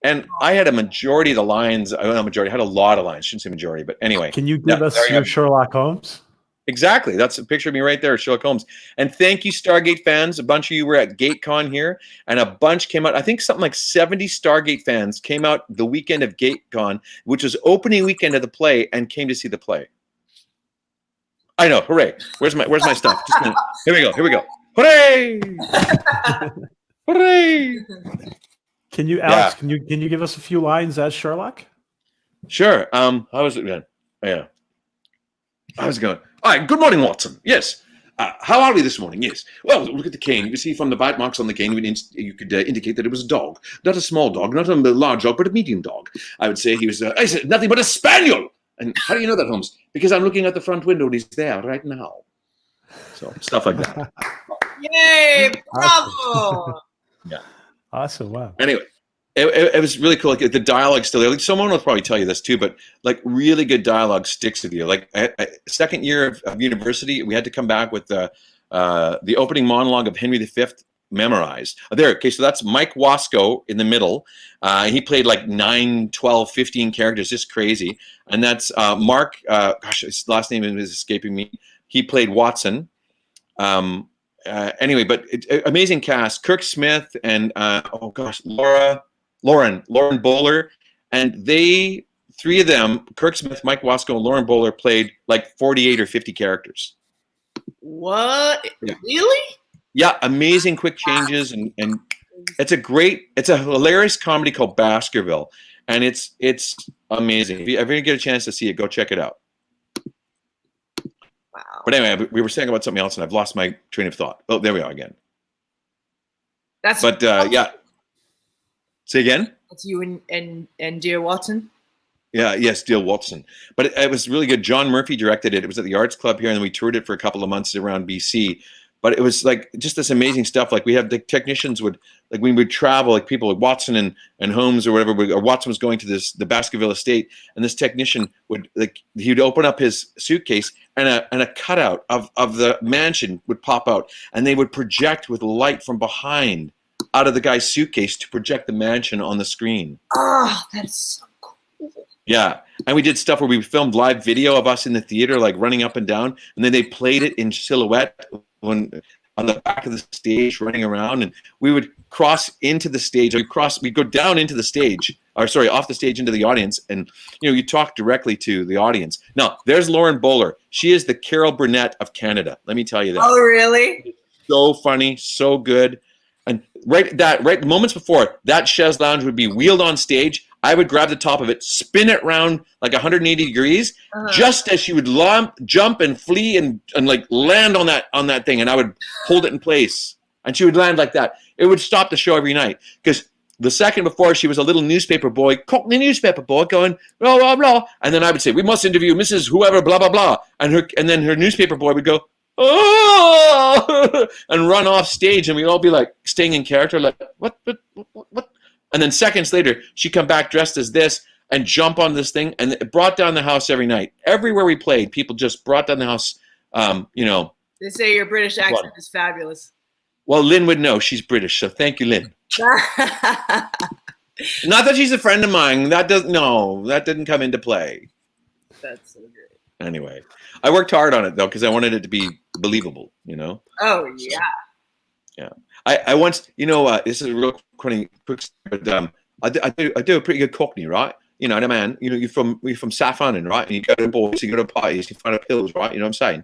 And I had a majority of the lines. I don't know, majority. I had a lot of lines. Shouldn't say majority, but anyway. Can you give us your Sherlock Holmes? Exactly. That's a picture of me right there, Sherlock Holmes. And thank you, Stargate fans. A bunch of you were at GateCon here, and a bunch came out. I think something like 70 Stargate fans came out the weekend of GateCon, which was opening weekend of the play, and came to see the play. I know. Hooray. Where's my stuff? Just a minute. Here we go. Hooray! Hooray! Can you, Alex? Can you give us a few lines as Sherlock? Sure. How was it, man? Yeah. How's it going? All right. Good morning, Watson. Yes. How are we this morning? Yes. Well, look at the cane. You can see from the bite marks on the cane, you could indicate that it was a dog. Not a small dog, not a large dog, but a medium dog. I would say he was, I said, nothing but a spaniel. And how do you know that, Holmes? Because I'm looking at the front window and he's there right now. So, stuff like that. Yay! Bravo! Yeah. Awesome. Wow. Anyway. It was really cool. Like the dialogue still there. Like someone will probably tell you this too, but like really good dialogue sticks with you. Like second year of university, we had to come back with the opening monologue of Henry V memorized. There. Okay, so that's Mike Wasco in the middle. He played like 9, 12, 15 characters, just crazy. And that's Mark. Gosh, his last name is escaping me. He played Watson. Anyway, but amazing cast. Kirk Smith and Lauren Bowler, and they, three of them, Kirk Smith, Mike Wasco, and Lauren Bowler, played like 48 or 50 characters. What? Yeah. Really? Yeah, amazing quick changes, and it's a hilarious comedy called Baskerville, and it's amazing. If you ever get a chance to see it, go check it out. Wow. But anyway, we were saying about something else, and I've lost my train of thought. Oh, there we are again. Yeah. Say again? That's you and dear Watson? Yeah, yes, Dale Watson. But it was really good. John Murphy directed it. It was at the Arts Club here, and then we toured it for a couple of months around BC. But it was like just this amazing stuff. Like we have the technicians would, like when we would travel, like people like Watson and Holmes or whatever, or Watson was going to the Baskerville estate, and this technician would, like, he'd open up his suitcase and a cutout of the mansion would pop out, and they would project with light from behind out of the guy's suitcase to project the mansion on the screen. Oh, that is so cool. Yeah. And we did stuff where we filmed live video of us in the theater, like running up and down, and then they played it in silhouette on the back of the stage running around, and we would cross into the stage. We'd go down into the stage, off the stage into the audience, and you talk directly to the audience. Now, there's Lauren Bowler. She is the Carol Burnett of Canada. Let me tell you that. Oh, really? So funny, so good. And right moments before that chaise lounge would be wheeled on stage, I would grab the top of it, spin it around like 180 degrees, just as she would jump and flee and like land on that thing, and I would hold it in place, and she would land like that. It would stop the show every night, because the second before she was a little newspaper boy, Cockney newspaper boy, going blah blah blah, and then I would say, "We must interview Mrs. Whoever blah blah blah," and then her newspaper boy would go, "Oh!" and run off stage, and we'd all be like staying in character, like what? And then seconds later, she'd come back dressed as this and jump on this thing, and it brought down the house every night. Everywhere we played, people just brought down the house. They say your British accent is fabulous. Well, Lynn would know. She's British, so thank you, Lynn. Not that she's a friend of mine. That didn't come into play. That's so great. Anyway, I worked hard on it though, because I wanted it to be believable. Oh yeah. Yeah. I once, this is a real quick, but I do a pretty good Cockney, right? The man, you're from South London, right? And you go to boys, you go to parties, you find out pills, right? You know what I'm saying?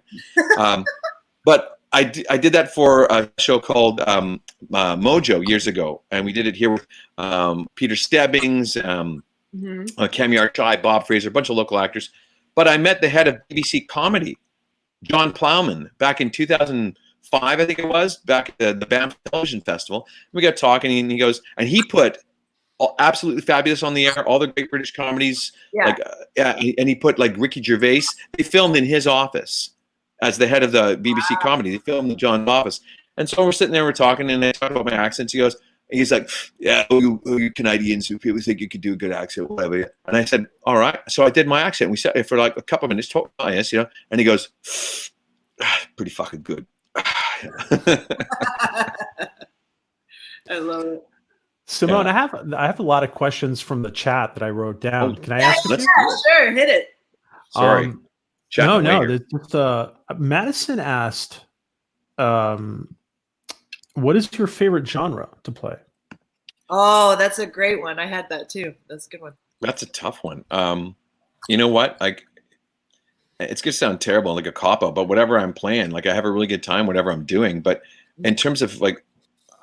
But I did that for a show called Mojo years ago, and we did it here with Peter Stebbings, Cam Yarchai, Bob Fraser, a bunch of local actors. But I met the head of BBC Comedy, John Plowman, back in 2005, I think it was, back at the Banff Television Festival. We got talking, and he goes, and he put Absolutely Fabulous on the air, all the great British comedies. Yeah. And he put like Ricky Gervais. They filmed in his office as the head of the BBC Comedy. They filmed in John's office. And so we're sitting there, we're talking, and I talk about my accents. He's like, yeah, you Canadians, who people think you could do a good accent, whatever. And I said, all right. So I did my accent. We sat there for like a couple of minutes, talking about this, and he goes, pretty fucking good. I love it. Simone, I have a lot of questions from the chat that I wrote down. Can I ask you? Yeah, sure, hit it. Sorry. Chatting No, later. there's just Madison asked, what is your favorite genre to play? Oh, that's a great one. I had that too. That's a good one. That's a tough one. You know what? Like, it's gonna sound terrible, like a cop out, but whatever I'm playing, like I have a really good time, whatever I'm doing. But in terms of like,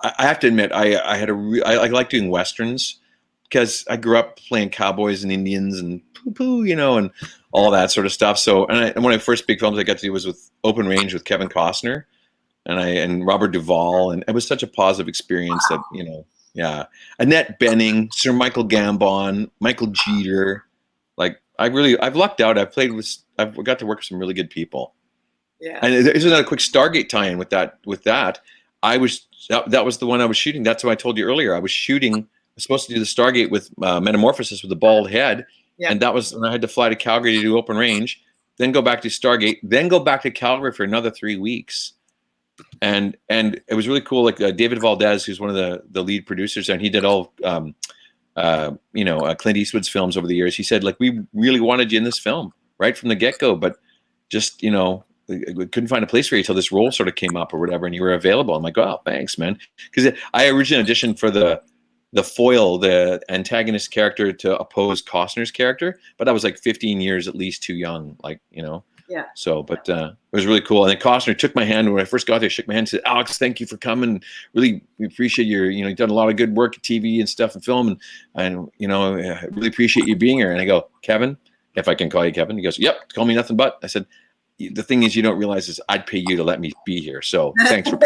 I have to admit, I like doing westerns because I grew up playing cowboys and Indians and poo, and all that sort of stuff. So, and one of the first big films I got to do was with Open Range with Kevin Costner and Robert Duvall, and it was such a positive experience that yeah, Annette Bening, Sir Michael Gambon, Michael Jeter, like I've lucked out. I've got to work with some really good people. Yeah. And there's another quick Stargate tie-in with that. That was the one I was shooting. That's what I told you earlier. I was supposed to do the Stargate with Metamorphosis with the bald head. Yeah. And that was when I had to fly to Calgary to do Open Range, then go back to Stargate, then go back to Calgary for another 3 weeks. And it was really cool. Like David Valdez, who's one of the lead producers, and he did all Clint Eastwood's films over the years. He said, like, we really wanted you in this film right from the get-go, but just we couldn't find a place for you until this role sort of came up or whatever, and you were available. I'm like, oh, thanks, man, because I originally auditioned for the foil, the antagonist character to oppose Costner's character, but I was like 15 years at least too young, Yeah. So, but it was really cool. And then Costner took my hand when I first got there, shook my hand and said, Alex, thank you for coming. Really, we appreciate you've done a lot of good work at TV and stuff and film. And I really appreciate you being here. And I go, Kevin, if I can call you Kevin. He goes, yep, call me nothing but. I said, the thing is, you don't realize is I'd pay you to let me be here. So thanks for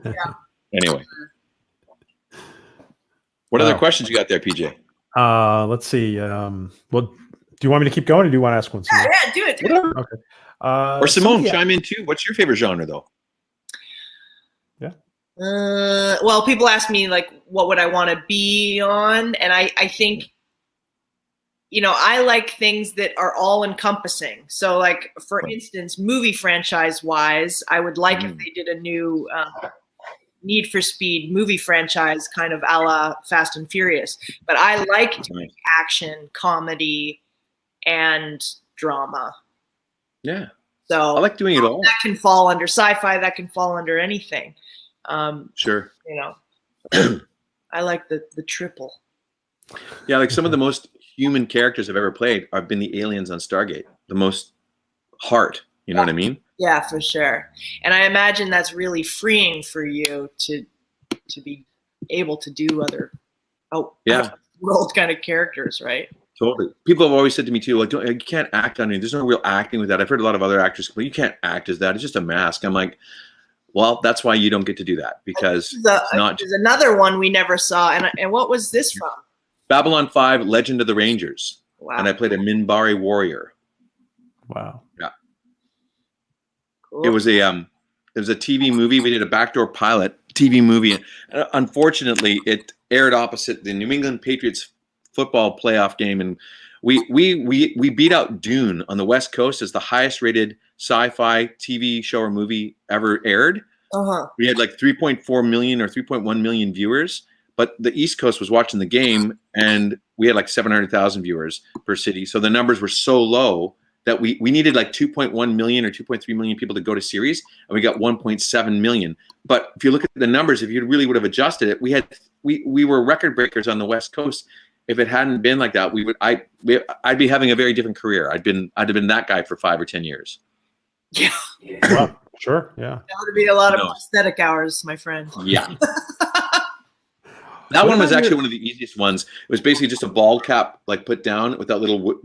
Yeah. Anyway. What other questions you got there, PJ? Let's see. Well, do you want me to keep going, or do you want to ask one? Yeah, do it. Okay. Or Simone, chime in too. What's your favorite genre, though? Yeah. Well, people ask me like, what would I want to be on, and I think, I like things that are all encompassing. So, like for instance, movie franchise wise, I would like if they did a new Need for Speed movie franchise, kind of a la Fast and Furious. But I like doing action, comedy, and drama. Yeah. So I like doing it all. That can fall under sci-fi. That can fall under anything. Sure. I like the triple. Yeah, like some of the most human characters I've ever played have been the aliens on Stargate. The most heart. You know what I mean? Yeah, for sure. And I imagine that's really freeing for you to be able to do other world kind of characters, right? Totally. People have always said to me too, like, you can't act on it. There's no real acting with that. I've heard a lot of other actors, but you can't act as that. It's just a mask. I'm like, well, that's why you don't get to do that, because it's not. There's another one we never saw, and what was this from? Babylon 5: Legend of the Rangers. Wow. And I played a Minbari warrior. Wow. Yeah. Cool. It was a TV movie. We did a backdoor pilot TV movie. Unfortunately, it aired opposite the New England Patriots football playoff game, and we beat out Dune on the West Coast as the highest rated sci-fi TV show or movie ever aired. We had like 3.4 million or 3.1 million viewers, but the East Coast was watching the game, and we had like 700,000 viewers per city. So the numbers were so low that we needed like 2.1 million or 2.3 million people to go to series, and we got 1.7 million. But if you look at the numbers, if you really would have adjusted it, we were record breakers on the West Coast. If it hadn't been like that, I'd be having a very different career. I'd have been that guy for 5 or 10 years. Yeah. Well, sure. Yeah. That would be a lot of prosthetic hours, my friend. Yeah. That one was actually one of the easiest ones. It was basically just a bald cap, like put down with that little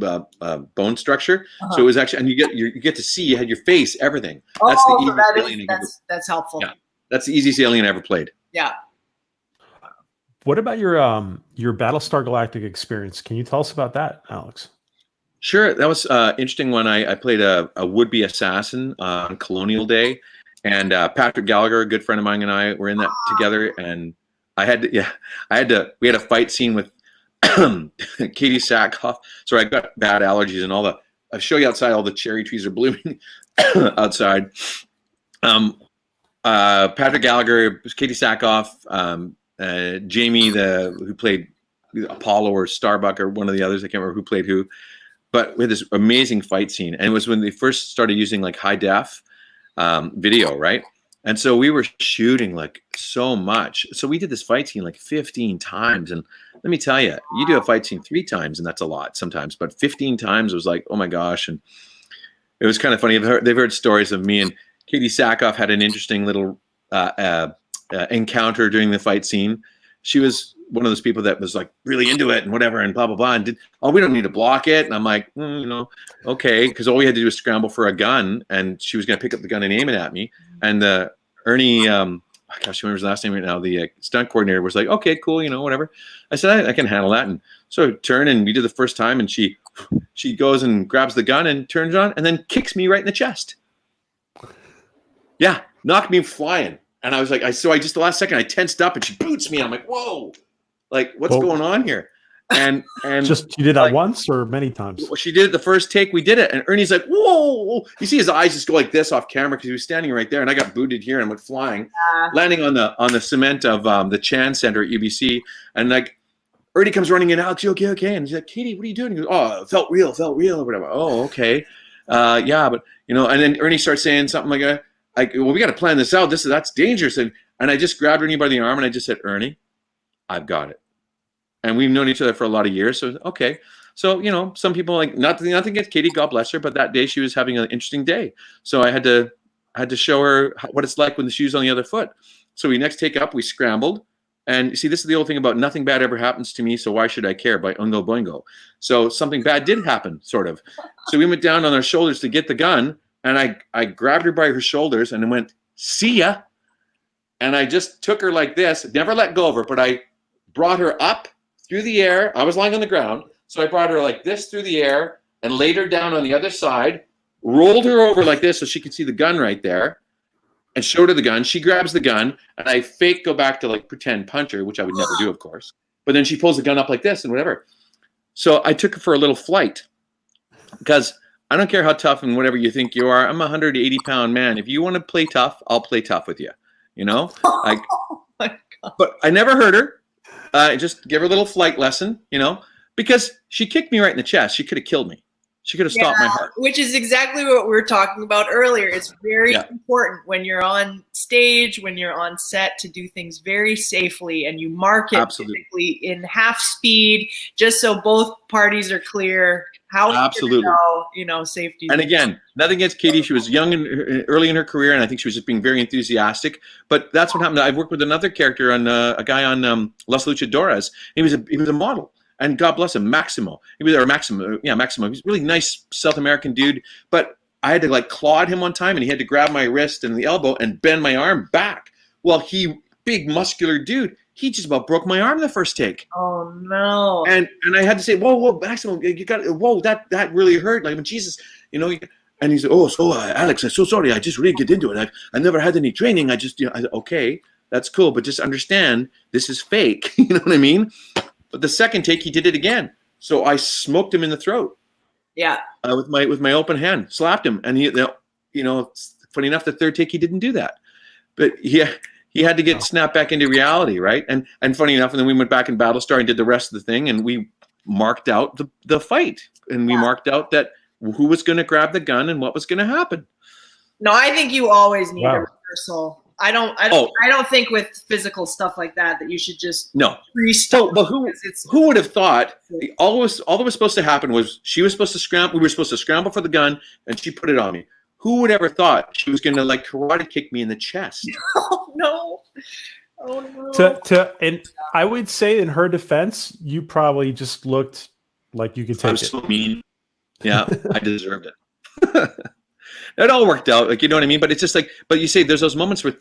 bone structure. So it was actually, and you get to see, you had your face, everything. That's the easiest alien. That's helpful. Yeah, that's the easiest alien I ever played. Yeah. What about your Battlestar Galactica experience? Can you tell us about that, Alex? Sure, that was an interesting one. I played a would-be assassin on Colonial Day, and Patrick Gallagher, a good friend of mine, and I were in that together. And we had a fight scene with Katie Sackhoff. So I got bad allergies and I'll show you outside. All the cherry trees are blooming outside. Patrick Gallagher, Katie Sackhoff, Jamie, who played Apollo or Starbuck or one of the others. I can't remember who played who. But we had this amazing fight scene, and it was when they first started using like high def video, right? And so we were shooting like so much. So we did this fight scene like 15 times. And let me tell you, you do a fight scene 3 times, and that's a lot sometimes. But 15 times was like, oh my gosh. And it was kind of funny. They've heard stories of me and Katie Sackhoff had an interesting little encounter during the fight scene. She was one of those people that was like really into it and whatever and blah, blah, blah. And we don't need to block it. And I'm like, okay. Because all we had to do was scramble for a gun, and she was going to pick up the gun and aim it at me. And Ernie, I can't remember his last name right now, the stunt coordinator was like, okay, cool, whatever. I said, I can handle that. And so I turned, and we did the first time, and she goes and grabs the gun and turns it on and then kicks me right in the chest. Yeah, knocked me flying. And I was like, so the last second I tensed up, and she boots me. And I'm like, whoa. Like, what's going on here? And just you did that once or many times? Well, she did it the first take. We did it, and Ernie's like, "Whoa!" You see his eyes just go like this off camera because he was standing right there, and I got booted here and went flying, landing on the cement of the Chan Center at UBC, and like Ernie comes running in. Alex, you okay? And he's like, "Katie, what are you doing?" He goes, "Oh, it felt real, or whatever." Oh, okay, yeah, but and then Ernie starts saying something like, "Well, we got to plan this out. That's dangerous." And I just grabbed Ernie by the arm and I just said, "Ernie, I've got it." And we've known each other for a lot of years. So, okay. So, some people like, nothing against Katie, God bless her, but that day she was having an interesting day. So I had to show her what it's like when the shoe's on the other foot. So we next take up, we scrambled. And see, this is the old thing about nothing bad ever happens to me, so why should I care, by Oingo Boingo. So something bad did happen, sort of. So we went down on our shoulders to get the gun, and I grabbed her by her shoulders and went, "See ya." And I just took her like this, never let go of her, but I brought her up through the air. I was lying on the ground, so I brought her like this through the air and laid her down on the other side, rolled her over like this so she could see the gun right there, and showed her the gun. She grabs the gun, and I fake go back to like pretend punch her, which I would never do, of course. But then she pulls the gun up like this and whatever. So I took her for a little flight, because I don't care how tough and whatever you think you are. I'm a 180-pound man. If you want to play tough, I'll play tough with you. Oh my God. But I never hurt her. Just give her a little flight lesson, because she kicked me right in the chest. She could have killed me. She could have stopped my heart. Which is exactly what we were talking about earlier. It's very important when you're on stage, when you're on set, to do things very safely, and you mark it typically in half speed, just so both parties are clear how absolutely go, safety. And again, nothing against Katie. She was young and early in her career, and I think she was just being very enthusiastic. But that's what happened. I've worked with another character on a guy on Las Luchadoras. He was a model. And God bless him, Maximo. Maximo. He was a really nice South American dude. But I had to like claw at him one time, and he had to grab my wrist and the elbow and bend my arm back. Well, big muscular dude, he just about broke my arm the first take. Oh no! And I had to say, whoa, Maximo, you got that really hurt. Like, Jesus, And he said, "Oh, so Alex, I'm so sorry. I just really get into it. I never had any training. I just, okay, that's cool, but just understand this is fake." You know what I mean? But the second take, he did it again. So I smoked him in the throat. Yeah. With my open hand, slapped him, and funny enough, the third take he didn't do that, but he had to get snapped back into reality, right? And funny enough, and then we went back in Battlestar and did the rest of the thing, and we marked out the fight, and we marked out that who was going to grab the gun and what was going to happen. No, I think you always need a rehearsal. I don't think with physical stuff like that you should just restart. But who would have thought all that was supposed to happen was she was supposed to scramble. We were supposed to scramble for the gun, and she put it on me. Who would ever thought she was going to like karate kick me in the chest? Oh no! Oh no! And I would say, in her defense, you probably just looked like you could take it. I was so mean. Yeah, I deserved it. It all worked out, like, you know what I mean? But it's just like, but you say there's those moments where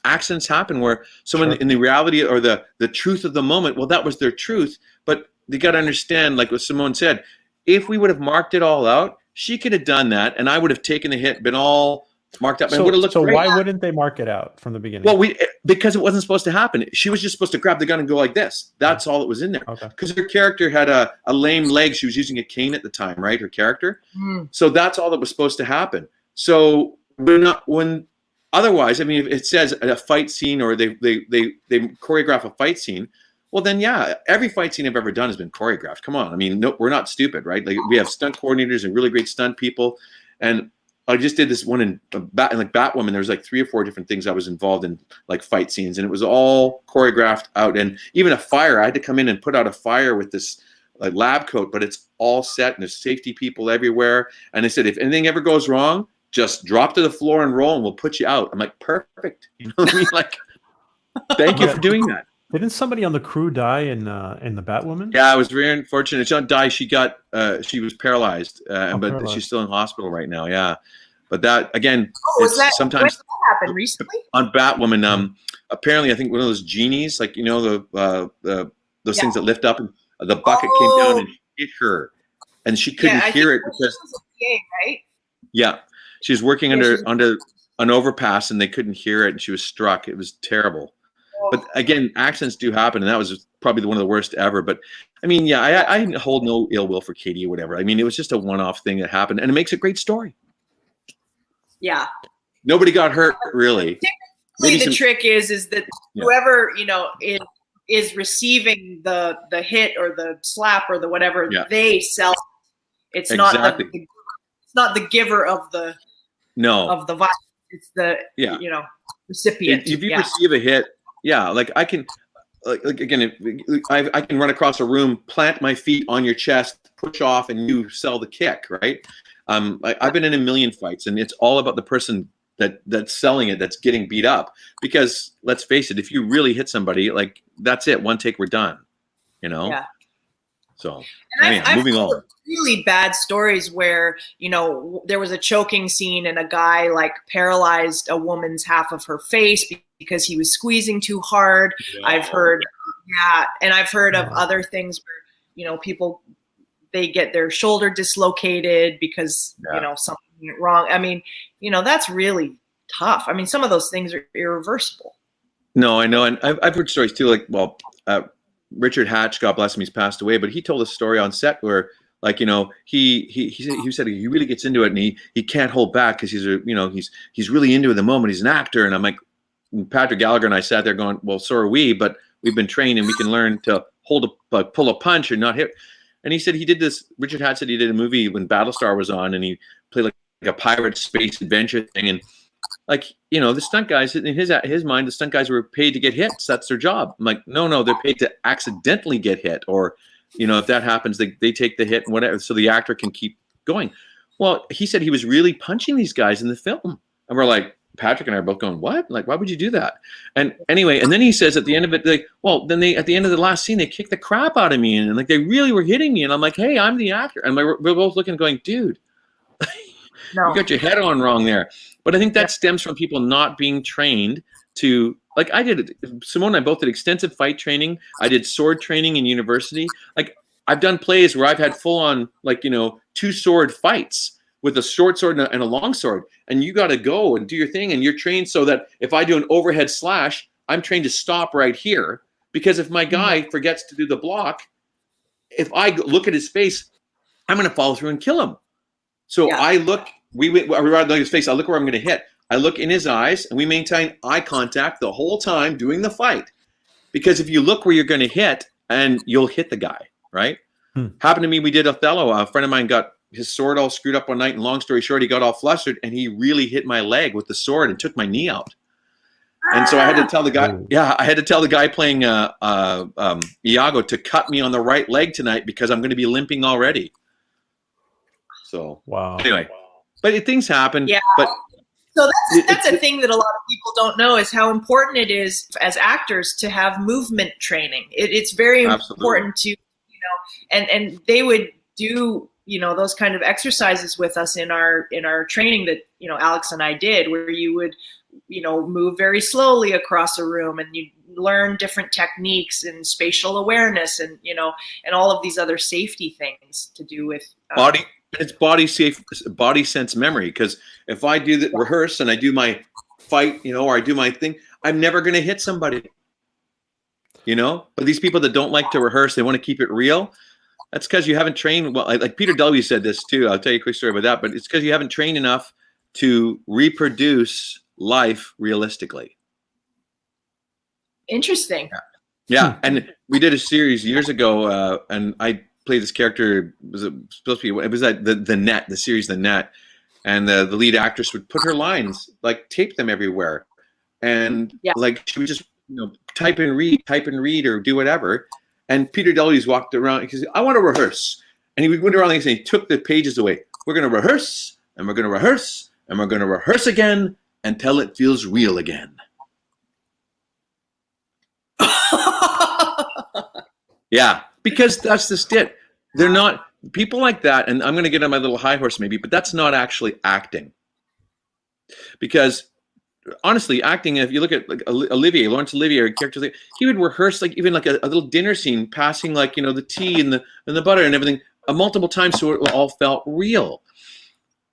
accidents happen where someone in the reality or the truth of the moment, well, that was their truth. But you got to understand, like what Simone said, if we would have marked it all out, she could have done that, and I would have taken the hit, been all marked up, and it would have looked great. Why wouldn't they mark it out from the beginning? Well, because it wasn't supposed to happen. She was just supposed to grab the gun and go like this. That's all that was in there. Because her character had a lame leg. She was using a cane at the time, right? Her character. So that's all that was supposed to happen. So otherwise, I mean, if it says a fight scene or they choreograph a fight scene, Well, then, yeah, every fight scene I've ever done has been choreographed. Come on. I mean, no, we're not stupid, right? Like, we have stunt coordinators and really great stunt people. And I just did this one in Batwoman. There was like 3 or 4 different things I was involved in, like fight scenes, and it was all choreographed out. And even a fire, I had to come in and put out a fire with this like lab coat, but it's all set and there's safety people everywhere. And they said, if anything ever goes wrong, just drop to the floor and roll and we'll put you out. I'm like, perfect. You know what I mean? Like, thank you for doing that. Didn't somebody on the crew die in the Batwoman? Yeah, I was very unfortunate. She didn't die. She got she was paralyzed, but paralyzed. she's still in hospital right now. Yeah, but that again, was that sometimes when did that happen recently? on Batwoman. Apparently, I think one of those genies, like those things that lift up, and the bucket came down and hit her, and she couldn't hear it because she was a PA, right? Yeah, she was working under an overpass, and they couldn't hear it, and she was struck. It was terrible. But again, accidents do happen, and that was probably one of the worst ever. But I mean, yeah, I hold no ill will for Katie or whatever. I mean, it was just a one-off thing that happened, and it makes a great story. Yeah. Nobody got hurt, really. Typically, the trick is that whoever is receiving the hit or the slap or the whatever, they sell. It's not the giver of the violence. It's the recipient. If you receive a hit. Yeah, like I can, like again, I can run across a room, plant my feet on your chest, push off, and you sell the kick, right? I've been in a million fights, and it's all about the person that's selling it, that's getting beat up. Because let's face it, if you really hit somebody, like that's it, one take, we're done. You know. Yeah. So, I've moving on. Really bad stories where there was a choking scene and a guy like paralyzed a woman's half of her face because he was squeezing too hard. Wow. I've heard of other things where people, they get their shoulder dislocated because something went wrong. I mean, that's really tough. I mean, some of those things are irreversible. No, I know, and I've heard stories too. Like, Richard Hatch, God bless him, he's passed away, but he told a story on set where, like, he said he really gets into it, and he can't hold back because he's really into it at the moment. He's an actor, and I'm like, Patrick Gallagher and I sat there going, well, so are we, but we've been trained and we can learn to pull a punch and not hit. And he said he did this. Richard Hatch said he did a movie when Battlestar was on, and he played like a pirate space adventure thing, and like, the stunt guys, in his mind, the stunt guys were paid to get hits. That's their job. I'm like, no, they're paid to accidentally get hit. Or, if that happens, they take the hit and whatever, so the actor can keep going. Well, he said he was really punching these guys in the film. And we're like, Patrick and I are both going, what? Like, why would you do that? And anyway, and then he says at the end of it, at the end of the last scene, they kicked the crap out of me. And like, they really were hitting me. And I'm like, hey, I'm the actor. And we're both looking going, dude, you got your head on wrong there. But I think that stems from people not being trained to, like I did. Simone and I both did extensive fight training. I did sword training in university. Like, I've done plays where I've had full on, like, 2 sword fights with a short sword and a long sword. And you got to go and do your thing. And you're trained so that if I do an overhead slash, I'm trained to stop right here. Because if my guy forgets to do the block, if I look at his face, I'm going to follow through and kill him. So I look. We look at his face. I look where I'm going to hit. I look in his eyes, and we maintain eye contact the whole time doing the fight. Because if you look where you're going to hit, and you'll hit the guy, right? Happened to me. We did Othello. A friend of mine got his sword all screwed up one night, and long story short, he got all flustered, and he really hit my leg with the sword and took my knee out. And so I had to tell the guy. Yeah, I had to tell the guy playing Iago to cut me on the right leg tonight because I'm going to be limping already. So anyway. But things happen. Yeah. But so that's a thing that a lot of people don't know is how important it is as actors to have movement training. It's very important to, and they would do, those kind of exercises with us in our training that, Alex and I did, where you would, move very slowly across a room and you learn different techniques and spatial awareness and, and all of these other safety things to do with body. It's body sense memory. Because if I do the rehearse and I do my fight, or I do my thing, I'm never going to hit somebody. But these people that don't like to rehearse, they want to keep it real. That's because you haven't trained well. Like Peter W said this too. I'll tell you a quick story about that. But it's because you haven't trained enough to reproduce life realistically. Interesting. Yeah, and we did a series years ago, and I played this character. Was it supposed to be? It was like the Net, the series The Net, and the lead actress would put her lines, like tape them everywhere, and like she would just type and read, or do whatever. And Peter Deleuze walked around because I want to rehearse, and he went around and he took the pages away. We're going to rehearse, and we're going to rehearse, and we're going to rehearse again until it feels real again. Yeah, because that's just it. They're not people like that, and I'm going to get on my little high horse maybe, but that's not actually acting. Because honestly, acting, if you look at like Laurence Olivier, or characters, he would rehearse like even like a little dinner scene, passing like the tea and the butter and everything multiple times, so it all felt real.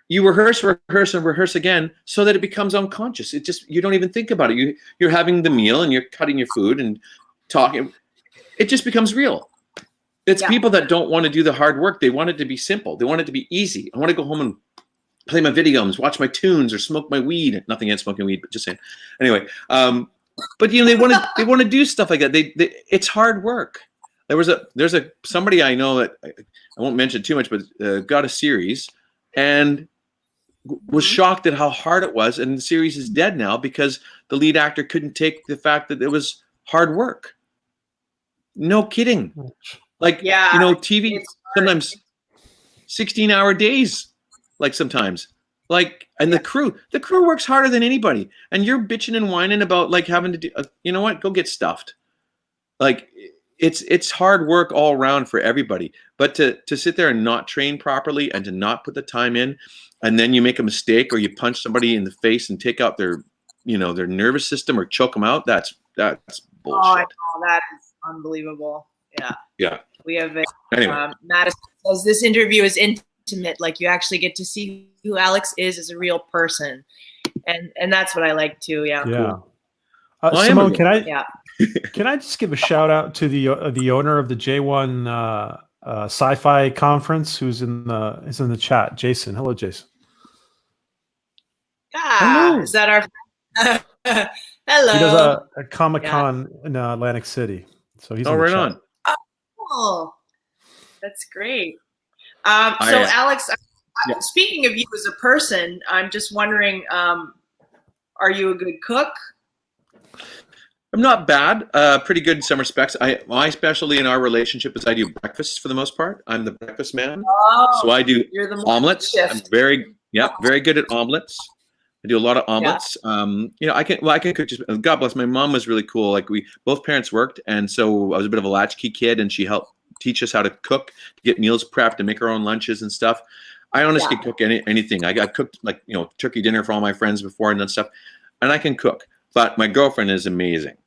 You rehearse again, so that it becomes unconscious. It just, you don't even think about it. You're having the meal and you're cutting your food and talking. It just becomes real. It's people that don't want to do the hard work. They want it to be simple. They want it to be easy. I want to go home and play my video games, watch my tunes, or smoke my weed. Nothing against smoking weed, but just saying. Anyway, but they want to do stuff like that. It's hard work. There's somebody I know that I won't mention too much, but got a series and was shocked at how hard it was, and the series is dead now because the lead actor couldn't take the fact that it was hard work. No kidding. Like, TV, sometimes 16-hour days, like sometimes. Like, and the crew works harder than anybody. And you're bitching and whining about like having to do, you know what? Go get stuffed. Like, it's hard work all around for everybody. But to sit there and not train properly and to not put the time in, and then you make a mistake or you punch somebody in the face and take out their nervous system or choke them out, that's bullshit. Oh, I know, that is unbelievable. Yeah. We have anyway. Midas says this interview is intimate, like you actually get to see who Alex is as a real person, and that's what I like too. Yeah. Simone, can I just give a shout out to the owner of the J1 sci-fi conference who's in the chat, Jason. Hello, Jason. Hello. Is that our hello? He does a Comic-Con in Atlantic City, so he's right on. Oh, that's great. So Alex, speaking of you as a person, I'm just wondering, are you a good cook? I'm not bad. Pretty good in some respects. My specialty in our relationship is I do breakfast for the most part. I'm the breakfast man. Oh, so I do omelets. I'm very good at omelets. I do a lot of omelets. Yeah. I can cook. God bless. My mom was really cool. Like both parents worked, and so I was a bit of a latchkey kid, and she helped teach us how to cook, to get meals prepped, and make our own lunches and stuff. I honestly can cook anything. I cooked like turkey dinner for all my friends before and that stuff, and I can cook. But my girlfriend is amazing.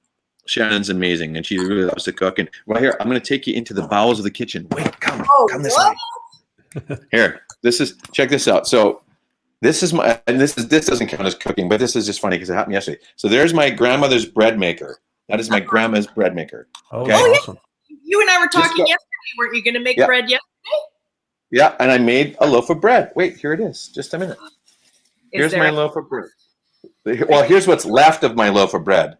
Shannon's amazing, and she really loves to cook. And right here, I'm going to take you into the bowels of the kitchen. Wait, come this way. Here, check this out. So. This doesn't count as cooking, but this is just funny because it happened yesterday. So there's my grandmother's bread maker. That is my grandma's bread maker. Okay? Oh, awesome. You and I were talking yesterday. Weren't you going to make bread yesterday? Yeah, and I made a loaf of bread. Wait, here it is. Just a minute. Here's my loaf of bread. Well, here's what's left of my loaf of bread.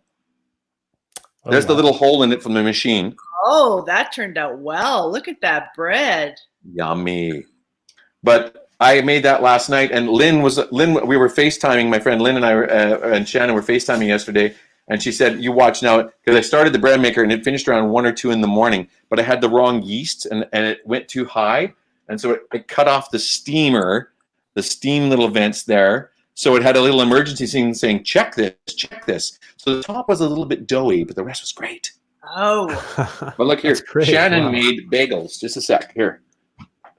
There's the little hole in it from the machine. Oh, that turned out well. Look at that bread. Yummy. But I made that last night, and Lynn, we were FaceTiming, my friend Lynn and I and Shannon were FaceTiming yesterday, and she said, you watch now, because I started the bread maker and it finished around 1 or 2 in the morning, but I had the wrong yeast and it went too high, and so it cut off the steamer, the steam little vents there, so it had a little emergency scene saying, check this. So the top was a little bit doughy, but the rest was great. Oh. But look here, Shannon made bagels. Just a sec, here.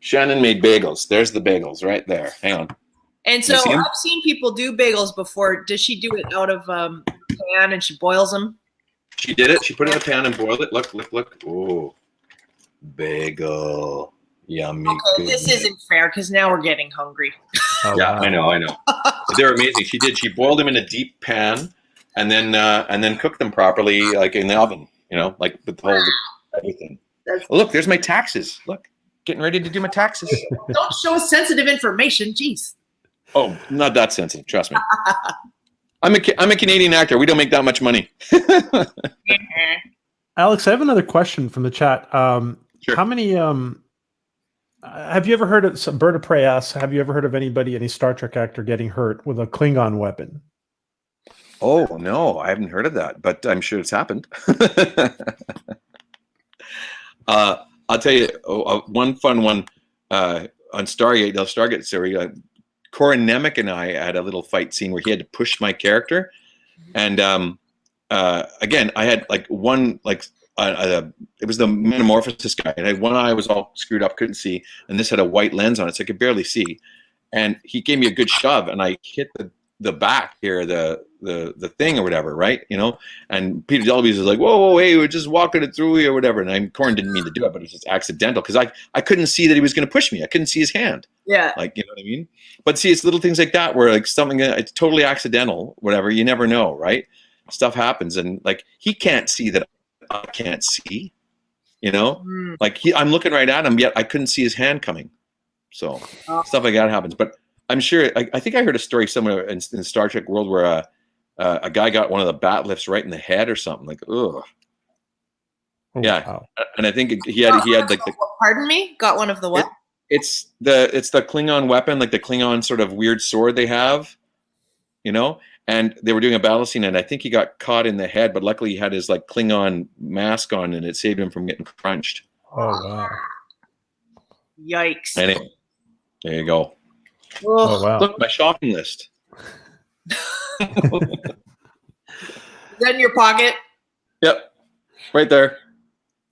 Shannon made bagels. There's the bagels right there. Hang on. And so I've seen people do bagels before. Does she do it out of a pan and she boils them? She did it. She put it in a pan and boiled it. Look. Oh, bagel. Yummy. Okay, this isn't fair because now we're getting hungry. Oh, yeah, wow. I know. They're amazing. She boiled them in a deep pan and then cooked them properly, like in the oven, like with the whole everything. Look, there's my taxes. Look. Getting ready to do my taxes. Don't show us sensitive information. Jeez. Oh, not that sensitive. Trust me. I'm a Canadian actor. We don't make that much money. Alex, I have another question from the chat. Sure. How many? Have you ever heard of some Bird of Prey asks? Have you ever heard of any Star Trek actor getting hurt with a Klingon weapon? Oh no, I haven't heard of that, but I'm sure it's happened. I'll tell you one fun one on Stargate. The Stargate series. Corin Nemec and I had a little fight scene where he had to push my character, and again, I had like one like. It was the Metamorphosis guy, and one eye was all screwed up, couldn't see, and this had a white lens on it, so I could barely see. And he gave me a good shove, and I hit the back here, the thing or whatever, right? You know. And Peter Delbys is like, "Whoa, hey, we're just walking it through or whatever." And Corin didn't mean to do it, but it was just accidental because I couldn't see that he was going to push me. I couldn't see his hand. Yeah. Like, you know what I mean? But see, it's little things like that where like something it's totally accidental, whatever. You never know, right? Stuff happens, and like he can't see that. I can't see, you know, like I'm looking right at him, yet I couldn't see his hand coming. So stuff like that happens. But I'm sure, I think I heard a story somewhere in Star Trek World where a guy got one of the bat lifts right in the head or something. Like, ugh. Oh, Yeah. wow. And I think he had like the. Pardon me? Got one of the what? It's the Klingon weapon, like the Klingon sort of weird sword they have, you know. And they were doing a battle scene, and I think he got caught in the head, but luckily he had his like Klingon mask on, and it saved him from getting crunched. Oh wow! Yikes! Anyway, there you go. Oh wow! Look, my shopping list. Is that in your pocket? Yep, right there.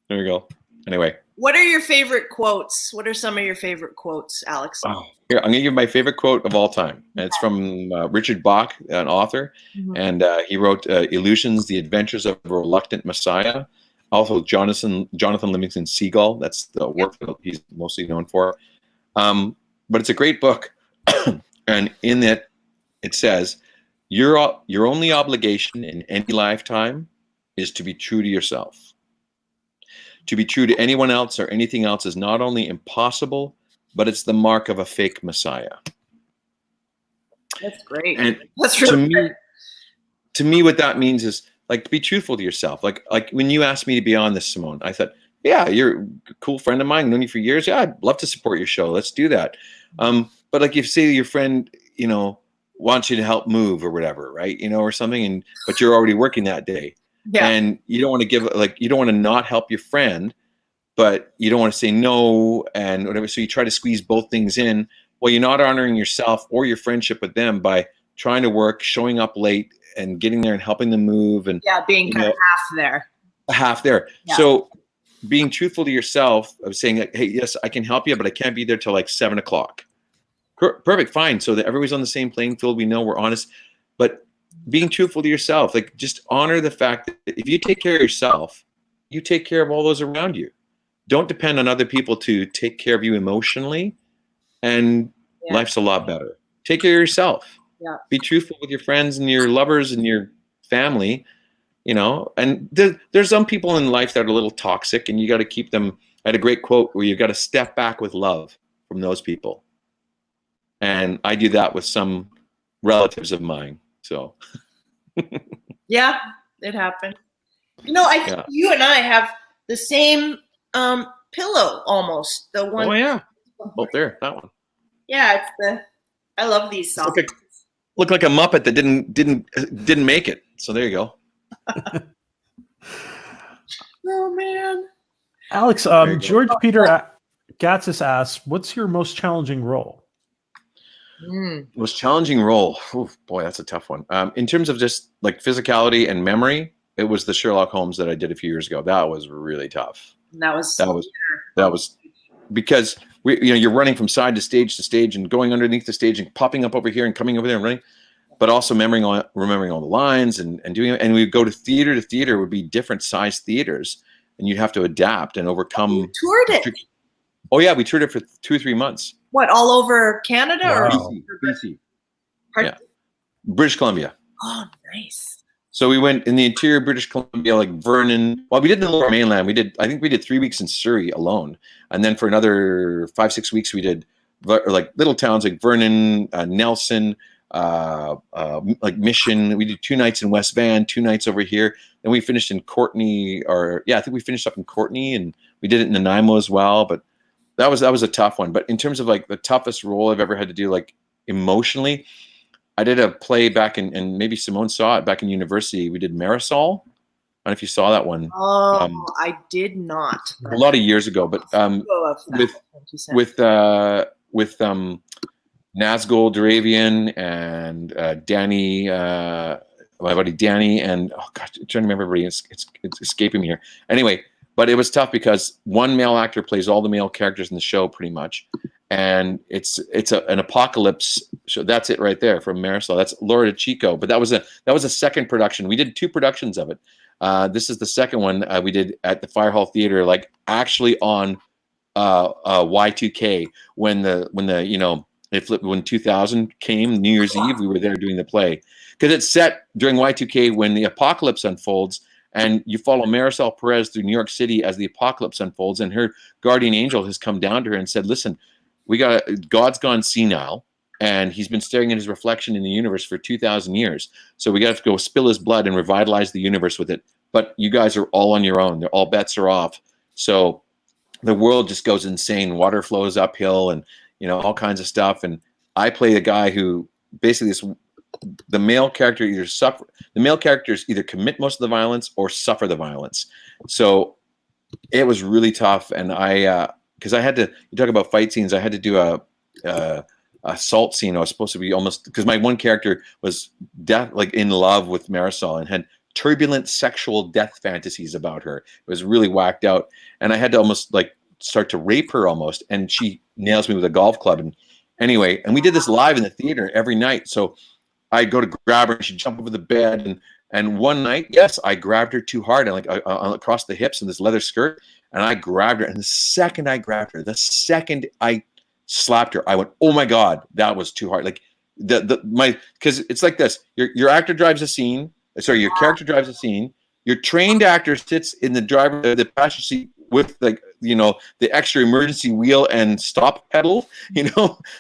There you go. Anyway, what are your favorite quotes? What are some of your favorite quotes, Alex? Oh, here, I'm going to give my favorite quote of all time. And it's from Richard Bach, an author. And he wrote Illusions, The Adventures of a Reluctant Messiah. Also, Jonathan Livingston Seagull. That's the work that he's mostly known for. But it's a great book. And in it, it says, your only obligation in any lifetime is to be true to yourself. To be true to anyone else or anything else is not only impossible, but it's the mark of a fake messiah. That's great. And that's really good. To me, what that means is like to be truthful to yourself. Like when you asked me to be on this, Simone, I thought, yeah, you're a cool friend of mine, known you for years. Yeah, I'd love to support your show. Let's do that. But like if say your friend, you know, wants you to help move or whatever, right? You know, or something, but you're already working that day. Yeah. And you don't want to you don't want to not help your friend, but you don't want to say no and whatever. So you try to squeeze both things in. Well, you're not honoring yourself or your friendship with them by trying to work, showing up late and getting there and helping them move. And being kind of half there. Half there. Yeah. So being truthful to yourself of saying, like, hey, yes, I can help you, but I can't be there till like 7 o'clock. Perfect. Fine. So that everybody's on the same playing field. We know we're honest, but being truthful to yourself, like just honor the fact that if you take care of yourself, you take care of all those around you. Don't depend on other people to take care of you emotionally, and life's a lot better. Take care of yourself. Yeah. Be truthful with your friends and your lovers and your family, you know, and there's some people in life that are a little toxic and you got to keep them. I had a great quote where you got to step back with love from those people. And I do that with some relatives of mine. So, yeah, it happened. You know, I think you and I have the same pillow almost. The one. Oh yeah, both there. That one. Yeah, it's I love these songs. Look like a Muppet that didn't make it. So there you go. Oh man, Alex. George Peter Gatsis asks, "What's your most challenging role?" Most challenging role. Oh boy, that's a tough one. In terms of just like physicality and memory, it was the Sherlock Holmes that I did a few years ago. That was really tough. That was because you're running from side to stage and going underneath the stage and popping up over here and coming over there and running, but also remembering all the lines and doing it. And we'd go to theater would be different size theaters, and you'd have to adapt and overcome. You toured it. Oh yeah, we toured it for 2 or 3 months. What, all over Canada or BC? Yeah, British Columbia. Oh, nice. So we went in the interior British Columbia, like Vernon. Well, we did the Lower Mainland. I think we did 3 weeks in Surrey alone, and then for another 5-6 weeks we did like little towns like Vernon, Nelson, like Mission. We did 2 nights in West Van, 2 nights over here. Then we finished in Courtney, I think we finished up in Courtney, and we did it in Nanaimo as well. But that was a tough one. But in terms of like the toughest role I've ever had to do, like emotionally, I did a play back in, and maybe Simone saw it back in university. We did Marisol. I don't know if you saw that one. Oh, I did not. A lot of years ago, but with Nazgul Duravian and Danny, my buddy Danny, and oh god, I'm trying to remember everybody. It's escaping me here. Anyway, but it was tough because one male actor plays all the male characters in the show pretty much, and it's an apocalypse show. That's it right there from Marisol. That's Laura Chico. But that was a second production. We did 2 productions of it. This is the second one we did at the Fire Hall Theater, like actually on Y2K when when 2000 came, New Year's Eve, we were there doing the play because it's set during Y2K when the apocalypse unfolds, and you follow Marisol Perez through New York City as the apocalypse unfolds, and her guardian angel has come down to her and said, "Listen, God's gone senile, and he's been staring at his reflection in the universe for 2,000 years. So we got to go spill his blood and revitalize the universe with it. But you guys are all on your own. All bets are off. So the world just goes insane. Water flows uphill, and all kinds of stuff. And I play a guy who basically the male characters either commit most of the violence or suffer the violence. So it was really tough. And because I had to, you talk about fight scenes, I had to do a assault scene. I was supposed to be almost, because my one character was like in love with Marisol and had turbulent sexual death fantasies about her. It was really whacked out. And I had to almost like start to rape her almost. And she nails me with a golf club. And anyway, and we did this live in the theater every night. So I go to grab her and she'd jump over the bed. And one night, yes, I grabbed her too hard and like across the hips in this leather skirt. And I grabbed her. And the second I grabbed her, the second I slapped her, I went, "Oh my God, that was too hard." Like because it's like this, your actor drives a scene. Sorry, your character drives a scene. Your trained actor sits in the passenger seat with the extra emergency wheel and stop pedal,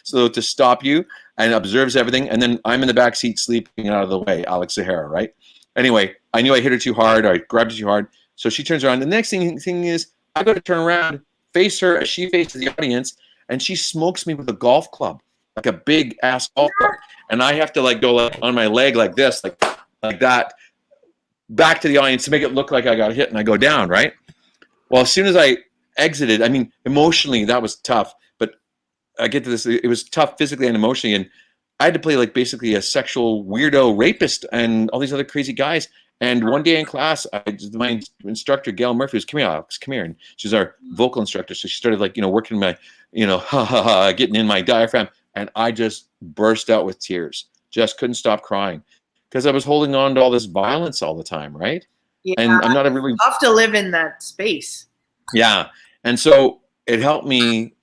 so to stop you, and observes everything. And then I'm in the back seat sleeping out of the way, Alex Zahara, right? Anyway, I knew I hit her too hard. I grabbed her too hard. So she turns around. The next thing is I got to turn around, face her as she faces the audience, and she smokes me with a golf club, like a big ass golf club. And I have to like go like on my leg like this, like that, back to the audience to make it look like I got hit, and I go down, right? Well, as soon as I exited, I mean, emotionally, that was tough. But I get to this, it was tough physically and emotionally. And I had to play like basically a sexual weirdo rapist and all these other crazy guys. And one day in class, my instructor, Gail Murphy, was, "Come here, Alex, come here." And she's our vocal instructor. So she started like, working my, getting in my diaphragm. And I just burst out with tears. Just couldn't stop crying because I was holding on to all this violence all the time, right? Yeah, and I'm not a really tough to live in that space. Yeah. And so it helped me.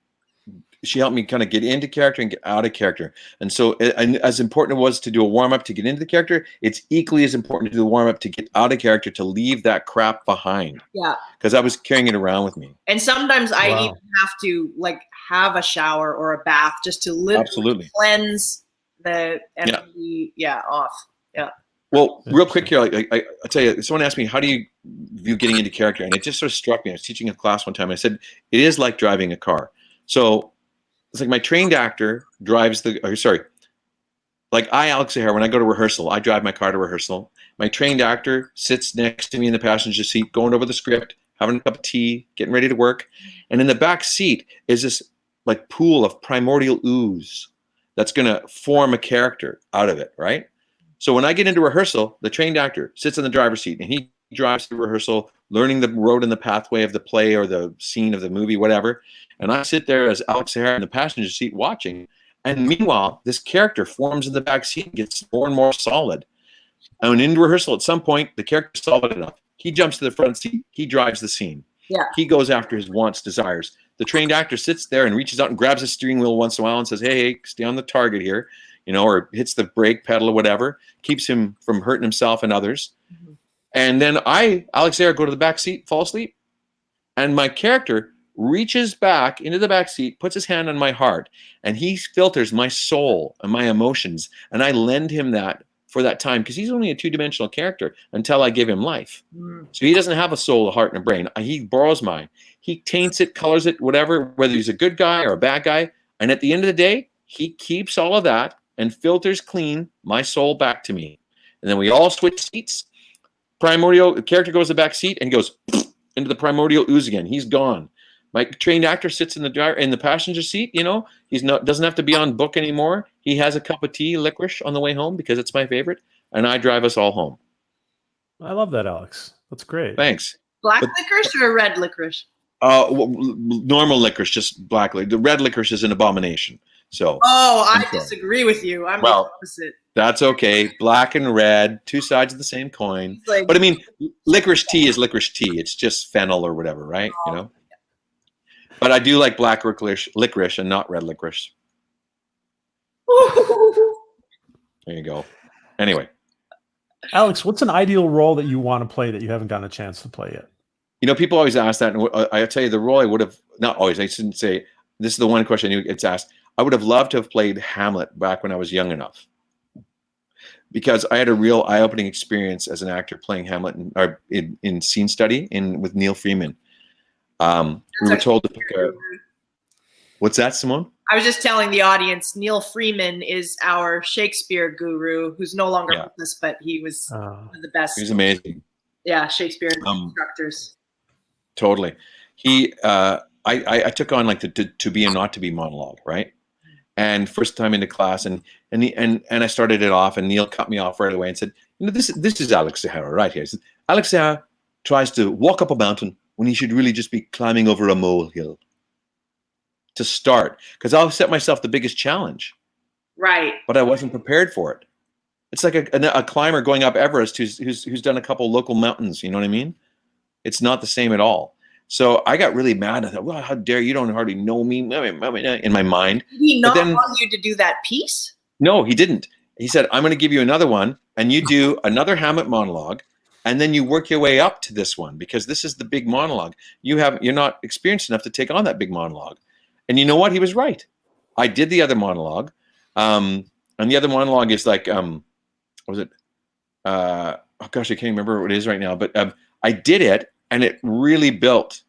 She helped me kind of get into character and get out of character. And so as important it was to do a warm-up to get into the character, it's equally as important to do the warm-up to get out of character, to leave that crap behind. Yeah. Because I was carrying it around with me. And sometimes I even have to like have a shower or a bath just to literally cleanse the energy off. Yeah. Well, real quick here, I tell you, someone asked me, how do you view getting into character? And it just sort of struck me. I was teaching a class one time. And I said, it is like driving a car. So it's like my trained actor drives like Alex Zahara, when I go to rehearsal, I drive my car to rehearsal. My trained actor sits next to me in the passenger seat, going over the script, having a cup of tea, getting ready to work. And in the back seat is this like pool of primordial ooze that's going to form a character out of it, right? So when I get into rehearsal, the trained actor sits in the driver's seat and he drives through rehearsal, learning the road and the pathway of the play or the scene of the movie, whatever. And I sit there as Alex Zahara in the passenger seat watching. And meanwhile, this character forms in the back seat and gets more and more solid. And in rehearsal, at some point, the character's solid enough. He jumps to the front seat. He drives the scene. Yeah. He goes after his wants, desires. The trained actor sits there and reaches out and grabs the steering wheel once in a while and says, hey, stay on the target here, or hits the brake pedal or whatever, keeps him from hurting himself and others. Mm-hmm. And then Alex Zahara, go to the back seat, fall asleep. And my character reaches back into the back seat, puts his hand on my heart, and he filters my soul and my emotions, and I lend him that for that time because he's only a two-dimensional character until I give him life. So he doesn't have a soul, a heart, and a brain. He borrows mine. He taints it, colors it, whatever, whether he's a good guy or a bad guy. And at the end of the day, he keeps all of that and filters clean my soul back to me. And then we all switch seats. The character goes to the back seat and goes into the primordial ooze again. He's gone. My trained actor sits in the passenger seat. Doesn't have to be on book anymore. He has a cup of tea, licorice, on the way home because it's my favorite, and I drive us all home. I love that, Alex. That's great. Thanks. Black licorice or red licorice? Normal licorice, just black licorice. The red licorice is an abomination. So. Oh, I disagree with you. I'm the opposite. That's okay. Black and red, two sides of the same coin. But I mean, licorice tea is licorice tea. It's just fennel or whatever, right? But I do like black licorice and not red licorice. There you go. Anyway. Alex, what's an ideal role that you want to play that you haven't gotten a chance to play yet? People always ask that. And I tell you, the role I would have, not always, I shouldn't say, this is the one question it's asked. I would have loved to have played Hamlet back when I was young enough. Because I had a real eye-opening experience as an actor playing Hamlet in scene study with Neil Freeman. We were told to pick a... What's that, Simone? I was just telling the audience, Neil Freeman is our Shakespeare guru, who's no longer with us, but he was one of the best. He was amazing. Yeah, Shakespeare instructors. Totally. I took on like the to be and not to be monologue, right? And first time into class, and I started it off, and Neil cut me off right away and said, this is Alex Zahara right here. He said, Alex Zahara tries to walk up a mountain when he should really just be climbing over a molehill to start, because I'll set myself the biggest challenge. Right. But I wasn't prepared for it. It's like a climber going up Everest who's done a couple local mountains. You know what I mean? It's not the same at all. So I got really mad. I thought, well, how dare you? Don't hardly know me in my mind. Did he not want you to do that piece? No, he didn't. He said, I'm going to give you another one, and you do another Hamlet monologue, and then you work your way up to this one, because this is the big monologue. You're not experienced enough to take on that big monologue. And you know what? He was right. I did the other monologue, and the other monologue is like, what was it? Oh gosh, I can't remember what it is right now. But I did it, and it really built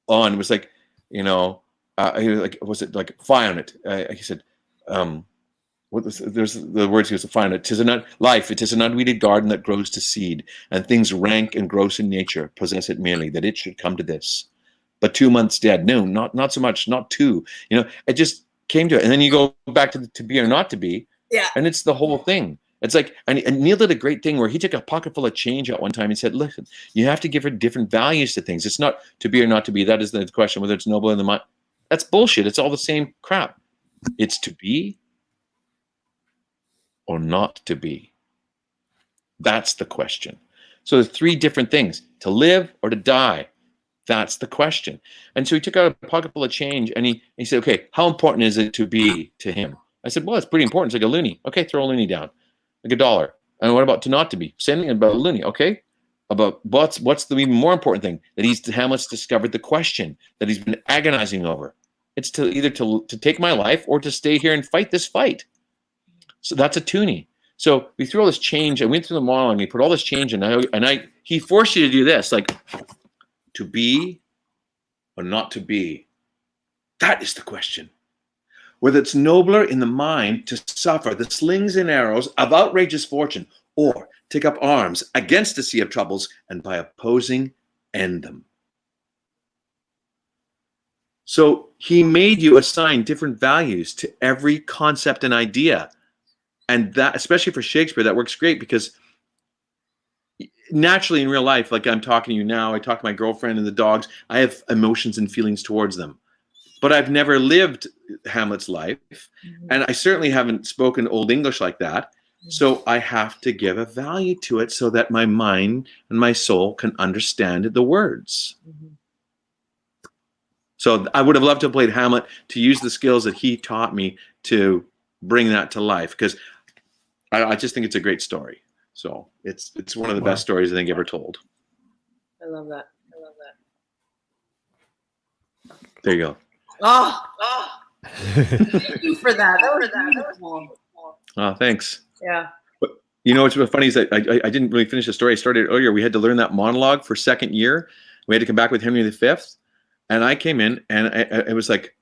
on. It was like, was it like fire on it? He said, there's the words he was fire on it. It is an unweeded garden that grows to seed, and things rank and gross in nature possess it merely, that it should come to this. But 2 months dead. No, not so much. Not two. It just came to it. And then you go back to be or not to be. Yeah. And it's the whole thing. It's like, and Neil did a great thing where he took a pocket full of change at one time and said, listen, you have to give her different values to things. It's not to be or not to be. That is the question, whether it's noble in the mind. That's bullshit. It's all the same crap. It's to be or not to be. That's the question. So there's three different things: to live or to die. That's the question. And so he took out a pocket full of change, and he said, okay, how important is it to be to him? I said, well, it's pretty important. It's like a loonie. Okay, throw a loonie down. Like $1. And what about to not to be? Same thing about a loonie. Okay. About what's the even more important thing? That Hamlet's discovered the question that he's been agonizing over. It's to either to take my life or to stay here and fight this fight. So that's a toonie. So we threw all this change. I went through the monologue, and he put all this change in, and he forced you to do this, like, to be or not to be. That is the question. Whether it's nobler in the mind to suffer the slings and arrows of outrageous fortune, or take up arms against the sea of troubles, and by opposing end them. So he made you assign different values to every concept and idea. And that, especially for Shakespeare, that works great, because naturally in real life, like I'm talking to you now, I talk to my girlfriend and the dogs, I have emotions and feelings towards them. But I've never lived Hamlet's life, and I certainly haven't spoken Old English like that. So I have to give a value to it so that my mind and my soul can understand the words. So I would have loved to have played Hamlet, to use the skills that he taught me to bring that to life, because I just think it's a great story. So it's one of the best stories I think ever told. I love that. There you go. Thank you for that. That was beautiful. Oh, thanks. Yeah. But you know what's funny is that I didn't really finish the story. I started earlier. We had to learn that monologue for second year. We had to come back with Henry V. And I came in and it was like,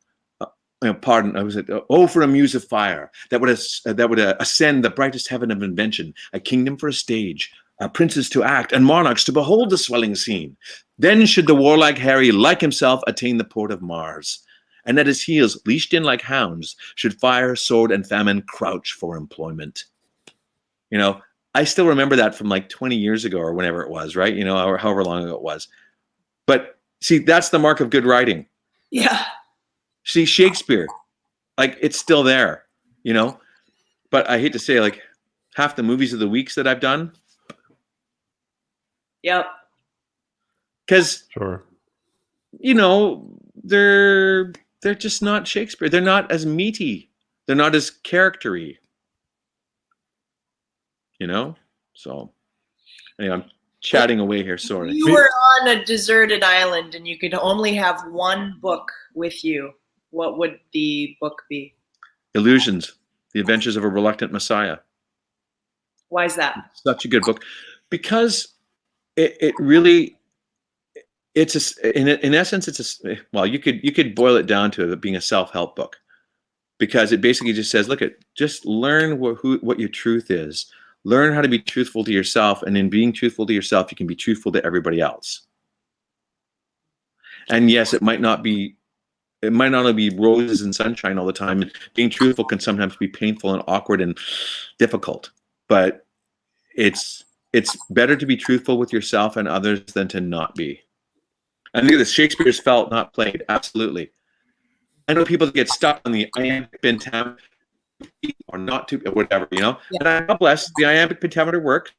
pardon, I was like, oh, for a muse of fire that would ascend the brightest heaven of invention, a kingdom for a stage, princes to act, and monarchs to behold the swelling scene. Then should the warlike Harry, like himself, attain the port of Mars. And at his heels, leashed in like hounds, should fire, sword, and famine crouch for employment. You know, I still remember that from like 20 years ago or whenever it was, right? You know, or however long ago it was. But see, that's the mark of good writing. Yeah. See, Shakespeare, like, it's still there, you know? But I hate to say, like, half the movies of the weeks that I've done. Yep. Because, Sure. you know, they're just not Shakespeare. They're not as meaty. They're not as character-y. You know? So, anyway, I'm chatting away here, sorry. You were on a deserted island and you could only have one book with you. What would the book be? Illusions, The Adventures of a Reluctant Messiah. Why is that? Such a good book. Because it really, in essence, well, you could boil it down to it being a self-help book. Because it basically just says, just learn what your truth is. Learn how to be truthful to yourself, and in being truthful to yourself, you can be truthful to everybody else. And yes, it might not only be roses and sunshine all the time. And being truthful can sometimes be painful and awkward and difficult. But it's better to be truthful with yourself and others than to not be. And look at this: Shakespeare's felt, not played. Absolutely. I know people that get stuck on the iambic pentameter or not to, or whatever, you know. Yeah. And God bless, the iambic pentameter works,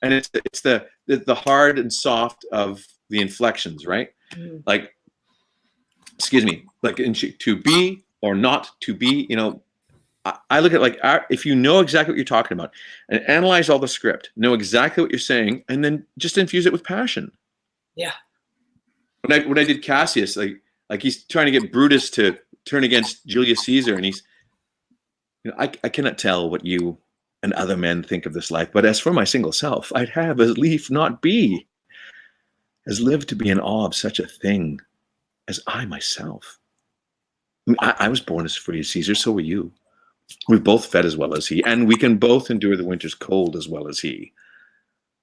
and it's the hard and soft of the inflections, right? Mm. Like, excuse me, like in to be or not to be, you know. I look at if you know exactly what you're talking about and analyze all the script, know exactly what you're saying, and then just infuse it with passion. Yeah. When I did Cassius, like he's trying to get Brutus to turn against Julius Caesar, and he's, you know, I cannot tell what you and other men think of this life, but as for my single self, I'd have as lief not be, as live to be in awe of such a thing as I myself. I mean, I was born as free as Caesar, so were you. We've both fed as well as he, and we can both endure the winter's cold as well as he.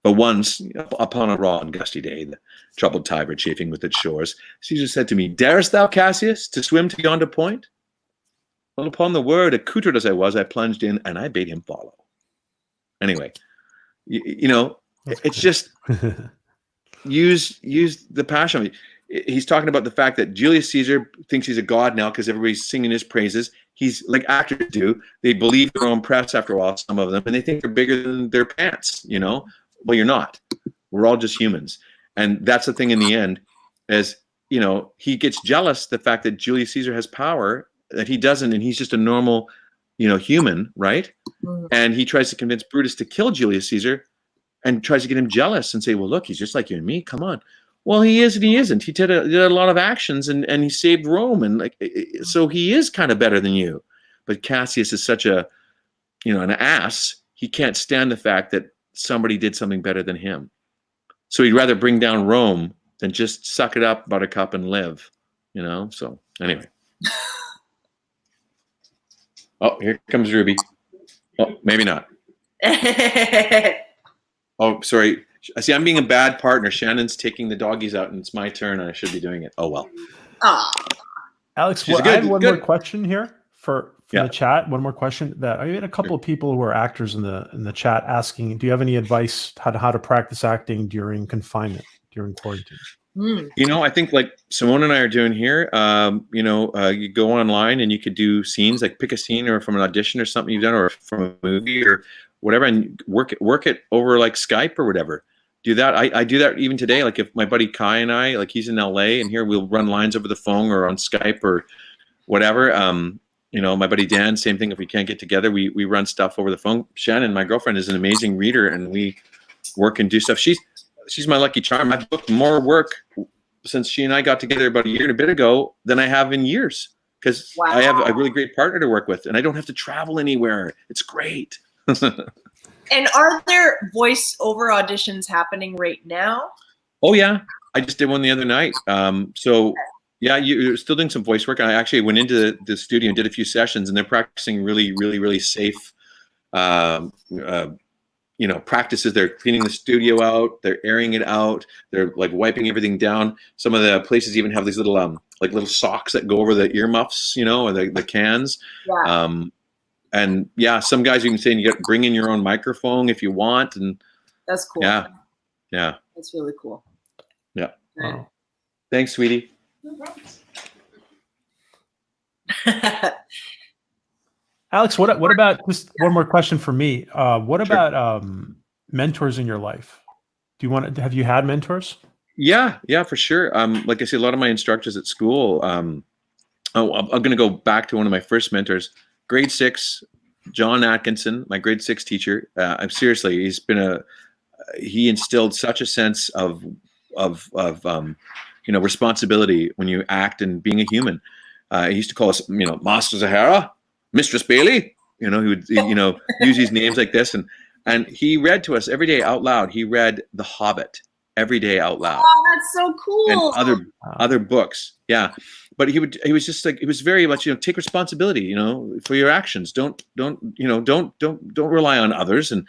But once, upon a raw and gusty day, the troubled Tiber chafing with its shores, Caesar said to me, "Darest thou, Cassius, to swim to yonder point?" Well, upon the word, accoutred as I was, I plunged in, and I bade him follow. Anyway, you know, it's just use the passion. He's talking about the fact that Julius Caesar thinks he's a god now because everybody's singing his praises. He's like actors do. They believe their own press after all, some of them, and they think they're bigger than their pants, you know? Well, you're not. We're all just humans. And that's the thing in the end, is, you know, he gets jealous the fact that Julius Caesar has power that he doesn't, and he's just a normal, you know, human, right? Mm. And he tries to convince Brutus to kill Julius Caesar and tries to get him jealous and say, well, look, he's just like you and me. Come on. Well, he is and he isn't. He did a lot of actions and he saved Rome. And so he is kind of better than you. But Cassius is such a, you know, an ass. He can't stand the fact that somebody did something better than him. So he'd rather bring down Rome than just suck it up, buttercup, and live, you know? So anyway. Oh, here comes Ruby. Oh, maybe not. Oh, sorry. See, I'm being a bad partner. Shannon's taking the doggies out, and it's my turn, and I should be doing it. Oh, well. Alex, I have one more question here from the chat. One more question. That I had a couple of people who are actors in the chat asking, do you have any advice how to practice acting during confinement, during quarantine? You know, I think like Simone and I are doing here, you know, you go online and you could do scenes, like pick a scene or from an audition or something you've done or from a movie or whatever, and work it over like Skype or whatever. Do that. I do that even today. Like if my buddy Kai and I, like he's in LA and here we'll run lines over the phone or on Skype or whatever. You know, my buddy Dan, same thing. If we can't get together, we run stuff over the phone. Shannon, my girlfriend, is an amazing reader and we work and do stuff. She's my lucky charm. I've booked more work since she and I got together about a year and a bit ago than I have in years, because I have a really great partner to work with, and I don't have to travel anywhere. It's great. And are there voice-over auditions happening right now? Oh yeah, I just did one the other night. So yeah, you're still doing some voice work. And I actually went into the studio and did a few sessions, and they're practicing really safe, practices. They're cleaning the studio out. They're airing it out. They're like wiping everything down. Some of the places even have these little like little socks that go over the earmuffs, or the cans. Yeah. And yeah, some guys even saying you got to bring in your own microphone if you want, and that's cool. Yeah. That's really cool. Yeah. Wow. Thanks, sweetie. Alex, what about, just one more question for me? What about mentors in your life? Have you had mentors? Yeah, for sure. Like I say, a lot of my instructors at school, I'm going to go back to one of my first mentors, grade 6, John Atkinson, my grade 6 teacher. I'm seriously, he instilled such a sense of responsibility when you act and being a human. He used to call us, Master Zahara, Mistress Bailey. He would, use these names like this, and he read to us every day out loud. He read The Hobbit every day out loud. Oh, that's so cool. And other books. Yeah. But he was just like, it was very much, take responsibility, for your actions. Don't rely on others. And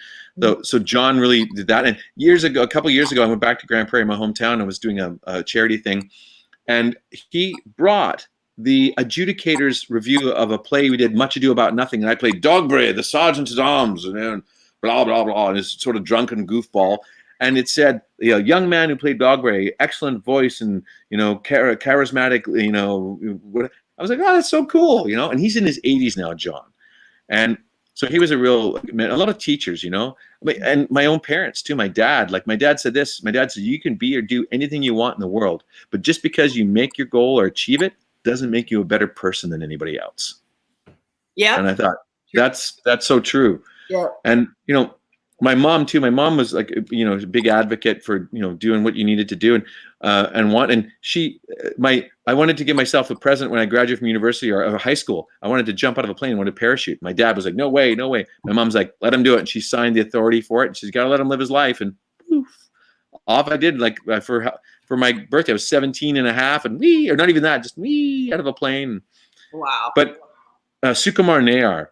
so John really did that. And a couple of years ago, I went back to Grand Prairie, my hometown, and was doing a charity thing. And he brought the adjudicator's review of a play we did, Much Ado About Nothing. And I played Dogberry, the sergeant at arms, and then blah, blah, blah, and this sort of drunken goofball. And it said, young man who played Dogberry, excellent voice and, charismatic, I was like, oh, that's so cool, and he's in his 80s now, John. And so he was a lot of teachers, and my own parents too. My dad said this, you can be or do anything you want in the world, but just because you make your goal or achieve it doesn't make you a better person than anybody else. Yeah. And I thought, that's so true. Yeah. And, my mom too. My mom was like, a big advocate for, doing what you needed to do, I wanted to give myself a present when I graduated from university or high school. I wanted to jump out of a plane, wanted to parachute. My dad was like, no way. My mom's like, let him do it. And she signed the authority for it. And she's got to let him live his life. And poof, off I did. Like for my birthday, I was 17 and a half, and or not even that, just out of a plane. Wow. But Sukumar Nayar.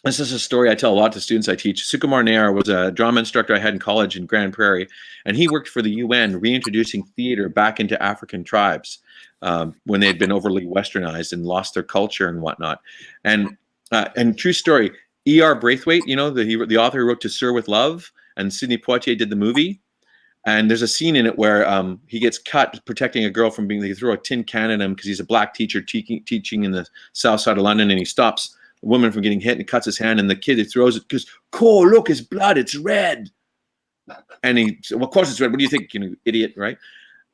This is a story I tell a lot to students I teach. Sukumar Nayar was a drama instructor I had in college in Grand Prairie, and he worked for the UN reintroducing theater back into African tribes when they had been overly westernized and lost their culture and whatnot. And true story, E.R. Braithwaite, the author who wrote To Sir with Love, and Sidney Poitier did the movie. And there's a scene in it where he gets cut protecting a girl from they throw a tin can at him because he's a black teacher teaching in the south side of London, and he stops a woman from getting hit and cuts his hand, and the kid who throws it goes, "Cole, look, his blood, it's red." And he said, well, of course it's red. What do you think, idiot, right?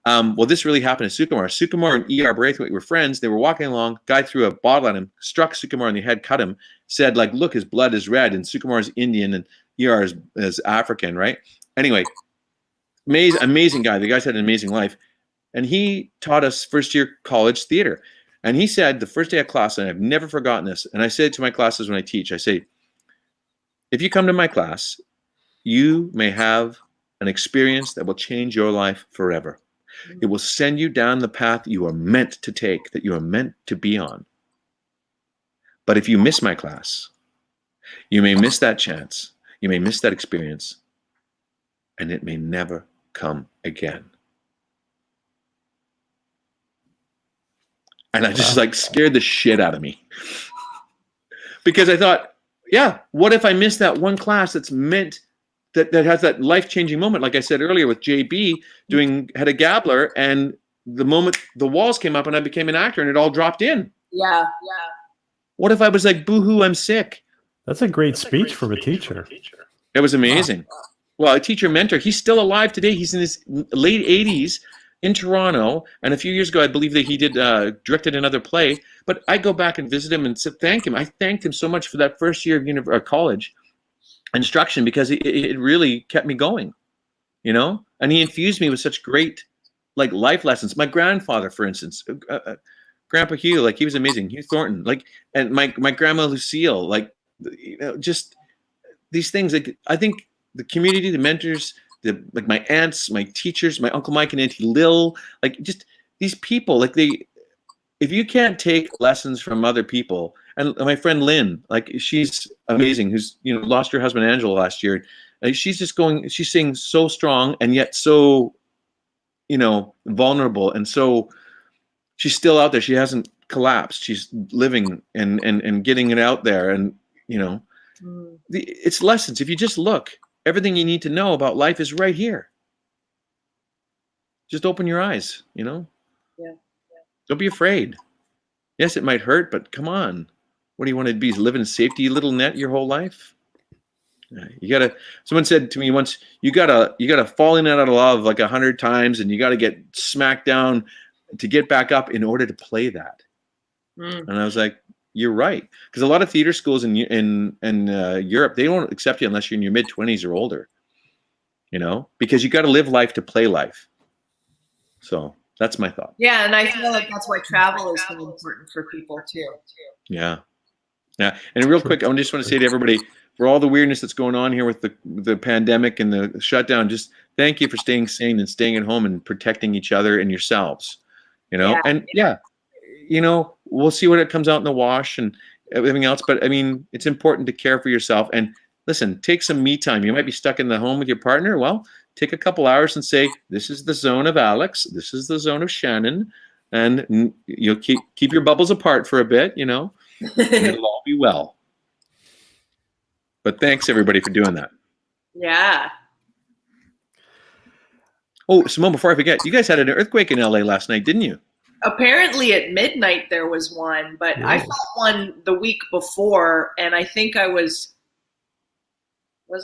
Well, this really happened to Sukumar. Sukumar and E.R. Braithwaite were friends. They were walking along. Guy threw a bottle at him, struck Sukumar in the head, cut him, said, like, look, his blood is red. And Sukumar is Indian and E.R. is African, right? Anyway, amazing guy. The guy's had an amazing life. And he taught us first-year college theater. And he said the first day of class, and I've never forgotten this, and I say it to my classes when I teach, I say, if you come to my class, you may have an experience that will change your life forever. It will send you down the path you are meant to take, that you are meant to be on. But if you miss my class, you may miss that chance, you may miss that experience, and it may never come again. And I just scared the shit out of me. Because I thought, yeah, what if I miss that one class that's meant, that has that life-changing moment, like I said earlier with JB doing Hedda Gabler, and the moment the walls came up and I became an actor and it all dropped in. Yeah. What if I was like, boo-hoo, I'm sick? That's a great speech from a teacher. It was amazing. Wow. Well, a teacher mentor, he's still alive today. He's in his late 80s. In Toronto, and a few years ago, I believe that he directed another play. But I go back and visit him and thank him. I thanked him so much for that first year of college instruction, because it really kept me going, And he infused me with such great, like life lessons. My grandfather, for instance, Grandpa Hugh, like he was amazing. Hugh Thornton, like, and my grandma Lucille, like, just these things. Like, I think the community, the mentors, like my aunts, my teachers, my Uncle Mike and Auntie Lil, like just these people, like if you can't take lessons from other people, and my friend Lynn, like she's amazing, who's lost her husband Angela last year. She's staying so strong and yet so vulnerable, and so she's still out there. She hasn't collapsed. She's living and getting it out there, and it's lessons. If you just look, everything you need to know about life is right here. Just open your eyes, Yeah. Don't be afraid. Yes, it might hurt, but come on. What do you want to be? Live in a safety little net your whole life? Someone said to me once, you gotta fall in and out of love like 100 times, and you gotta get smacked down to get back up in order to play that. And I was like, you're right. Because a lot of theater schools in Europe, they won't accept you unless you're in your mid-20s or older. Because you got to live life to play life. So that's my thought. Yeah, and I feel like that's why travel is so important for people too. Yeah. And real quick, I just want to say to everybody, for all the weirdness that's going on here with the pandemic and the shutdown, just thank you for staying sane and staying at home and protecting each other and yourselves. And we'll see what it comes out in the wash and everything else. But I mean, it's important to care for yourself. And listen, take some me time. You might be stuck in the home with your partner. Well, take a couple hours and say, this is the zone of Alex. This is the zone of Shannon. And you'll keep your bubbles apart for a bit, and it'll all be well. But thanks everybody for doing that. Yeah. Oh, Simone, before I forget, you guys had an earthquake in LA last night, didn't you? Apparently at midnight there was one, but I felt one the week before, and I think was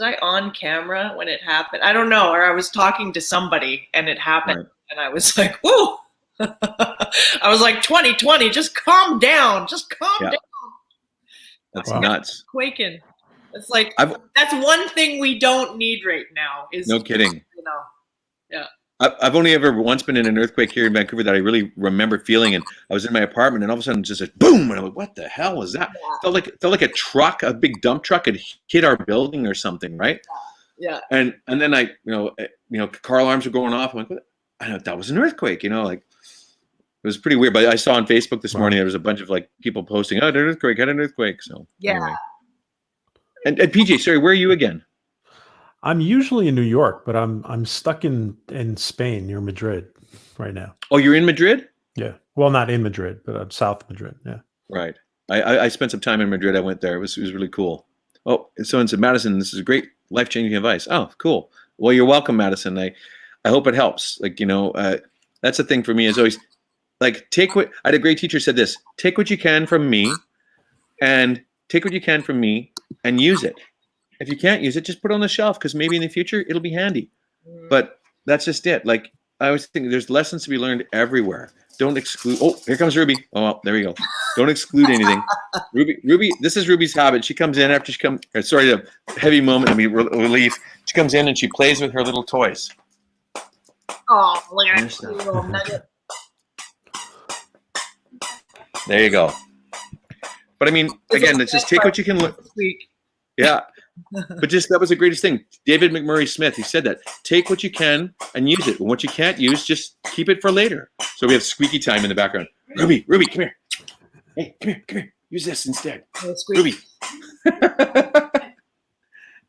I on camera when it happened? I don't know, or I was talking to somebody and it happened, and I was like, whoa. I was like, 2020, just calm down. Just calm down. That's nuts. Quaking. It's like, that's one thing we don't need right now. No kidding. Yeah. I've only ever once been in an earthquake here in Vancouver that I really remember feeling, and I was in my apartment, and all of a sudden just a boom, and I'm like, what the hell was that? Yeah. Felt like a truck, a big dump truck had hit our building or something, right? Yeah. And then car alarms were going off. I'm like, what? I know that was an earthquake, like it was pretty weird. But I saw on Facebook this morning there was a bunch of people posting, had an earthquake. So anyway. And PJ, sorry, where are you again? I'm usually in New York, but I'm stuck in Spain near Madrid right now. Oh, you're in Madrid? Yeah. Well, not in Madrid, but I'm south of Madrid. Yeah. Right. I spent some time in Madrid. I went there. It was really cool. Oh, someone said, Madison, this is great life-changing advice. Oh, cool. Well, you're welcome, Madison. I hope it helps. That's the thing for me is always I had a great teacher said this, take what you can from me and use it. If you can't use it, just put it on the shelf because maybe in the future it'll be handy. But that's just it. I always think there's lessons to be learned everywhere. Don't exclude. Oh, here comes Ruby. Oh, well, there we go. Don't exclude anything. Ruby, this is Ruby's habit. She comes in after she comes. Sorry, a heavy moment. Relief. She comes in and she plays with her little toys. Oh, look at that little nugget. There you go. But I mean, again, it's just take what you can learn. Yeah. But that was the greatest thing. David McMurray Smith, he said that. Take what you can and use it. And what you can't use, just keep it for later. So we have squeaky time in the background. Ruby, come here. Hey, come here. Use this instead. Ruby.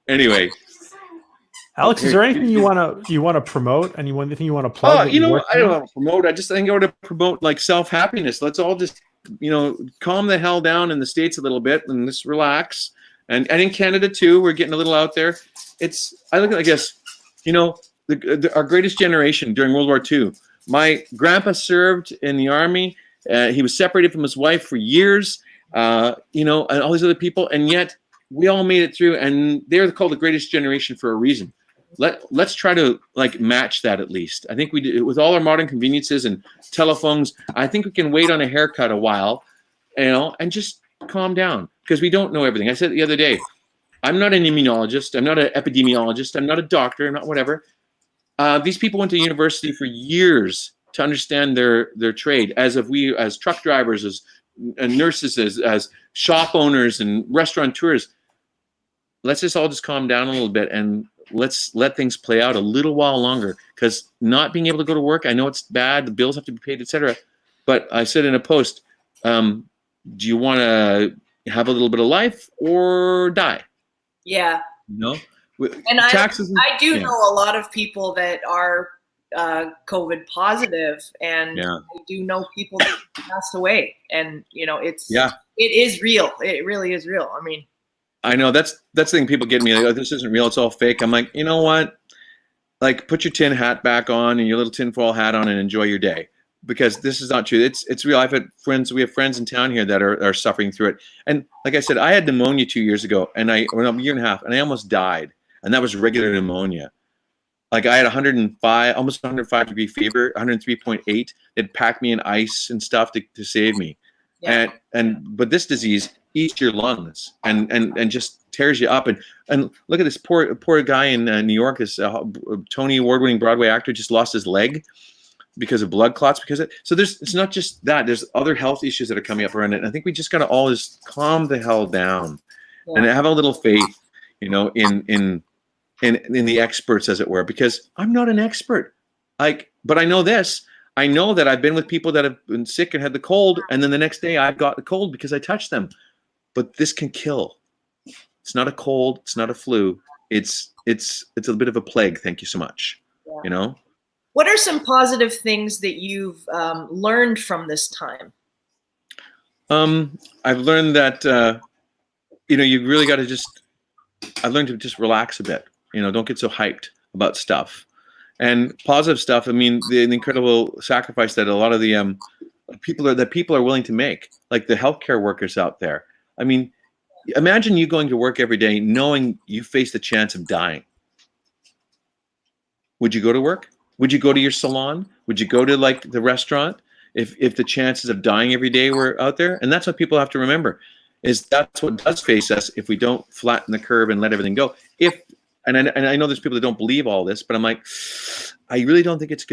Anyway. Alex, is there anything you want to promote? Anything you want to plug? I don't want to promote. I think I want to promote self-happiness. Let's all just, calm the hell down in the States a little bit and just relax. And in Canada too, we're getting a little out there. I guess, our greatest generation during World War II. My grandpa served in the army. He was separated from his wife for years, and all these other people. And yet we all made it through, and they're called the greatest generation for a reason. Let's try to match that at least. I think we do, with all our modern conveniences and telephones. I think we can wait on a haircut a while, and just calm down because we don't know everything. I said the other day, I'm not an immunologist. I'm not an epidemiologist. I'm not a doctor. I'm not whatever. These people went to university for years to understand their trade, as truck drivers, as nurses, as shop owners and restaurateurs. Let's just all calm down a little bit and let's let things play out a little while longer, because not being able to go to work, I know it's bad, the bills have to be paid, etc. But I said in a post, do you want to have a little bit of life or die? Yeah. No. And taxes. I do know a lot of people that are COVID positive, and I do know people that passed away, and it is real. It really is real. I mean, I know that's the thing. People get me like, oh, this isn't real. It's all fake. I'm like, you know what? Like, put your tin hat back on and your little tinfoil hat on and enjoy your day, because this is not true. It's real. I've had friends. We have friends in town here that are suffering through it. And like I said, I had pneumonia 2 years ago, and a year and a half, and I almost died. And that was regular pneumonia. Like, I had 105, almost 105-degree fever, 103.8. It packed me in ice and stuff to save me. Yeah. But this disease eats your lungs and just tears you up. And look at this poor guy in New York. This Tony Award-winning Broadway actor just lost his leg because of blood clots. So it's not just that. There's other health issues that are coming up around it. And I think we just got to all just calm the hell down and have a little faith, in the experts, as it were, because I'm not an expert. But I know this. I know that I've been with people that have been sick and had the cold, and then the next day I've got the cold because I touched them. But this can kill. It's not a cold. It's not a flu. It's a bit of a plague. Thank you so much. Yeah. What are some positive things that you've learned from this time? I've learned that you really got to I've learned to just relax a bit. Don't get so hyped about stuff. And positive stuff, I mean, the incredible sacrifice that a lot of the people are willing to make, like the healthcare workers out there. I mean, imagine you going to work every day knowing you face the chance of dying. Would you go to work? Would you go to your salon? Would you go to like the restaurant if the chances of dying every day were out there? And that's what people have to remember, is that's what does face us if we don't flatten the curve and let everything go. And I know there's people that don't believe all this, but I'm like, I really don't think it's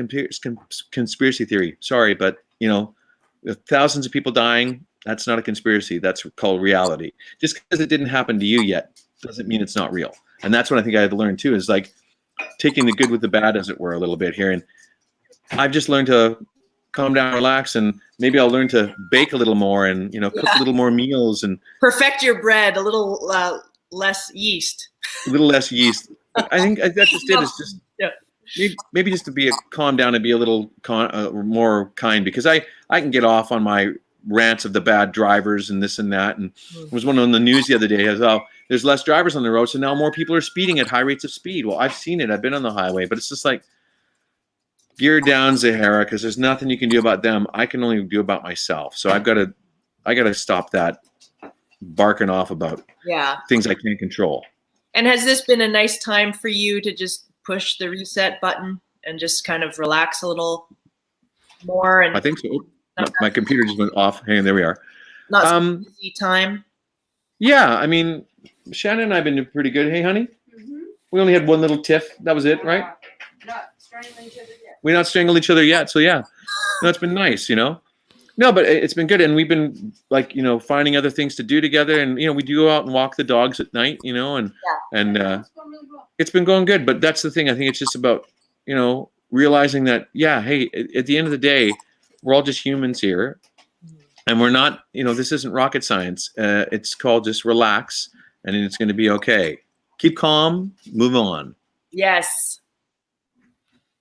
conspiracy theory. Sorry, but with thousands of people dying, that's not a conspiracy. That's called reality. Just because it didn't happen to you yet doesn't mean it's not real. And that's what I think I had to learn too, is like taking the good with the bad, as it were, a little bit here. And I've just learned to calm down, relax, and maybe I'll learn to bake a little more and cook a little more meals and perfect your bread a little less yeast. A little less yeast. I think that's just it. Is just maybe just to calm down and be a little more kind, because I can get off on my rants of the bad drivers and this and that. And there was one on the news the other day as there's less drivers on the road, so now more people are speeding at high rates of speed. Well, I've seen it. I've been on the highway, but it's just like, gear down, Zahara, because there's nothing you can do about them. I can only do about myself. So I got to stop that barking off about things I can't control. And has this been a nice time for you to just push the reset button and just kind of relax a little more? And I think so. My computer just went off. Hey, there we are. Not busy time. Yeah, I mean, Shannon and I have been pretty good. Hey, honey? Mm-hmm. We only had one little tiff. That was it, right? Not strangling each other yet. We're not strangled each other yet. So, yeah. No, it's been nice, No, but it's been good. And we've been, like, finding other things to do together. And, we do go out and walk the dogs at night, and it's been going good. But that's the thing. I think it's just about, realizing that, hey, at the end of the day, we're all just humans here. And we're not, this isn't rocket science. It's called just relax, and it's going to be okay. Keep calm, move on. Yes.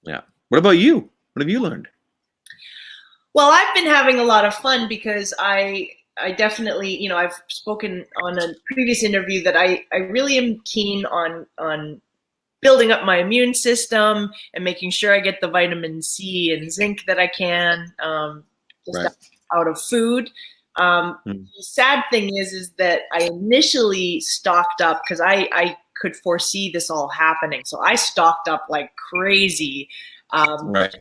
Yeah. What about you? What have you learned? Well, I've been having a lot of fun because I definitely, I've spoken on a previous interview that I really am keen on building up my immune system and making sure I get the vitamin C and zinc that I can out of food. The sad thing is that I initially stocked up because I could foresee this all happening. So I stocked up like crazy. With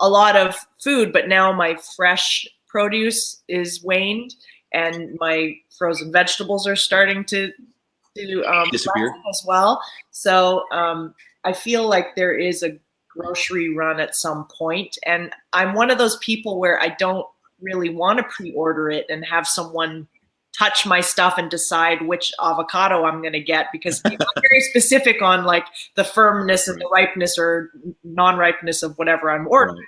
a lot of food, but now my fresh produce is waned and my frozen vegetables are starting to disappear as well. So I feel like there is a grocery run at some point. And I'm one of those people where I don't really want to pre-order it and have someone touch my stuff and decide which avocado I'm going to get, because I'm very specific on like the firmness and the ripeness or non-ripeness of whatever I'm ordering. Right.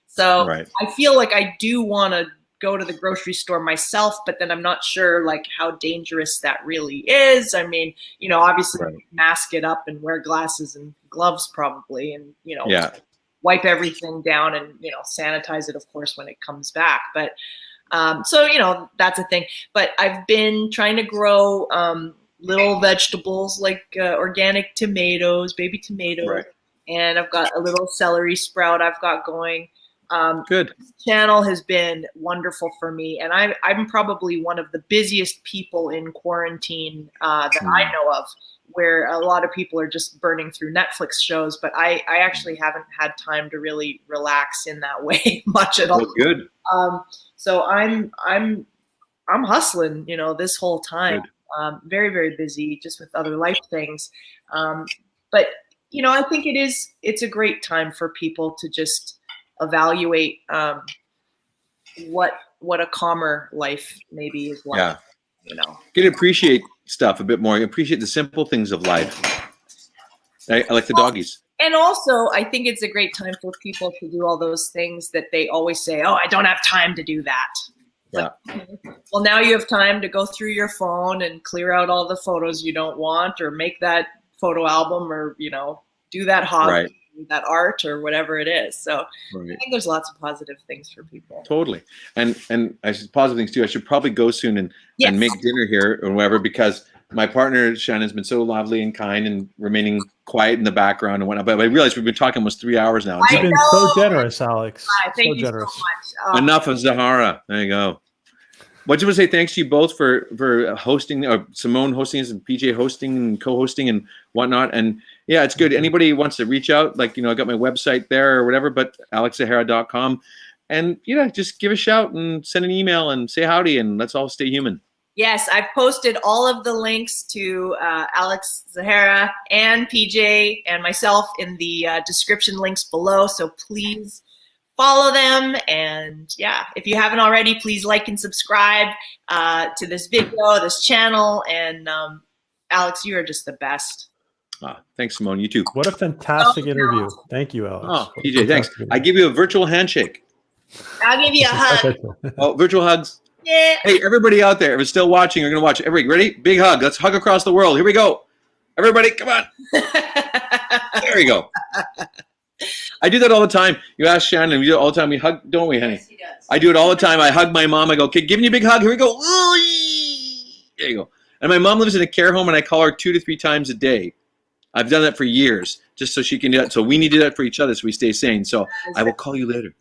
So Right. I feel like I do want to go to the grocery store myself, but then I'm not sure like how dangerous that really is. I mean, you know, obviously mask it up and wear glasses and gloves probably, and, you know, wipe everything down and, you know, sanitize it, of course, when it comes back. But so, you know, that's a thing. But I've been trying to grow little vegetables like organic tomatoes, baby tomatoes, and I've got a little celery sprout I've got going. Good. This channel has been wonderful for me, and I'm probably one of the busiest people in quarantine that I know of, where a lot of people are just burning through Netflix shows, but I actually haven't had time to really relax in that way much at all. Well, good. So I'm hustling, you know, this whole time. Very, very busy just with other life things. But, you know, I think it's a great time for people to just evaluate what a calmer life maybe is like. Yeah. You know, You can appreciate stuff a bit more. You appreciate the simple things of life. I like the doggies. And also, I think it's a great time for people to do all those things that they always say, oh, I don't have time to do that. Yeah. Well, now you have time to go through your phone and clear out all the photos you don't want, or make that photo album, or, you know, do that hobby, that art, or whatever it is. So I think there's lots of positive things for people. Totally. And I should positive things too. I should probably go soon and make dinner here or whatever, because my partner Shannon's been so lovely and kind and remaining quiet in the background and whatnot. But I realized we've been talking almost 3 hours now. You've been so generous, Alex. Thank so you generous. so much. Enough of Zahara. There you go. What do you want to say? Thanks to you both for hosting, Simone hosting us and PJ hosting and co-hosting and whatnot. And yeah, it's good. Anybody wants to reach out, like, you know, I got my website there or whatever, but alexzahara.com. And, you know, just give a shout and send an email and say howdy, and let's all stay human. Yes, I've posted all of the links to Alex Zahara and PJ and myself in the description links below. So please follow them. And yeah, if you haven't already, please like and subscribe to this video, this channel. And Alex, you are just the best. Thanks, Simone. You too. What a fantastic interview. Thank you, Alex. Oh, PJ, thanks. I give you a virtual handshake. I'll give you a hug. Oh, virtual hugs. Yeah. Hey, everybody out there, if you're still watching, you're going to watch. Everybody, ready? Big hug. Let's hug across the world. Here we go. Everybody, come on. There you go. I do that all the time. You ask Shannon, we do it all the time. We hug, don't we, honey? Yes, he does. I do it all the time. I hug my mom. I go, okay, giving you a big hug. Here we go. There you go. And my mom lives in a care home, and I call her 2 to 3 times a day. I've done that for years, just so she can do that. So we need to do that for each other so we stay sane. So I will call you later.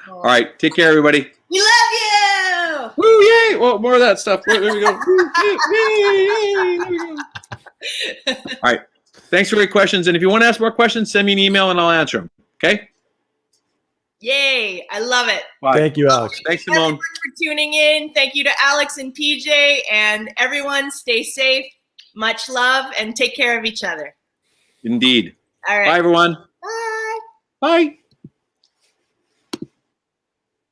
All right. Take care, everybody. We love you. Woo, yay. Well, more of that stuff. There we go. Woo, yay, there we go. All right. Thanks for your questions. And if you want to ask more questions, send me an email and I'll answer them. Okay? Yay. I love it. Bye. Thank you, Alex. Thanks, Simone. Everyone for tuning in. Thank you to Alex and PJ. And everyone, stay safe. Much love and take care of each other. Indeed. All right. Bye, everyone. Bye. Bye.